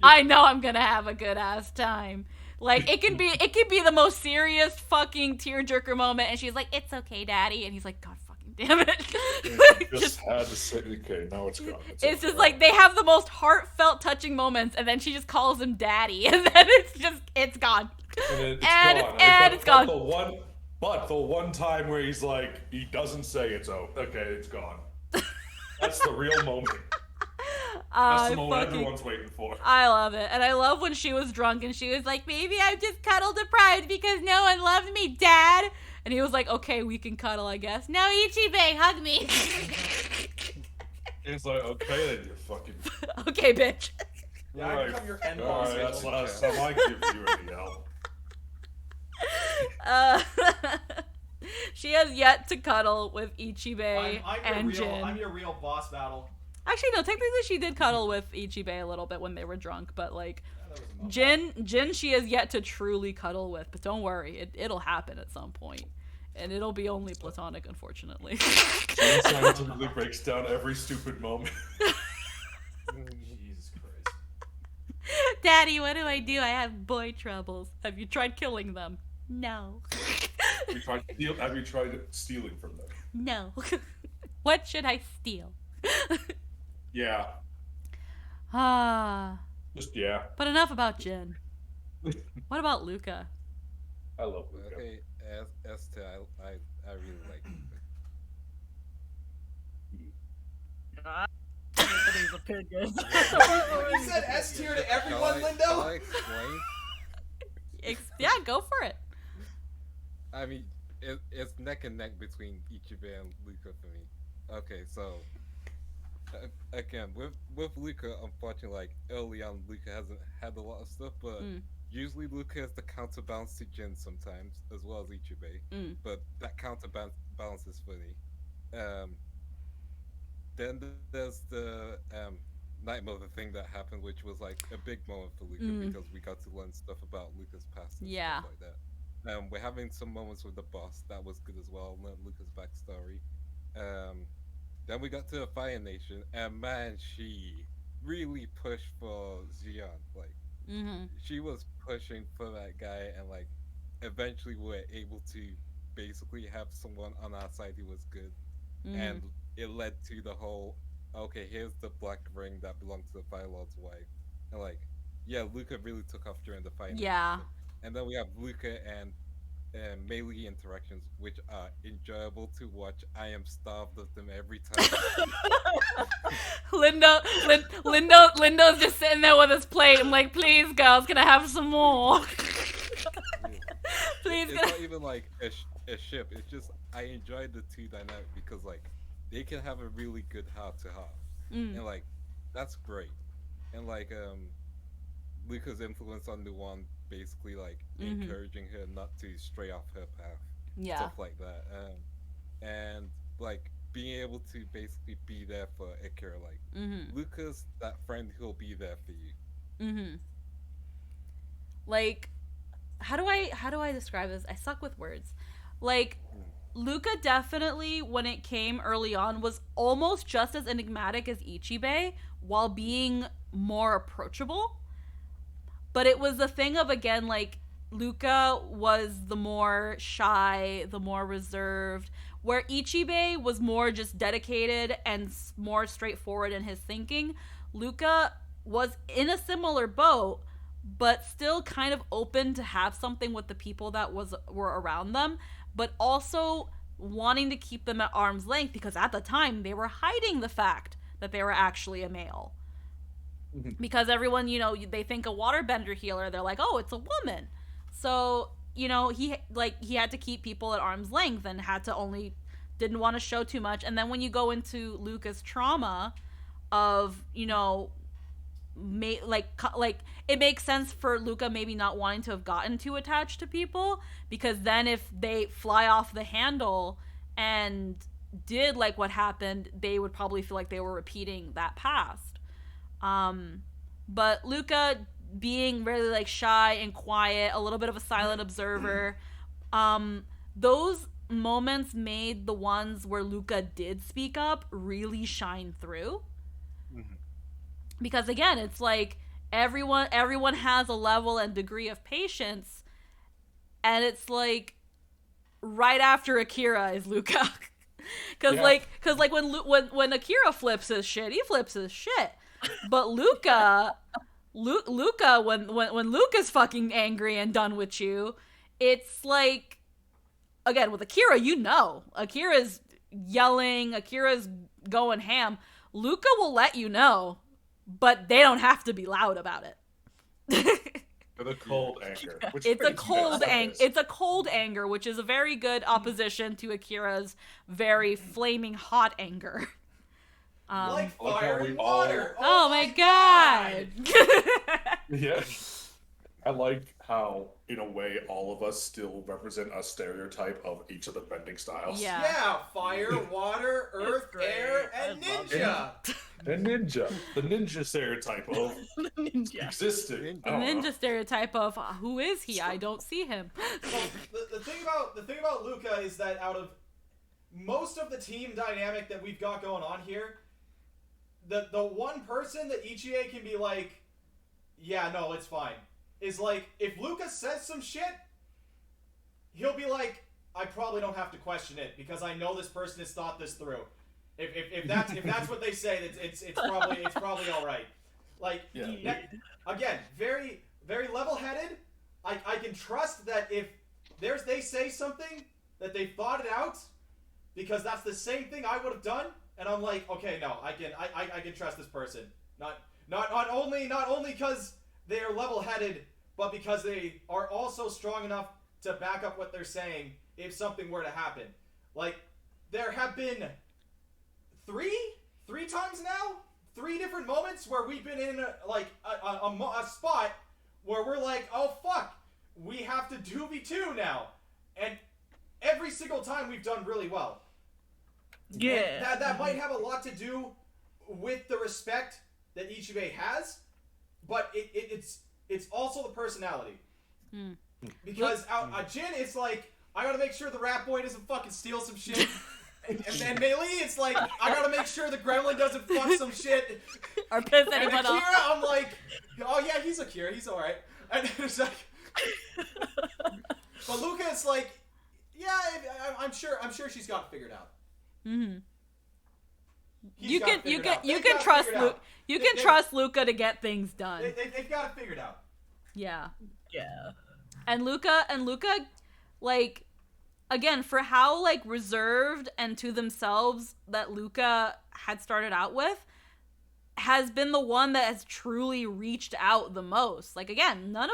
I know I'm gonna have a good ass time. Like it can be the most serious fucking tearjerker moment, and she's like, "It's okay, Daddy," and he's like, "God fucking damn it!" Just had to say, okay, now it's gone. It's just like they have the most heartfelt, touching moments, and then she just calls him Daddy, and then it's gone. And it's gone. But the one time where he's like, he doesn't say it's okay, it's gone. That's the real moment. That's the moment everyone's waiting for. I love it. And I love when she was drunk and she was like, maybe I'm just cuddle deprived because no one loved me, Dad. And he was like, okay, we can cuddle, I guess. No, Ichibei, hug me. He's like, okay then, you fucking... Okay, bitch. Yeah, I become your end boss. Alright, that's the last time I give you any help. She has yet to cuddle with Ichibei and Jin. I'm your real boss battle. Actually, no, technically she did cuddle with Ichibei a little bit when they were drunk, but like Jin she has yet to truly cuddle with, but don't worry, it'll happen at some point. And it'll be only platonic, unfortunately. Jin scientifically breaks down every stupid moment. Jesus Christ. Daddy, what do? I have boy troubles. Have you tried killing them? No. Have you tried stealing from them? No. What should I steal? Yeah. Ah. Just yeah. But enough about Jin. What about Luca? I love Luca. Okay, as to I really like Luca. He's a pig. You said S tier to everyone, Lindo? Can I explain? Yeah, go for it. I mean, it's neck and neck between Ichibei and Luca for me. Okay, so again, with Luca, unfortunately, like early on, Luca hasn't had a lot of stuff, but usually Luca is the counterbalance to Jin sometimes, as well as Ichibei. But that counterbalance is funny. Then there's the Night Mother thing that happened, which was like a big moment for Luca because we got to learn stuff about Luca's past and stuff like that. We're having some moments with the boss that was good as well. Learn Luca's backstory. Then we got to the Fire Nation, and man, she really pushed for Xion. Like, she was pushing for that guy, and like, eventually we were able to basically have someone on our side who was good, and it led to the whole, okay, here's the black ring that belonged to the Fire Lord's wife, and like, yeah, Luca really took off during the Fire Nation. Yeah. And then we have Luca and melee interactions, which are enjoyable to watch. I am starved of them every time. Lindo's just sitting there with his plate. I'm like, please, girls, can I have some more? Please. It's not even like a ship. It's just I enjoy the two dynamic because like they can have a really good heart to heart, and like that's great. And like Luca's influence on Nuwan, basically like encouraging her not to stray off her path, stuff like that, and like being able to basically be there for Ikira, like Luca's that friend who'll be there for you. Like, how do I describe this? I suck with words. Like, Luca definitely, when it came early on, was almost just as enigmatic as Ichibei while being more approachable. But it was the thing of, again, like, Luca was the more shy, the more reserved, where Ichibei was more just dedicated and more straightforward in his thinking. Luca was in a similar boat, but still kind of open to have something with the people that were around them, but also wanting to keep them at arm's length because at the time they were hiding the fact that they were actually a male. Because everyone, you know, they think a waterbender healer, they're like, oh, it's a woman. So you know, he had to keep people at arm's length and didn't want to show too much. And then when you go into Luca's trauma of, you know, it makes sense for Luca maybe not wanting to have gotten too attached to people, because then if they fly off the handle and did like what happened, they would probably feel like they were repeating that past. But Luca being really like shy and quiet, a little bit of a silent observer, those moments made the ones where Luca did speak up really shine through. Because again, it's like everyone has a level and degree of patience, and it's like right after Akira is Luca. Cause when Akira flips his shit, he flips his shit. But Luca, when Luca's fucking angry and done with you, it's like, again, with Akira, you know, Akira's yelling, Akira's going ham. Luca will let you know, but they don't have to be loud about it. The cold anger. It's a cold anger, which is a very good opposition to Akira's very flaming hot anger. Like fire and water. Oh my god. Yeah. I like how, in a way, all of us still represent a stereotype of each of the bending styles. Yeah, fire, water, earth, air, and ninja. And ninja. The ninja stereotype of existing. The ninja stereotype of who is he? I don't see him. Well, the thing about Luca is that out of most of the team dynamic that we've got going on here, the one person that Ichie can be like, yeah, no, it's fine, is like, if Luca says some shit, he'll be like, I probably don't have to question it because I know this person has thought this through. If that's what they say, it's probably all right. Like, again, very very level-headed. I can trust that if they say something that they thought it out, because that's the same thing I would have done, and I'm like, okay, no, I can trust this person. Not only because they are level-headed, but because they are also strong enough to back up what they're saying if something were to happen. Like, there have been three times now, 3 different moments where we've been in a spot where we're like, oh fuck, we have to 2v2 now, and every single time we've done really well. Yeah, and that might have a lot to do with the respect that Ichibei has, but it's also the personality. Because Jin, it's like, I gotta make sure the rat boy doesn't fucking steal some shit. And then Meili, it's like, I gotta make sure the gremlin doesn't fuck some shit. Or piss anyone off. Akira, I'm like, oh yeah, he's Akira, he's alright. And it's like, but Luca, it's like, yeah, I'm sure she's got it figured out. Mm-hmm. You can trust Luca to get things done. They've got it figured out. Yeah. Yeah. And Luca, like, again, for how, like, reserved and to themselves that Luca had started out with, has been the one that has truly reached out the most. Like, again, not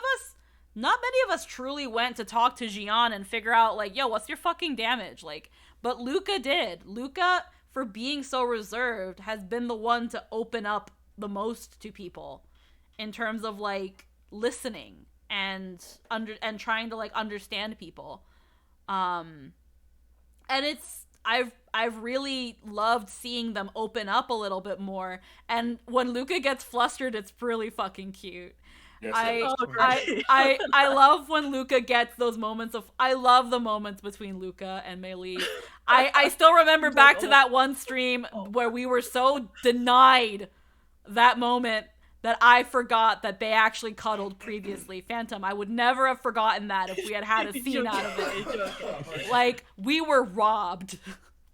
many of us truly went to talk to Xian and figure out, like, yo, what's your fucking damage? Like, but Luca did. Luca, for being so reserved, has been the one to open up the most to people in terms of, like, listening and trying to, like, understand people. And I've really loved seeing them open up a little bit more. And when Luca gets flustered, it's really fucking cute. Yes, I love when Luca gets those moments of, I love the moments between Luca and Meili. I still remember back to that one stream where we were so denied that moment that I forgot that they actually cuddled previously. Phantom, I would never have forgotten that if we had had a scene out of it. Like, we were robbed.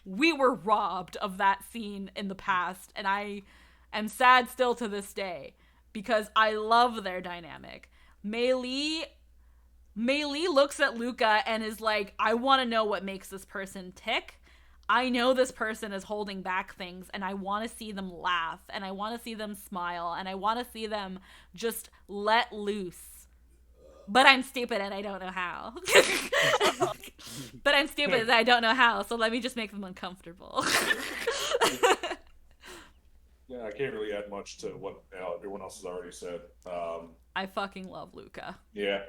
We were robbed of that scene in the past, and I am sad still to this day because I love their dynamic. Meili looks at Luca and is like, I want to know what makes this person tick. I know this person is holding back things, and I want to see them laugh, and I want to see them smile, and I want to see them just let loose but I'm stupid and I don't know how. But I'm stupid and I don't know how, so let me just make them uncomfortable. Yeah, I can't really add much to what everyone else has already said. I fucking love Luca. Yeah.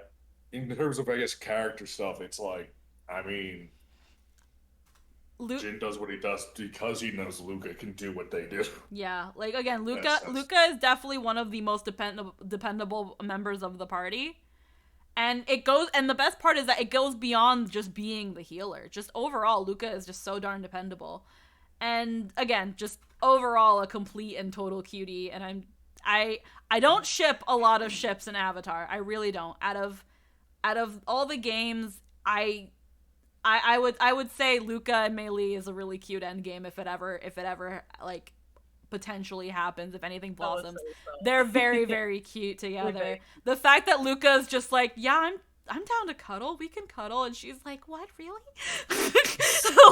In terms of, I guess, character stuff, it's like, I mean, Jin does what he does because he knows Luca can do what they do. Yeah, like, again, Luca is definitely one of the most dependable members of the party. And the best part is that it goes beyond just being the healer. Just overall, Luca is just so darn dependable. And again, just overall a complete and total cutie. And I don't ship a lot of ships in Avatar. I really don't. Out of all the games, I would say Luca and Mei Li is a really cute endgame if it ever like potentially happens, if anything blossoms. They're very, very cute together. Okay. The fact that Luca is just like, yeah, I'm down to cuddle. We can cuddle. And she's like, what, really?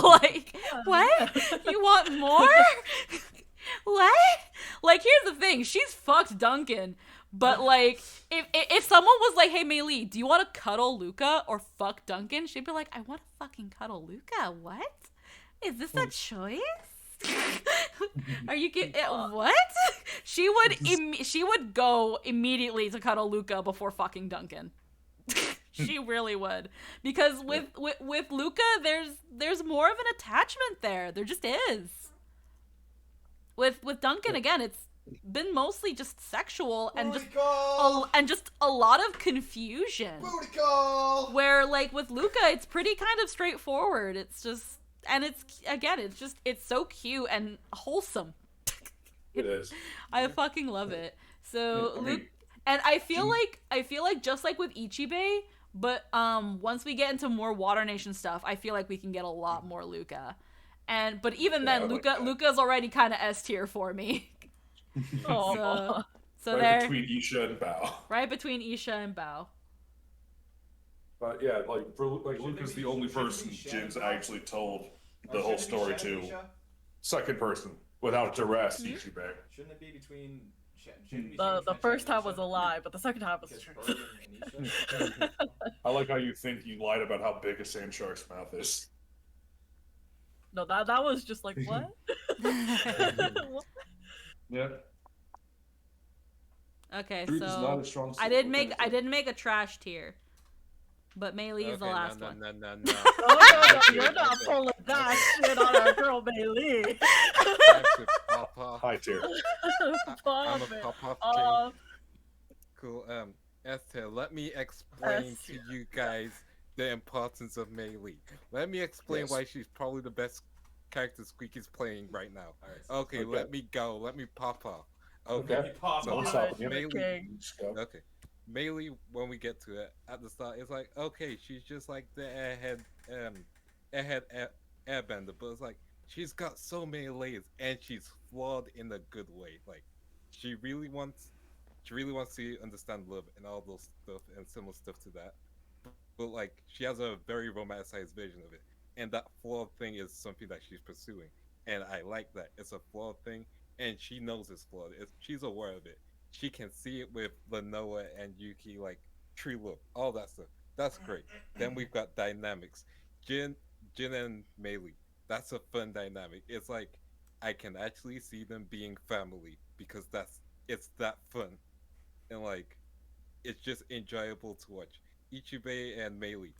Like, what? You want more? What? Like, here's the thing. She's fucked Duncan. But, like, if someone was like, hey, Mei Li, do you want to cuddle Luca or fuck Duncan? She'd be like, I want to fucking cuddle Luca. What? Is this a choice? Are you getting what? She would go immediately to cuddle Luca before fucking Duncan. She really would, because with Luca, there's more of an attachment there. There just is. With Duncan, again, it's been mostly just sexual and just a lot of confusion. Booty call! Where, like, with Luca, it's pretty kind of straightforward. It's just, and it's so cute and wholesome. It is. I fucking love it. So Luke, and I feel like just like with Ichibei, but once we get into more Water Nation stuff, I feel like we can get a lot more Luca. But even then, Luca's already kind of S tier for me. So right between Isha and Bao. Right between Isha and Bao. But yeah, Luca's the only person Jin's actually told the whole story to. Second person, without duress, Ichibei. Shouldn't it be between... The first time was a lie, but the second time was true. I like how you think you lied about how big a sand shark's mouth is. No, that was just like, what? Yeah. Okay, so I didn't make a trash tier, but Mei Li is the last one. No. Oh, no, you're not pulling that shit on our girl Mei Li. High tier. I'm a pop-off king. Cool. Esther, let me explain to you guys the importance of Mei Li. Let me explain why she's probably the best character Squeaky's playing right now. Right. Okay, let me go. Let me pop off. Okay. Okay. Mei Li, when we get to it at the start, it's like, okay, she's just like the airhead airbender, but it's like she's got so many layers and she's flawed in a good way. Like she really wants to understand love and all those stuff and similar stuff to that. But like she has a very romanticized vision of it. And that flawed thing is something that she's pursuing. And I like that. It's a flawed thing and she knows it's flawed. She's aware of it. She can see it with Lenoa and Yuki, like tree love, all that stuff. That's great. Then we've got dynamics. Jin and Mei Li. That's a fun dynamic. It's like I can actually see them being family because it's that fun. And like it's just enjoyable to watch. Ichibei and Mei Li.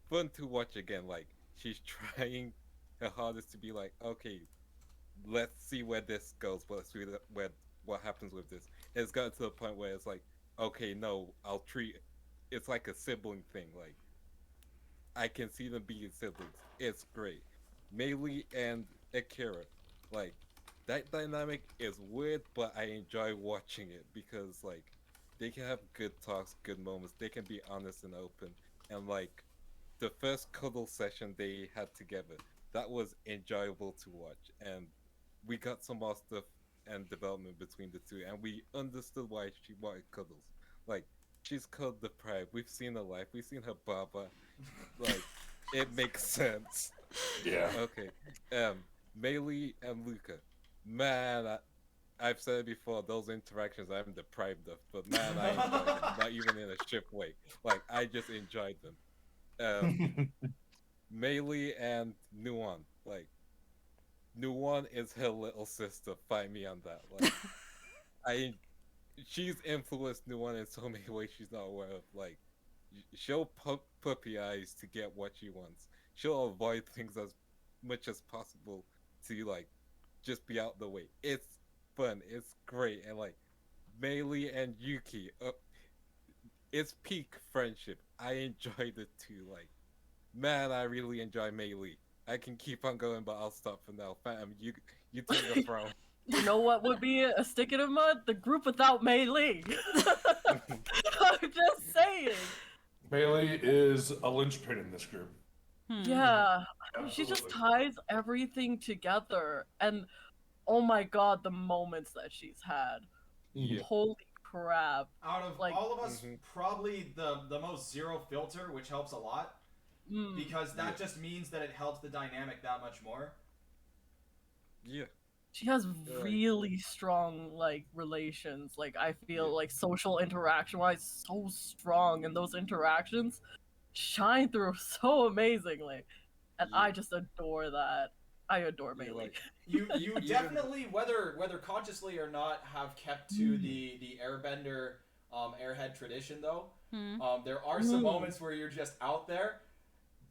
Fun to watch again, like she's trying her hardest to be like, okay, let's see where this goes, but let's see what happens with this. It's gotten to the point where it's like, okay, no, I'll treat it's like a sibling thing. Like I can see them being siblings. It's great. Mei Li and Akira, like that dynamic is weird, but I enjoy watching it because like they can have good talks, good moments. They can be honest and open, and like the first cuddle session they had together, that was enjoyable to watch, and we got some more stuff and development between the two, and we understood why she wanted cuddles. Like she's cuddle deprived. We've seen her life. We've seen her baba. Like it makes sense. Yeah. Okay. Mei Li and Luca. Man, I've said it before, those interactions I'm deprived of, but man, I enjoy them. Not even in a ship way. Like, I just enjoyed them. Meili and Nuon. Like, Nuon is her little sister. Find me on that. Like, she's influenced Nuon in so many ways she's not aware of. Like, she'll puppy eyes to get what she wants. She'll avoid things as much as possible to, like, just be out the way. It's fun. It's great. And, like, Meili and Yuki, it's peak friendship. I enjoyed it too. Like, man, I really enjoy Meili. I can keep on going, but I'll stop for now. Phantom, you take the throne. You know what would be a stick in the mud? The group without Meili. I'm just saying. Meili is a linchpin in this group. Yeah, Absolutely. she just ties everything together, and oh my god, the moments that she's had. Yeah. Holy crap. Out of like, all of us, probably the most zero filter, which helps a lot. Because that just means that it helps the dynamic that much more. Yeah. She has really strong, like, relations. Like, I feel like social interaction-wise, so strong, and those interactions shine through so amazingly. And I just adore that. I adore Meili. Like, you definitely, whether consciously or not, have kept to the airbender airhead tradition though. There are some moments where you're just out there,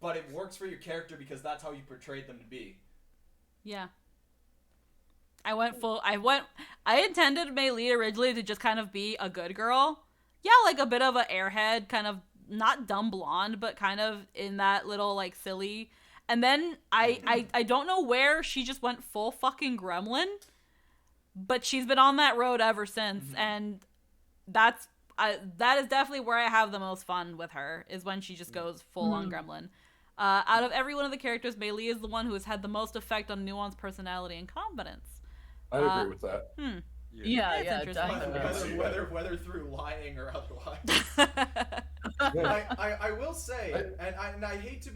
but it works for your character because that's how you portrayed them to be. Yeah. I intended Meili originally to just kind of be a good girl. Yeah, like a bit of an airhead, kind of not dumb blonde, but kind of in that little, like, silly. And then I don't know where she just went full fucking gremlin, but she's been on that road ever since, and that is definitely where I have the most fun with her, is when she just goes full on gremlin. Out of every one of the characters, Meili is the one who has had the most effect on Nuon's personality and confidence. I agree with that. Yeah, definitely. Whether through lying or otherwise. I will say, and I hate to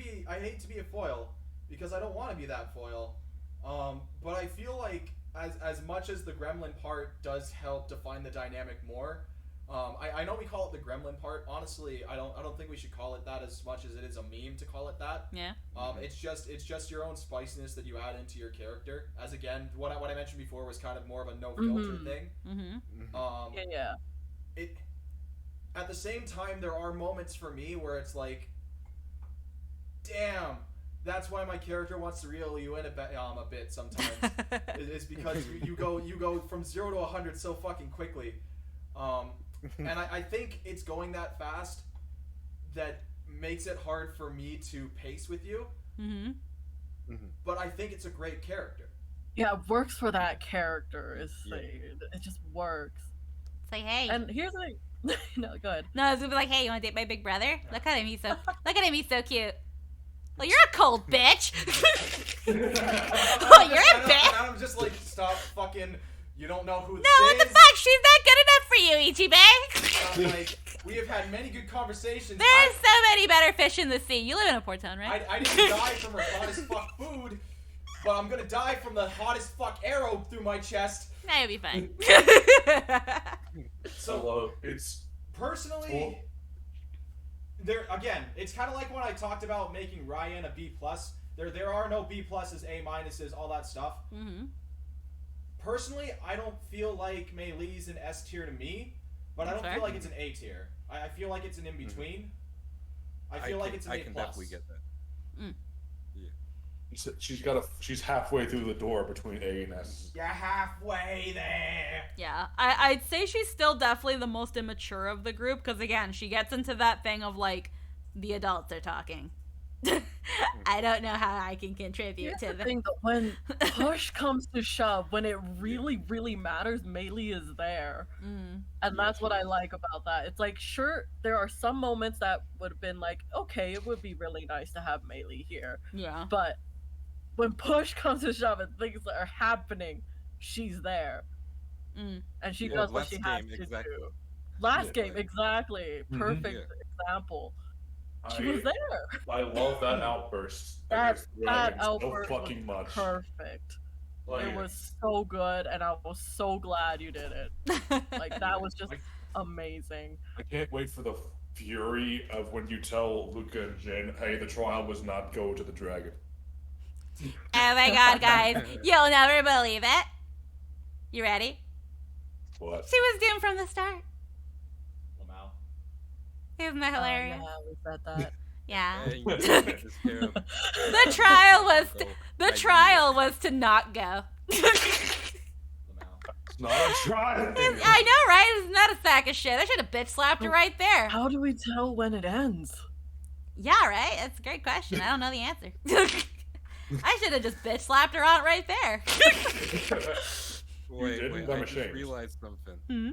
be a foil because I don't want to be that foil. But I feel like as much as the gremlin part does help define the dynamic more. I know we call it the gremlin part. Honestly, I don't think we should call it that as much as it is a meme to call it that. Yeah. It's just your own spiciness that you add into your character. As again, what I mentioned before was kind of more of a no filter thing. Yeah. At the same time, there are moments for me where it's like, damn, that's why my character wants to reel you in a bit sometimes. It's because you go from 0 to 100 so fucking quickly. And I think it's going that fast that makes it hard for me to pace with you. But I think it's a great character. Yeah, it works for that character. It just works. It's like, hey. And here's the thing. No, go ahead. No, it's gonna be like, hey, you wanna date my big brother? Look at him, he's so cute. Well, you're a cold bitch. Oh, you're a bitch. And I'm just like, stop fucking. You don't know who this is. No, what the fuck? She's not good enough for you, Ichibe. Like, we have had many good conversations. There's so many better fish in the sea. You live in a port town, right? I didn't die from her hot as fuck food, but I'm gonna die from the hottest fuck arrow through my chest. Nah, you'll be fine. So, it's personally, cool. There again, it's kind of like when I talked about making Ryan a B+. There are no B+, A-, all that stuff. Personally, I don't feel like Meili's an S tier to me, but I don't feel like it's an A tier. I feel like it's an in-between. I feel like it's an A+. I can definitely get that. Yeah. She's halfway through the door between A and S. You're halfway there. Yeah, I'd say she's still definitely the most immature of the group, because again, she gets into that thing of like, the adults are talking. I don't know how I can contribute to the thing. When push comes to shove, when it really, really matters, Meili is there, and that's what I like about that. It's like, sure, there are some moments that would have been like, okay, it would be really nice to have Meili here. Yeah. But when push comes to shove and things are happening, she's there, and she does what she has to do. Last game, exactly. Perfect example. She was there. I love that outburst. That outburst so fucking was much. Perfect. It was so good, and I was so glad you did it. Like, that was just amazing. I can't wait for the fury of when you tell Luca and Jin, hey, the trial was not go to the dragon. Oh my god, guys. You'll never believe it. You ready? What? She was doomed from the start. Wow. Isn't that hilarious? Yeah, we said that. Yeah. The trial was to not go. Not a trial. I know, right? Isn't that a sack of shit? I should have bitch slapped her right there. How do we tell when it ends? Yeah, right? That's a great question. I don't know the answer. I should have just bitch slapped her on right there. Wait, I just realized something. Hmm?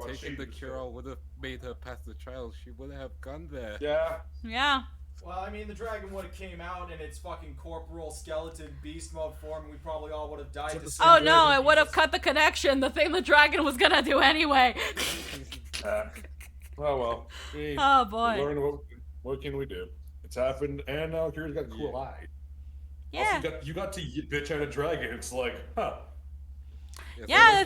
Taking the cure would have made her pass the trial. She wouldn't have gone there. Yeah. Yeah. Well, I mean, the dragon would have came out in its fucking corporal skeleton beast mode form, and we probably all would have died. Oh no, it would have cut the connection. The thing the dragon was gonna do anyway. Well. Oh boy. Learn what can we do? It's happened, and now Kira's got a cool eye. Yeah. Also, you got to bitch at a dragon. It's like, huh. Yeah,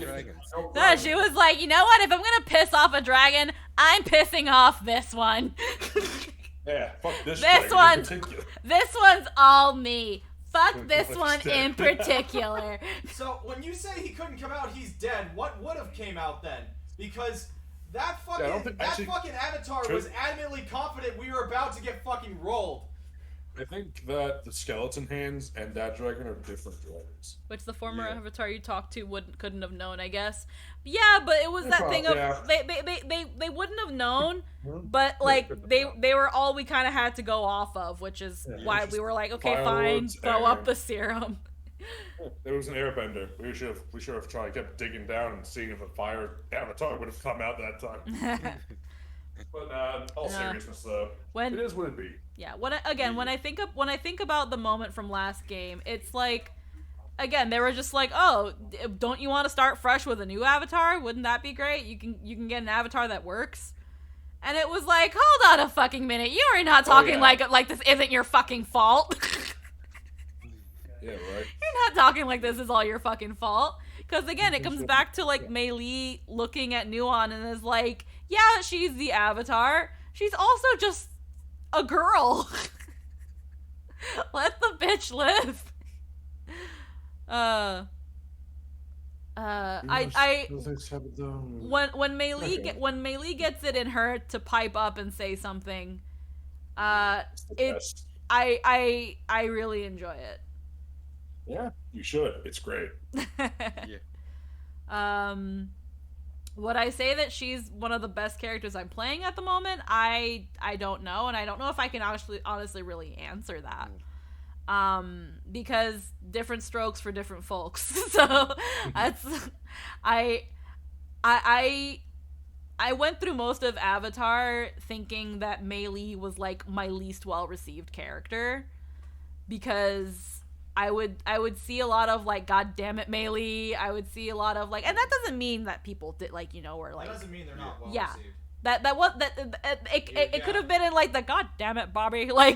no, she was like, you know what? If I'm gonna piss off a dragon, I'm pissing off this one. Yeah, fuck this one. in particular. This one's all me. Fuck this one in particular. So when you say he couldn't come out, he's dead. What would have came out then? Because that fucking fucking avatar was adamantly confident we were about to get fucking rolled. I think that the skeleton hands and that dragon are different dragons. Which the former avatar you talked to couldn't have known, I guess. Yeah, but it was that thing of they wouldn't have known, but like they were all we kind of had to go off of, which is why we were like, okay, fine, throw up the serum. It was an airbender. We should have tried kept digging down and seeing if a fire avatar would have come out that time. But all seriousness, though, it is what it be. Yeah. When I think about the moment from last game, it's like, again, they were just like, oh, don't you want to start fresh with a new avatar? Wouldn't that be great? You can get an avatar that works. And it was like, hold on a fucking minute, you are not talking like this isn't your fucking fault. Yeah, right. You're not talking like this is all your fucking fault. Because again, it comes back to like Mei Li looking at Nuon and is like, yeah, she's the avatar. She's also just a girl. Let the bitch live. When Mei Li gets it in her to pipe up and say something, I really enjoy it. Yeah, you should. It's great. Would I say that she's one of the best characters I'm playing at the moment? I don't know, and I don't know if I can honestly really answer that. Because different strokes for different folks. So that's I went through most of Avatar thinking that Mei Li was like my least well received character, because I would see a lot of like, God damn it, Mei Li. I would see a lot of like, and that doesn't mean that people did like, you know, were like, that doesn't mean they're not well yeah. received. It could have been in like the God damn it, Bobby, like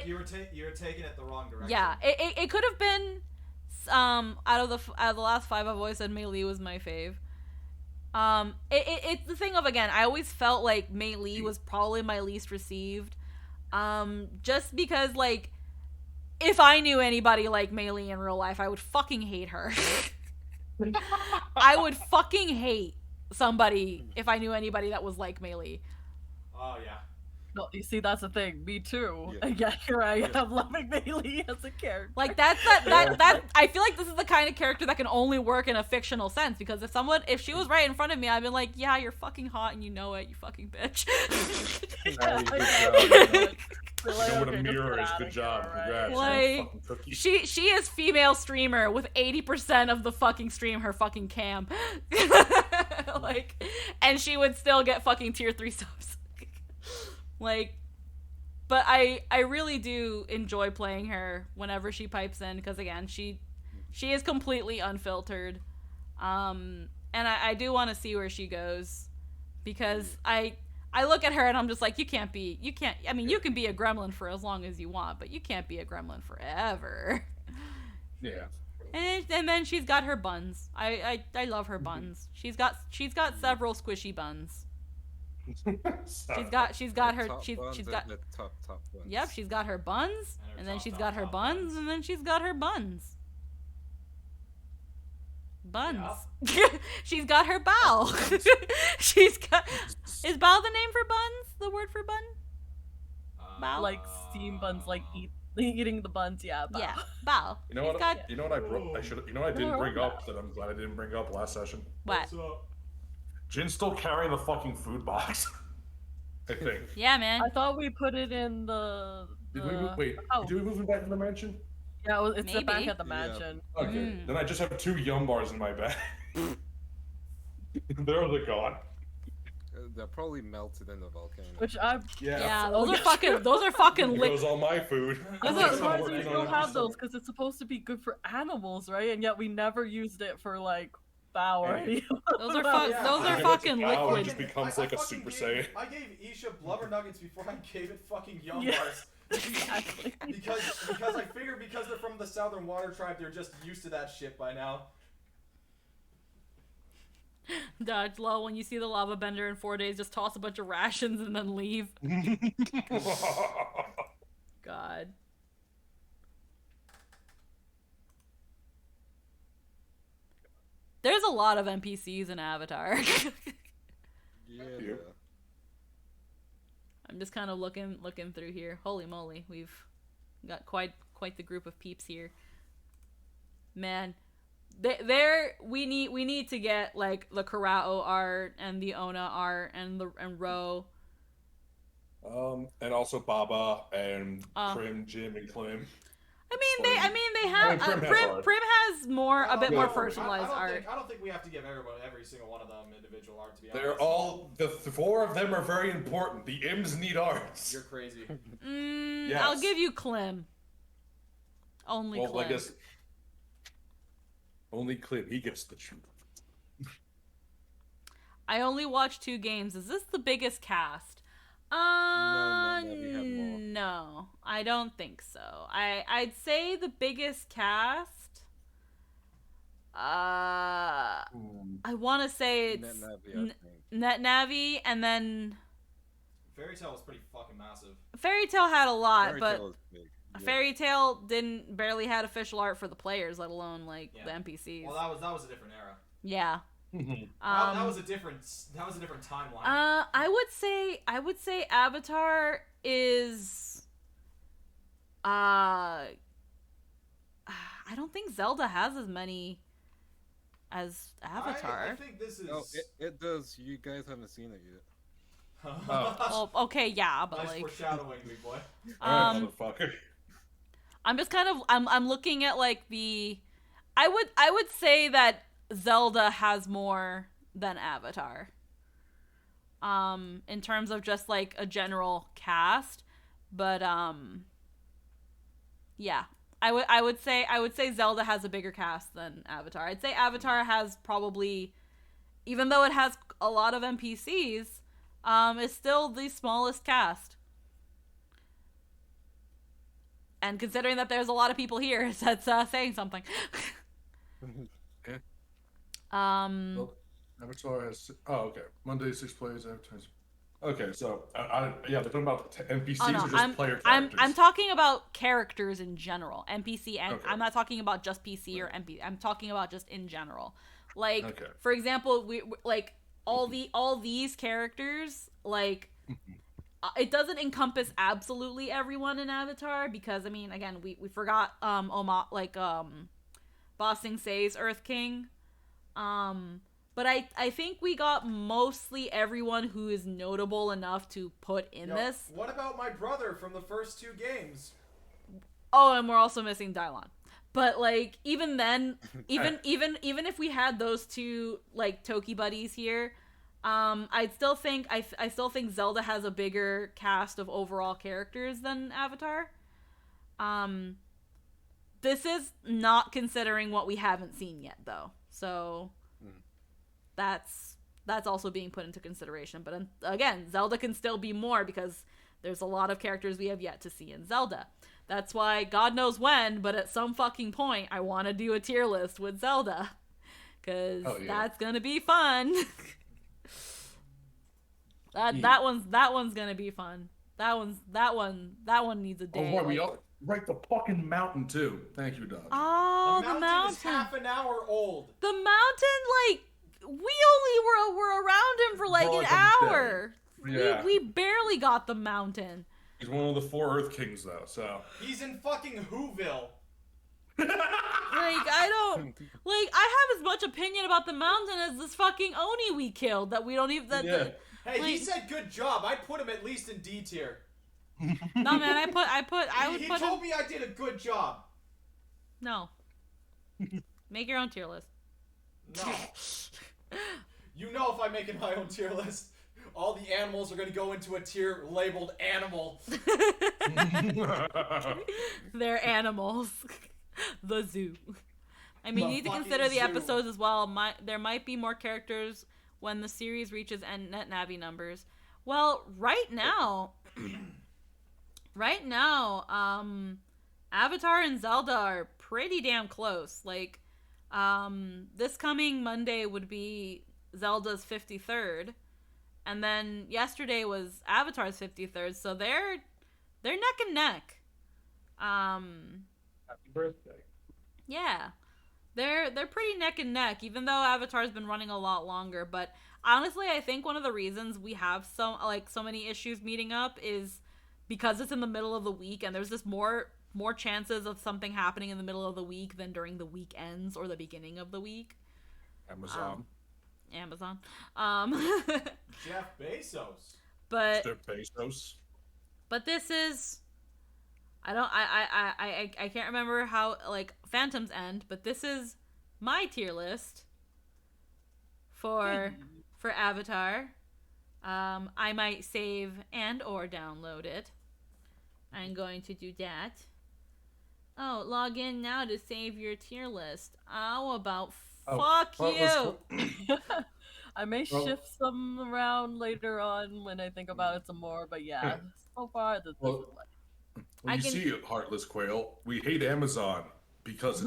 you were taking it the wrong direction. Yeah, it could have been out of the last 5 I've always said Mei Li was my fave. It's the thing of, again, I always felt like Mei Li was probably my least received, just because like if I knew anybody like Mei Li in real life, I would fucking hate her. I would fucking hate somebody if I knew anybody that was like Mei Li. Oh yeah. No, you see, that's the thing. Me too. Yeah. And yet here I am loving Mei Li as a character. Like that. I feel like this is the kind of character that can only work in a fictional sense, because if she was right in front of me, I'd be like, yeah, you're fucking hot and you know it, you fucking bitch. You know what a mirror is. Good job. Congrats. Like, she is female streamer with 80% of the fucking stream her fucking cam. Like, and she would still get fucking tier 3 subs. Like, but I really do enjoy playing her whenever she pipes in, because again, she is completely unfiltered. And I do want to see where she goes, because I look at her and I'm just like, you can be a gremlin for as long as you want, but you can't be a gremlin forever. Yeah. And then she's got her buns. I love her buns. She's got several squishy buns. She's got her top she's buns got and the top ones. Yep, she's got her buns, And her and then top, she's top, got her top buns, buns. and then she's got her buns. Buns. She's got her bow. She's got. Is bow the name for buns? The word for bun? Bow. Like steam buns, like eating the buns. Yeah. Bow. Yeah, bow. You know She's what? got- You know what I brought? I should. You know what I didn't bring up that I'm glad I didn't bring up last session. What? What's up? Jin's still carrying the fucking food box. I think. Yeah, man. I thought we put it in the. Did we move? Wait. Oh. Did we move it back to the mansion? Yeah, it's Maybe. back at the Yeah. mansion. Okay. Then I just have 2 yum bars in my bag. They're gone. They're probably melted in the volcano. Which I. Yeah, those are fucking. Those are fucking There lit. goes all my food. I'm Those are- surprised working we on still it. have those because it's supposed to be good for animals, right? And yet we never used it for like bow or Hey. any. Those are Yeah. those are Yeah. fucking Ow, it liquid. just becomes like a Super Saiyan. I gave Isha blubber nuggets before I gave it fucking yum Yeah. bars. Exactly. because I figured because they're from the Southern Water Tribe, they're just used to that shit by now. Dodge low when you see the lava bender in 4 days. Just toss a bunch of rations and then leave. God. There's a lot of NPCs in Avatar. Yeah. I'm just kind of looking through here. Holy moly, we've got quite the group of peeps here. Man, we need to get like the Karao art and the Ona art and Ro. And also Baba and Uh. Prim, Jim, and Clem. They have Prim has Prim art. has more a bit Yeah, more for me. personalized art. I don't think we have to give every single one of them individual art, to be honest. They're all the 4 of them are very important. The Imps need arts. You're crazy. Yes. I'll give you Clem. Only Well, Clem. I guess only Clem. He gets the truth. I only watched 2 games. Is this the biggest cast? No, we have more. No, I don't think so. I'd say the biggest cast. I want to say it's NetNavi, I think. NetNavi, and then Fairy Tail was pretty fucking massive. Fairy Tail had a lot, Fairy but Tail is big. Yeah. Fairy Tail barely had official art for the players, let alone like Yeah. the NPCs. Well, that was a different era. Yeah. That was a different timeline. I would say Avatar is I don't think Zelda has as many as Avatar. I think this is. No, it does. You guys haven't seen it yet. Well, okay, yeah, but Nice like foreshadowing, big boy. Alright, motherfucker. I'm just kind of I'm looking at like I would say that Zelda has more than Avatar. In terms of just like a general cast, but yeah. I would say Zelda has a bigger cast than Avatar. I'd say Avatar has probably, even though it has a lot of NPCs, is still the smallest cast. And considering that there's a lot of people here, that's saying something. Okay. Um, Avatar has. Oh, okay. Monday 6 plays. Avatar's. Okay, so yeah, they're talking about NPCs oh, no, or just player I'm characters. talking about characters in general, NPC, and Okay. I'm not talking about just PC or NPC. I'm talking about just in general. Like, Okay. for example, we like all these characters. Like, it doesn't encompass absolutely everyone in Avatar because I mean, again, we forgot Ba Sing Se's Earth King. But I think we got mostly everyone who is notable enough to put in Yo, this. What about my brother from the first 2 games? Oh, and we're also missing Dylon. But like even then, even if we had those 2 like Toki buddies here, I still think Zelda has a bigger cast of overall characters than Avatar. This is not considering what we haven't seen yet though. So that's also being put into consideration. But again, Zelda can still be more because there's a lot of characters we have yet to see in Zelda. That's why, God knows when, but at some fucking point, I want to do a tier list with Zelda. Because that's going to be fun. that one's going to be fun. That one needs a day. Oh, boy, we all right the fucking mountain too. Thank you, Dodge. Oh, the mountain is half an hour old. The mountain, like, we only were around him for like an hour. Yeah. We barely got the mountain. He's one of the 4 Earth Kings, though, so. He's in fucking Whoville. I have as much opinion about the mountain as this fucking Oni we killed that we don't even. Hey, he said good job. I'd put him at least in D tier. No, man, he told me I did a good job. No. Make your own tier list. No. You know, if I'm making my own tier list, all the animals are going to go into a tier labeled animal. They're animals. The zoo. I mean, you need to consider the episodes as well. There might be more characters when the series reaches net Navi numbers. Well, right now, Avatar and Zelda are pretty damn close. Like, this coming Monday would be Zelda's 53rd, and then yesterday was Avatar's 53rd, so they're neck and neck. Happy birthday. Yeah. They're pretty neck and neck, even though Avatar's been running a lot longer. But honestly, I think one of the reasons we have so many issues meeting up is because it's in the middle of the week, and there's just more chances of something happening in the middle of the week than during the weekends or the beginning of the week. Amazon. Jeff Bezos. But Jeff Bezos. But this is, I can't remember how, like, Phantom's end, but this is my tier list for Avatar. I might save and or download it. I'm going to do that. Oh, log in now to save your tier list. How about fuck you? I may shift some around later on when I think about it some more, but yeah, so far this is like... Well, you see it, Heartless Quail. We hate Amazon because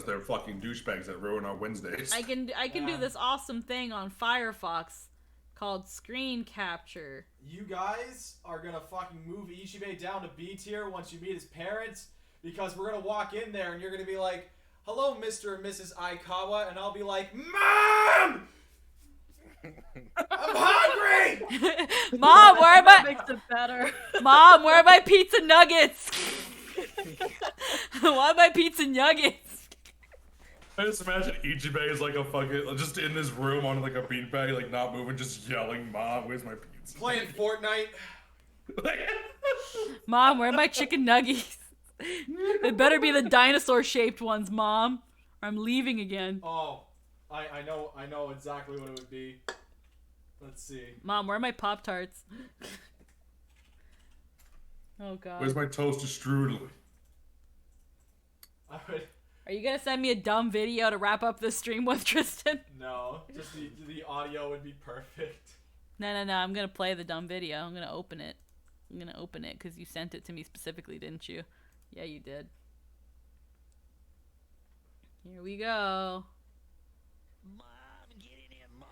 they're fucking douchebags that ruin our Wednesdays. I can do this awesome thing on Firefox called screen capture. You guys are gonna fucking move Ichibe down to B tier once you meet his parents, because we're gonna walk in there and you're gonna be like, "Hello, Mr. and Mrs. Aikawa," and I'll be like, "Mom! I'm hungry! Mom, where are my... Makes it better. Mom, where are my pizza nuggets? Why my pizza nuggets? I just imagine Ichibe is like a fucking, just in this room on like a beanbag, like not moving, just yelling, "Mom, where's my pizza?" Playing Fortnite. Mom, where are my chicken nuggets? It better be the dinosaur-shaped ones, Mom, or I'm leaving again. Oh, I know exactly what it would be. Let's see. Mom, where are my Pop-Tarts? Oh, God. Where's my toaster strudel? Are you gonna send me a dumb video to wrap up this stream with, Tristan? No, just the audio would be perfect. No, I'm gonna play the dumb video. I'm gonna open it. Because you sent it to me specifically, didn't you? Yeah, you did. Here we go. Mom, get in here, Mom.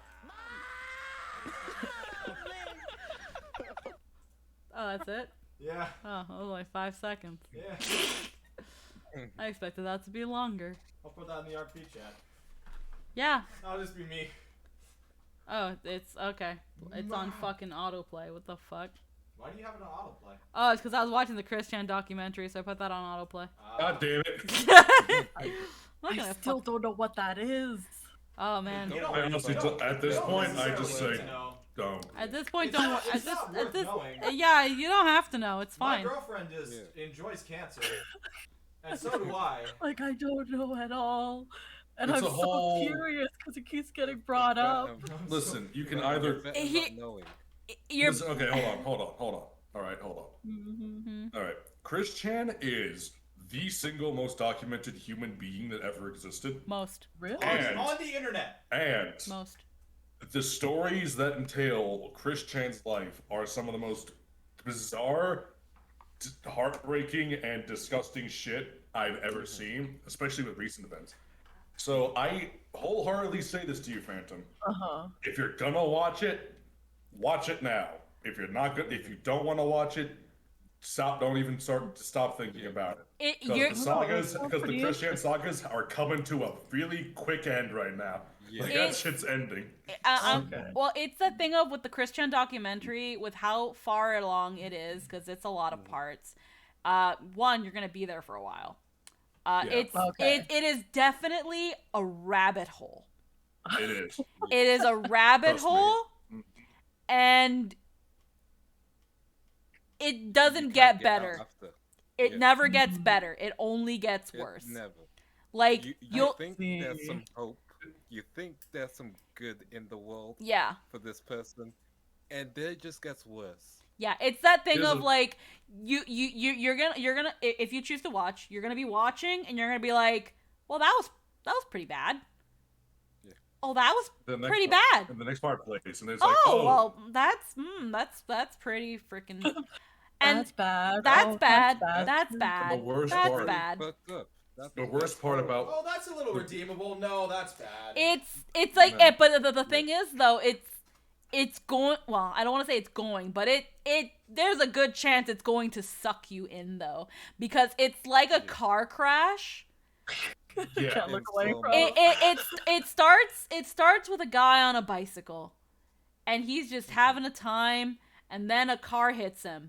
Oh, that's it? Yeah. Oh, it was like 5 seconds. Yeah. I expected that to be longer. I'll put that in the RP chat. Yeah. That'll just be me. Oh, it's okay. It's on fucking autoplay. What the fuck? Why do you have it on autoplay? Oh, it's because I was watching the Chris Chan documentary, so I put that on autoplay. God damn it. I still don't know what that is. Oh, man. I honestly, at this point, I just say, don't. At this point, don't. Knowing. Yeah, you don't have to know. It's fine. My girlfriend enjoys cancer, and so do I. Like, I don't know at all. And It's I'm so curious because it keeps getting brought up. Listen, you can either... Listen, okay, hold on. All right, hold on. Mm-hmm. All right. Chris Chan is the single most documented human being that ever existed. Most. Really? On the internet. And most. The stories that entail Chris Chan's life are some of the most bizarre heartbreaking and disgusting shit I've ever seen, especially with recent events. So I wholeheartedly say this to you, Phantom. If you're gonna watch it now. If you're not good, if you don't want to watch it, don't even stop thinking about it. Because the Christian sagas are coming to a really quick end right now. Like, that shit's ending. Well, it's the thing with the Christian documentary, with how far along it is, because it's a lot of parts. One, you're gonna be there for a while. It is definitely a rabbit hole. It is. It is a rabbit hole, and it doesn't get better. It never gets better. It only gets worse. Never. Like, you think there's some hope. You think there's some good in the world. Yeah. For this person, and then it just gets worse. Yeah, it's that thing of like you're gonna if you choose to watch, you're gonna be watching and you're gonna be like, well, that was pretty bad. Yeah. Oh, that was pretty bad. And the next part plays, and it's well, that's pretty freaking. And that's bad. That's bad. That's bad. The worst that's part. Bad. The worst part about. Oh, that's a little redeemable. No, that's bad. It's like, but the thing is though, it's going. Well, I don't want to say it's going, but there's a good chance it's going to suck you in though, because it's like a car crash. Yeah, can't look away from it starts with a guy on a bicycle, and he's just having a time, and then a car hits him.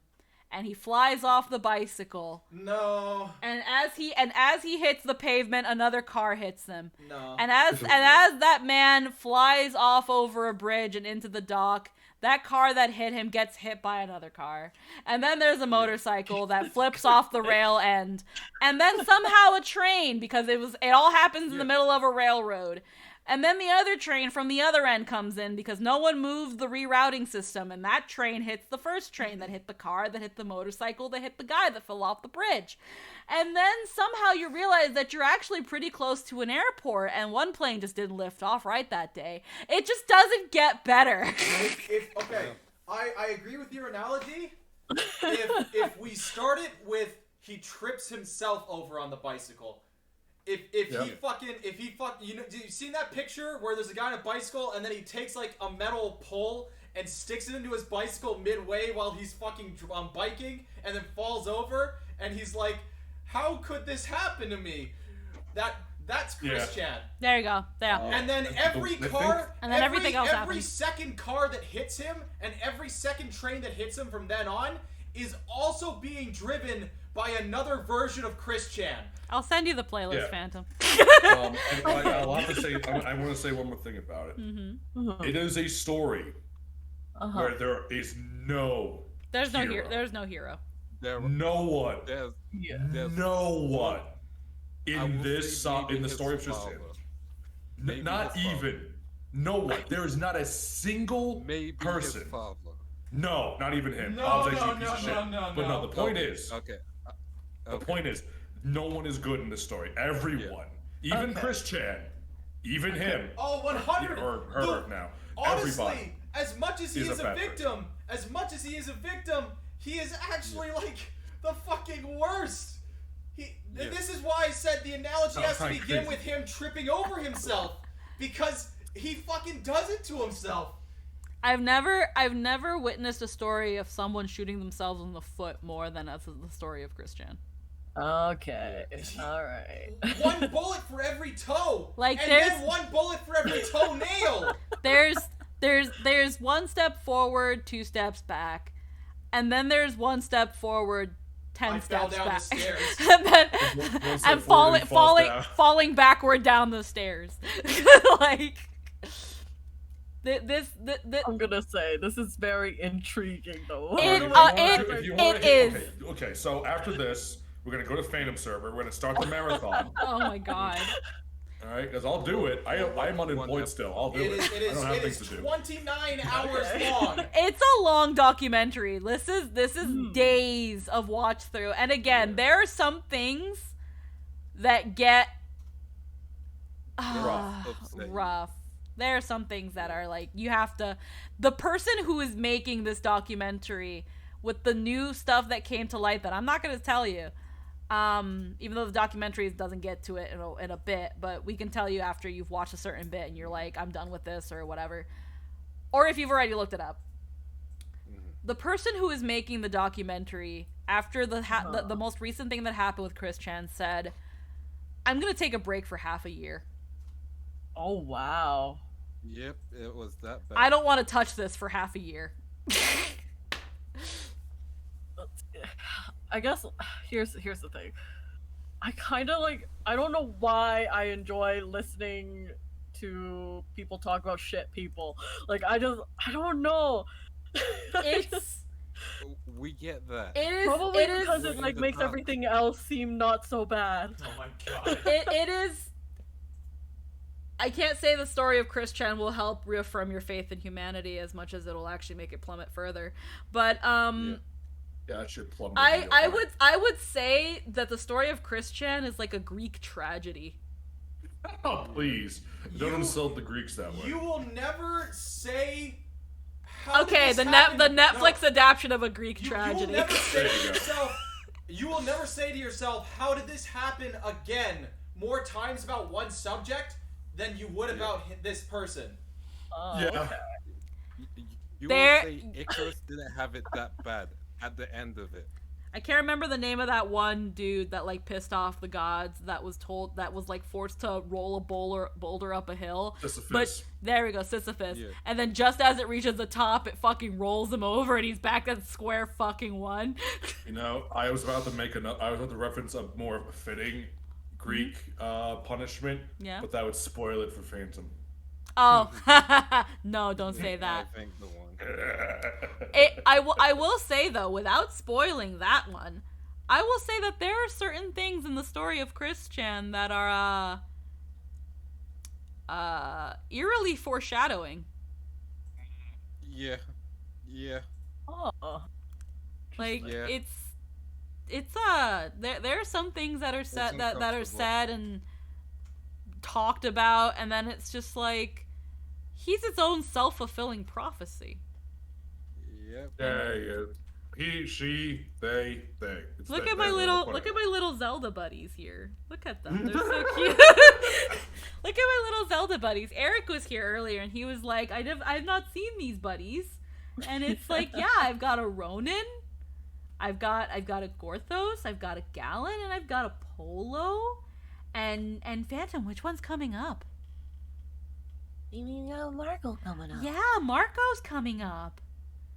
And he flies off the bicycle. No. And as he hits the pavement, another car hits him. No. And as that man flies off over a bridge and into the dock, that car that hit him gets hit by another car. And then there's a motorcycle that flips off the rail end. And then somehow a train, because it all happens in the middle of a railroad. And then the other train from the other end comes in because no one moved the rerouting system. And that train hits the first train that hit the car, that hit the motorcycle, that hit the guy that fell off the bridge. And then somehow you realize that you're actually pretty close to an airport, and one plane just didn't lift off right that day. It just doesn't get better. Okay, I agree with your analogy. If we started with he trips himself over on the bicycle. If he fucking you know, you seen that picture where there's a guy on a bicycle and then he takes like a metal pole and sticks it into his bicycle midway while he's fucking biking and then falls over and he's like, how could this happen to me? That's Christian. There you go. There. And then every car, and then everything else every happens. second car that hits him and every second train that hits him from then on is also being driven by another version of Christian. I'll send you the playlist, Phantom. I want to say one more thing about it. Mm-hmm. It is a story where there is no There's no hero. There's no hero. No one. No one in this in the story of Tristan. Not even. No one. There is not a single person. No, not even him. No. The point is. Okay. The point is, no one is good in this story. Everyone, even Christian, even him. Oh, 100. Or her now. Honestly, everybody. As much as he is a victim, person. he is actually like the fucking worst. This is why I said the analogy has to begin with him tripping over himself, because he fucking does it to himself. I've never witnessed a story of someone shooting themselves in the foot more than as the story of Christian. Okay. All right. One bullet for every toe. Like, and then one bullet for every toenail. There's one step forward, 2 steps back, and then there's 1 step forward, 10 steps down back, the stairs. and then falling backward down the stairs. Like. This I'm gonna say this is very intriguing though. It is. Okay, so after this, we're gonna go to Phantom server. We're gonna start the marathon. Oh my god. All right, because I'll do it. I'm unemployed still. I'll do it. I don't have things to do. 29 hours long. It's a long documentary. This is days of watch through. And again, there are some things that get rough. There are some things that are like, you have to, the person who is making this documentary with the new stuff that came to light that I'm not going to tell you. Even though the documentary doesn't get to it in a bit, but we can tell you after you've watched a certain bit and you're like, I'm done with this or whatever. Or if you've already looked it up. The person who is making the documentary, after the most recent thing that happened with Chris Chan, said, I'm going to take a break for half a year. Oh, wow. Yep, it was that bad. I don't want to touch this for half a year. I guess here's the thing. I kind of like, I don't know why I enjoy listening to people talk about shit people. Like, I don't know. It's we get that. It is probably it because is, it like makes everything else seem not so bad. Oh my god. it is. I can't say the story of Chris Chan will help reaffirm your faith in humanity as much as it'll actually make it plummet further. But Yeah, it should plummet. I would say that the story of Chris Chan is like a Greek tragedy. Oh, please. Don't insult the Greeks that way. You will never say how Okay, this the happened. Netflix No. adaptation of a Greek You tragedy. will never say to yourself, you will never say to yourself, how did this happen again more times about one subject than you would about this person. Yeah. Okay. You There- will say Icarus didn't have it that bad at the end of it. I can't remember the name of that one dude that like pissed off the gods that was like forced to roll a boulder up a hill. Sisyphus. But there we go, Sisyphus. Yeah. And then just as it reaches the top, it fucking rolls him over and he's back at square fucking one. You know, I was about to reference a more fitting Greek punishment, Yeah. but that would spoil it for Phantom. Oh, no, don't say that. I think the one. I will say though, without spoiling that one, I will say that there are certain things in the story of Chris Chan that are eerily foreshadowing. Yeah. Oh. Like Yeah. it's there are some things that are said that are uncomfortable. said and talked about, and then it's just like he's its own self-fulfilling prophecy. Yep. Yeah. He, she, they. It's Look they- at my they're little Zelda buddies here. Look at them. They're so cute. Look at my little Zelda buddies. Eric was here earlier and he was like, I've not seen these buddies. And it's like, yeah, I've got a Ronin. I've got a Gorthos, I've got a Gallon, and I've got a Polo. And Phantom, which one's coming up? You mean Marco coming up? Yeah, Marco's coming up.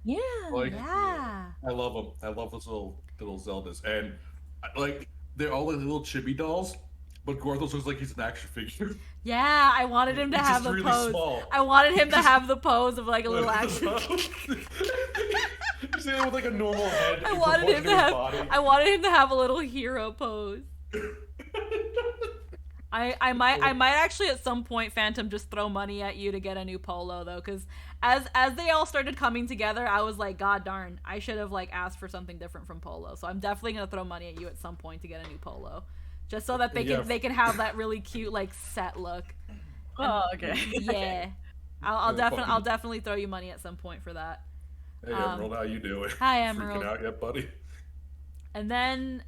Yeah. Like, Yeah. I love them. I love those little Zeldas, and like they're all like little chibi dolls. But Gorthos looks like he's an action figure. Yeah, I wanted him to He's have just the really pose. small. I wanted him to have the pose of like a little action. He's in with like a normal head. I wanted him to his have. body. I wanted him to have a little hero pose. I might actually at some point, Phantom, just throw money at you to get a new polo though, because as they all started coming together, I was like, God darn, I should have like asked for something different from polo. So I'm definitely gonna throw money at you at some point to get a new polo, just so that they can have that really cute like set look. Oh, okay. Yeah, I'll definitely throw you money at some point for that. Hey Emerald, how you doing? Hi, Emerald. Freaking out yet, buddy? And then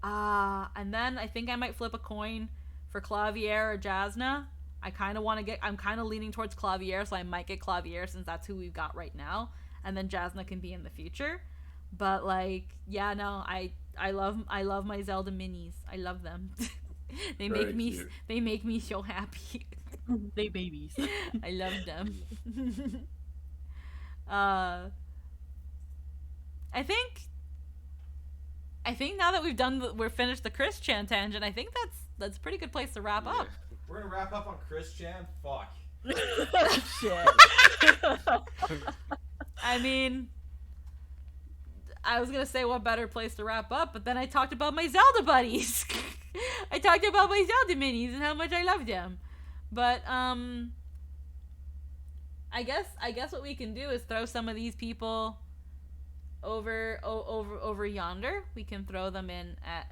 I think I might flip a coin for Clavier or Jasna. I'm kind of leaning towards Clavier, so I might get Clavier since that's who we've got right now, and then Jasna can be in the future. But like, yeah, no, I love my Zelda minis. I love them. They make me so happy. They babies. I love them. I think now that we're finished the Chris Chan tangent, I think that's a pretty good place to wrap up. We're gonna wrap up on Chris Chan? Fuck. Shit. I mean, I was gonna say what better place to wrap up, but then I talked about my Zelda buddies. I talked about my Zelda minis and how much I love them. But I guess what we can do is throw some of these people over yonder. We can throw them in at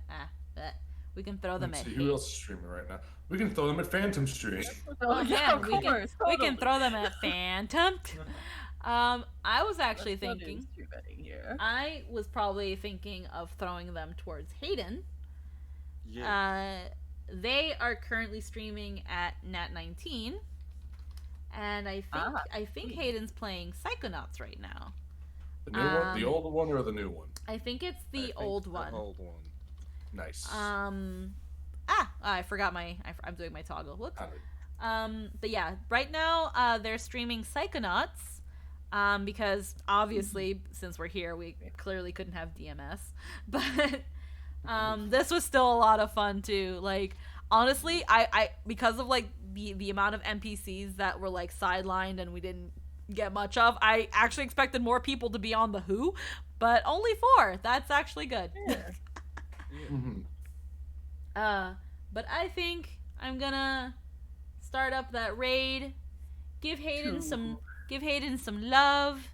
we can throw them Let's at see who else is streaming right now. We can throw them at Phantom Stream. Oh, yeah, of we can course. throw them at Phantom. I was actually Let's not thinking. do too many here. I was probably thinking of throwing them towards Hayden. Yeah. They are currently streaming at Nat19, and I think Hayden's playing Psychonauts right now. The new one, the old one, or the new one? I think it's the old one. The old one. Nice. I forgot I'm doing my toggle. Whoops. But yeah, right now they're streaming Psychonauts. Because obviously, since we're here, we clearly couldn't have DMS. But this was still a lot of fun too. Like, honestly, I because of like the amount of NPCs that were like sidelined and we didn't get much of, I actually expected more people to be on the Who, but only 4. That's actually good. Yeah. But I think I'm gonna start up that raid. Give Hayden some love.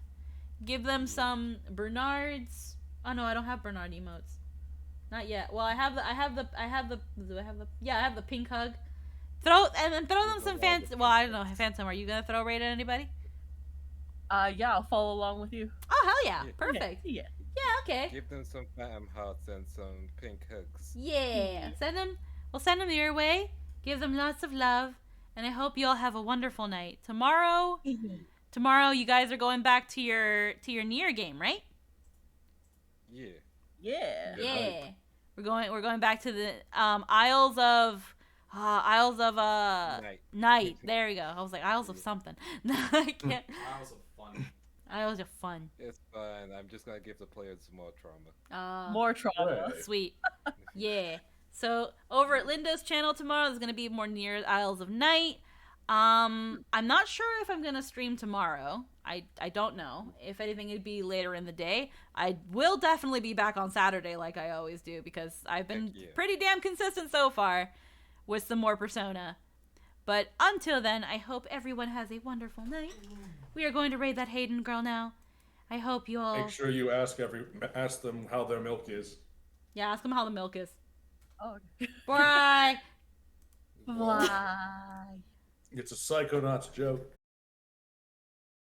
Give them some Bernards. Oh no, I don't have Bernard emotes. Not yet. Well, I have the pink hug. Throw them some Phantom. Well, I don't know. Phantom, are you gonna throw raid at anybody? Yeah, I'll follow along with you. Oh hell yeah! Perfect. Yeah. Yeah. Okay. Give them some phantom hearts and some pink hugs. Yeah. We'll send them your way. Give them lots of love, and I hope you all have a wonderful night. Tomorrow, you guys are going back to your Nier game, right? Yeah. Yeah. Yeah. We're going back to the Isles of Night. There we go. I was like Isles of something. No, I can't. Isles of Fun. Isles of Fun. It's fine. I'm just gonna give the players more trauma. More trauma. Sweet. Yeah. So over at Lindo's channel tomorrow, there's gonna be more Nier Isles of Night. I'm not sure if I'm gonna stream tomorrow. I don't know. If anything, it'd be later in the day. I will definitely be back on Saturday like I always do because I've been pretty damn consistent so far with some more Persona. But until then, I hope everyone has a wonderful night. We are going to raid that Hayden girl now. I hope you all... Make sure you ask them how their milk is. Yeah, ask them how the milk is. Oh. Bye! Bye. It's a Psychonauts joke.